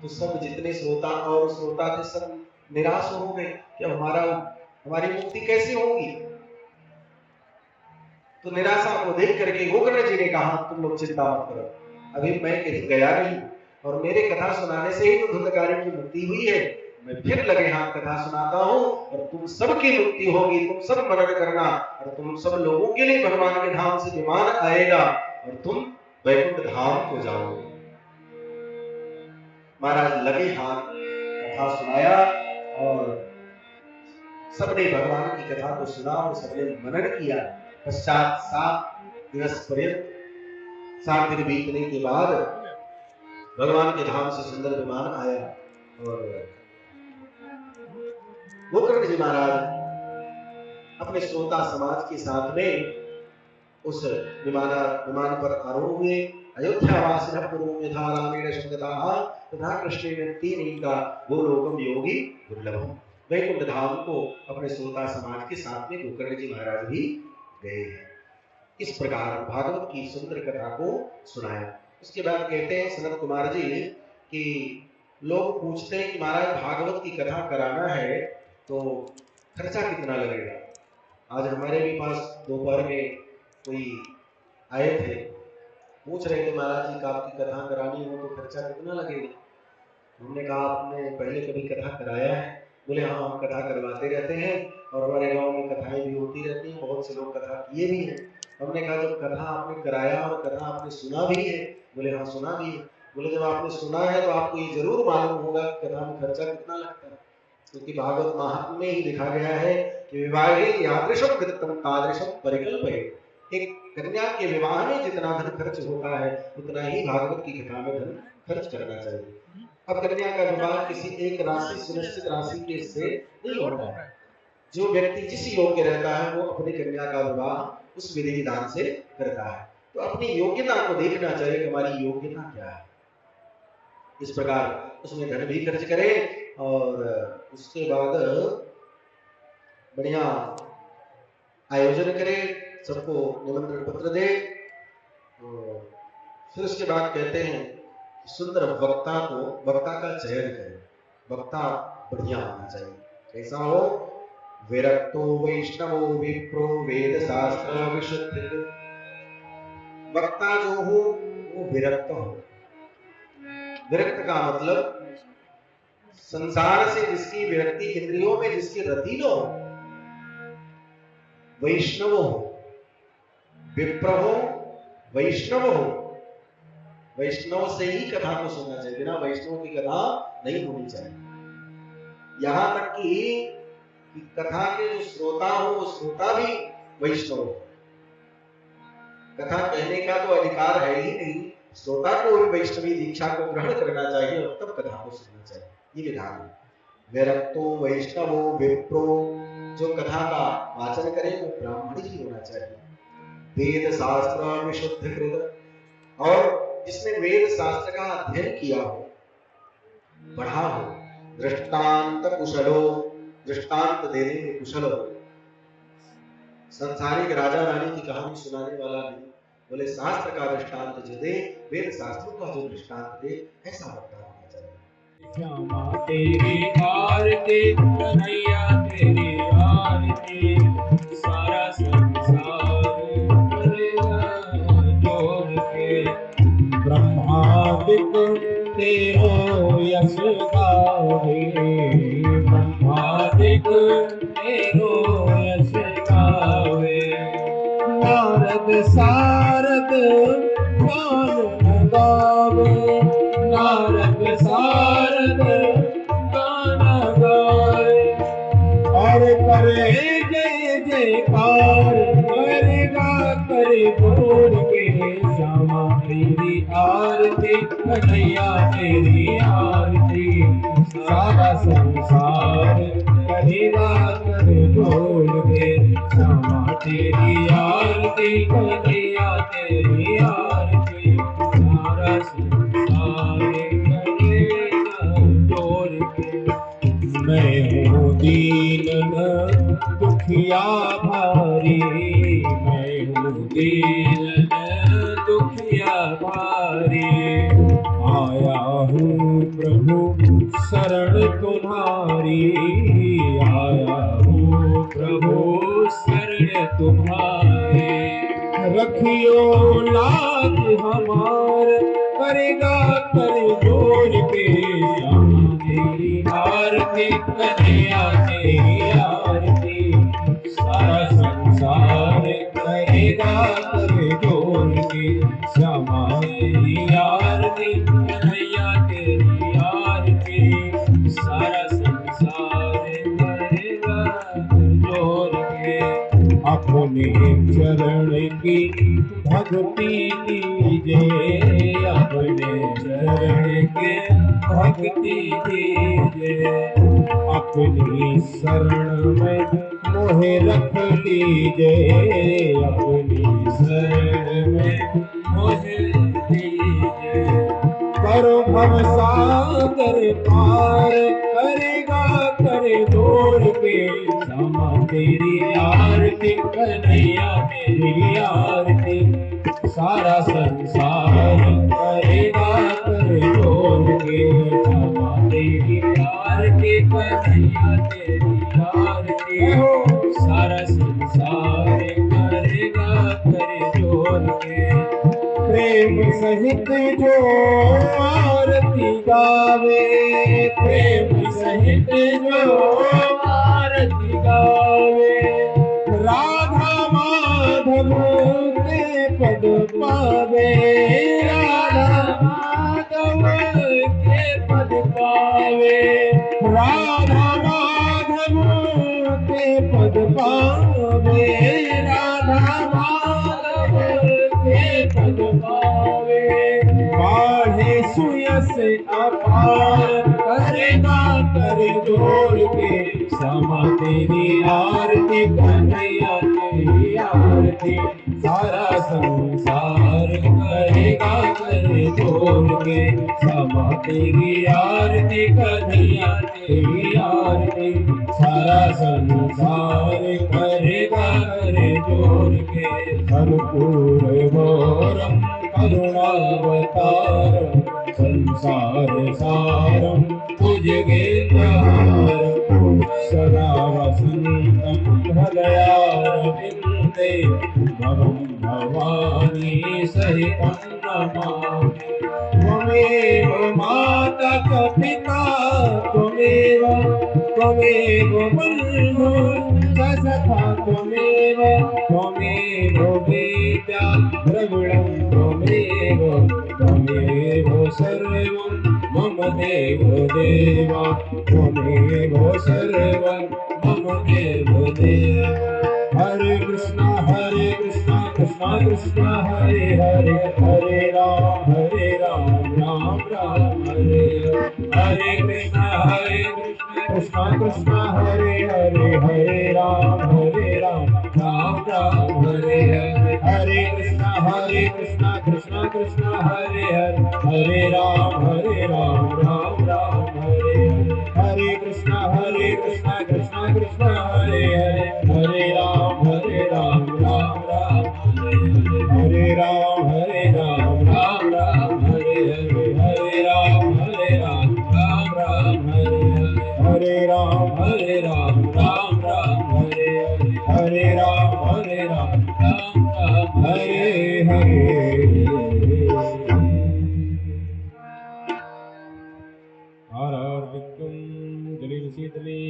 तो सब जितने श्रोता थे सब निराश हो गए कि हमारी मुक्ति कैसे होगी। तो निराशा को देख करके गोकर्ण जी ने कहा, तुम लोग चिंता मत करो, अभी मैं कहीं गया नहीं और मेरे कथा सुनाने से ही तो धुंधकारी की मुक्ति हुई है। मैं फिर लगे हाथ कथा सुनाता हूँ और तुम सबकी मुक्ति होगी। तुम सब मनन करना और तुम सब लोगों के लिए भगवान के धाम से विमान आएगा और तुम वैकुंठ धाम को जाओगे। महाराज लगे हाथ कथा सुनाया और सबने भगवान की कथा को सुना और सबने मनन किया। पश्चात 7 दिवस पर्यंत, 7 दिन बीतने के बाद भगवान के धाम से सुंदर विमान आया और गोकर्ण जी महाराज अपने श्रोता समाज के साथ में उस विमान पर आरूढ़ हुए। अयोध्यावासिनः पूर्वं यथा रामेण शंगताः तथा कृष्णेन तेनैका गोलोकं योगी दुर्लभम्। वैकुंठ धाम को अपने श्रोता समाज के साथ में गोकर्ण जी महाराज भी गए हैं। इस प्रकार भागवत की सुंदर कथा को सुनाया। उसके बाद कहते हैं सनत कुमार जी कि लोग पूछते हैं कि महाराज भागवत की कथा कराना है तो खर्चा कितना लगेगा? आज हमारे भी पास दोपहर में कोई आए थे, पूछ रहे थे महाराज जी का आपकी कथा करानी हो तो खर्चा कितना लगेगा। हमने कहा आपने पहले कभी कथा कराया है? बोले हाँ, हम कथा करवाते रहते हैं और हमारे गांव में कथाएं भी होती रहती हैं, बहुत से लोग कथा किए भी हैं। हमने कहा जब कथा आपने कराया और कथा आपने सुना भी है? बोले हाँ सुना भी है। बोले जब आपने सुना है तो आपको ये जरूर मालूम होगा कि कथा में खर्चा कितना लगता है, क्योंकि भागवत महात्म्य में ही लिखा गया है कि विवाहे यादृशम कृतम तादृशम परिकल्पये। एक कन्या के विवाह में जितना धन खर्च होता है उतना ही भागवत की कथा में धन खर्च करना चाहिए। अब कन्या का विवाह किसी एक राशि सुनिश्चित राशि के से नहीं होता है। जो व्यक्ति जिस योग्य रहता है वो अपनी कन्या का विवाह उस विधि विधान से करता है। तो अपनी योग्यता को देखना चाहिए कि हमारी योग्यता क्या है, इस प्रकार उसमें धन भी खर्च करे और उसके बाद बढ़िया आयोजन करे, सबको निमंत्रण पत्र दे। फिर उसके बाद कहते हैं सुंदर वक्ता का चयन करें। वक्ता बढ़िया होना चाहिए। कैसा हो? विरक्तो वैष्णवो विप्रो वेद शास्त्र विशुद्ध। वक्ता जो हो वो विरक्त हो। विरक्त का मतलब संसार से जिसकी विरक्ति, इंद्रियों में जिसकी रति न हो। वैष्णव हो, विप्र हो, वैष्णव हो। वैष्णव से ही कथा को सुनना चाहिए, बिना वैष्णव की कथा नहीं होनी चाहिए। यहां तक कि कथा के जो श्रोता हो वो श्रोता भी वैष्णव हो। कथा कहने का तो अधिकार है ही नहीं, श्रोता को भी वैष्णवी दीक्षा को ग्रहण करना चाहिए और तब कथा को सुनना चाहिए। ये विधान है। विरक्तो वैष्णवो विप्रो, जो कथा का वाचन करे वो ब्राह्मण ही होना चाहिए। वेद शास्त्र विशुद्ध कृत, और जिसने वेद शास्त्र का अध्ययन किया हो, पढ़ा हो। दृष्टांत कुशलो, दृष्टांत देने में कुशल हो। संसारिक राजा रानी की कहानी सुनाने वाला नहीं, बोले शास्त्र का दृष्टांत जो दे, वेद शास्त्रों का जो दृष्टांत दे, ऐसा वक्ता होना चाहिए। श्यामा तेरी आरती, कन्हैया तेरी आरती, सारा संसार करेगा जोड़ के। ब्रह्मादिक तेरो यश गावे, ब्रह्मादिक तेरो यश गावे। नारद सारद गान गावे, नारद सारद गान गावे। और करे जय जयकार, करेगा करे बोल के। श्यामा तेरी आरती, कन्हैया तेरी आरती, सारा संसार करेगा करे बोल के। श्यामा तेरी आरती, कन्हैया तेरी आरती, सारा संसार करेगा जोड़ के। मैं हूँ दीन दुखिया भारी, मैं हूँ दीन दुखिया भारी। आया हूँ प्रभु शरण तुम्हारी, आया हूँ प्रभु शरण तुम्हारी। रखियो लाज हमार, करेगा कर जोड़ के। श्यामा तेरी आरती, कन्हैया तेरी आरती, सारा संसार करेगा कर जोड़ के। श्यामा तेरी आरती, कन्हैया तेरी आरती, सारा संसार करेगा कर जोड़ के। अपने चरण की भक्ति कीजिए, अपने चरण के भक्ति कीजिए। अपनी शरण में मोहे रख लीजिए, अपनी शरण में मोहे लीजिए। करो भव सागर पार, करेगा करे जोड़ के। श्यामा तेरी आरती, कन्हैया तेरी आरती, सारा संसार करेगा कर जोड़ के। श्यामा तेरी आरती, कन्हैया तेरी आरती, सारा संसार प्रेम सहित जो आरती गावे, प्रेम सहित जो आरती गावे, राधा माधव के पद पावे, राधा माधव के पद पावे, राधा माधव के पद पावे, राधा माधव के पद पावे, बाढ़े सुयस अपार करेगा कर जोड़ के, समा तेरी आरती कन्हैया तेरी आरती, सारा संसार करेगा कर जोड़ के, समा तेरी आरती कन्हैया तेरी आरती, सारा संसार करेगा कर जोड़ के, कर्पूर गौरम करुणावतारम, संसार सारम भुजगेन्द्रहारम, सदा वसन्तं हृदयारविन्दे, भवं भवानी सहितं नमामि। त्वमेव माता च पिता, त्वमेव बन्धु च सखा, त्वमेव वेद्या द्रविणं, त्वमेव सर्वं मम देव देवा, त्वमेव सर्वं मम देव देवा। हरे कृष्णा कृष्णा कृष्णा हरे हरे, हरे राम राम राम हरे हरे, कृष्णा कृष्णा कृष्णा हरे हरे, हरे राम राम राम हरे हरे, हरे कृष्णा कृष्णा कृष्णा हरे हरे, हरे राम राम राम हरे हरे, हरे कृष्णा कृष्णा कृष्णा हरे हरे, हरे राम राम राम हरे हरे, हरे राम राम राम हरे हरे, हरे राम राम राम हरे हरे, हरे राम राम राम हरे हरे, हरे राम राम हरे हरे। हर हर विक्रम जलिल शीतली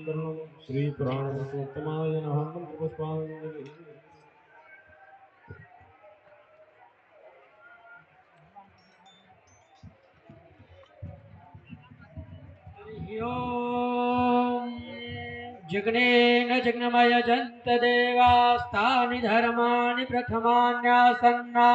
करुण श्री पुराण पुरुषोत्तमाय नमः। मंत्र पुष्पांजलि। ॐ जग्नेन जग्नमय जन्त देवास्तानि धर्माणि प्रथमान्यासन्ना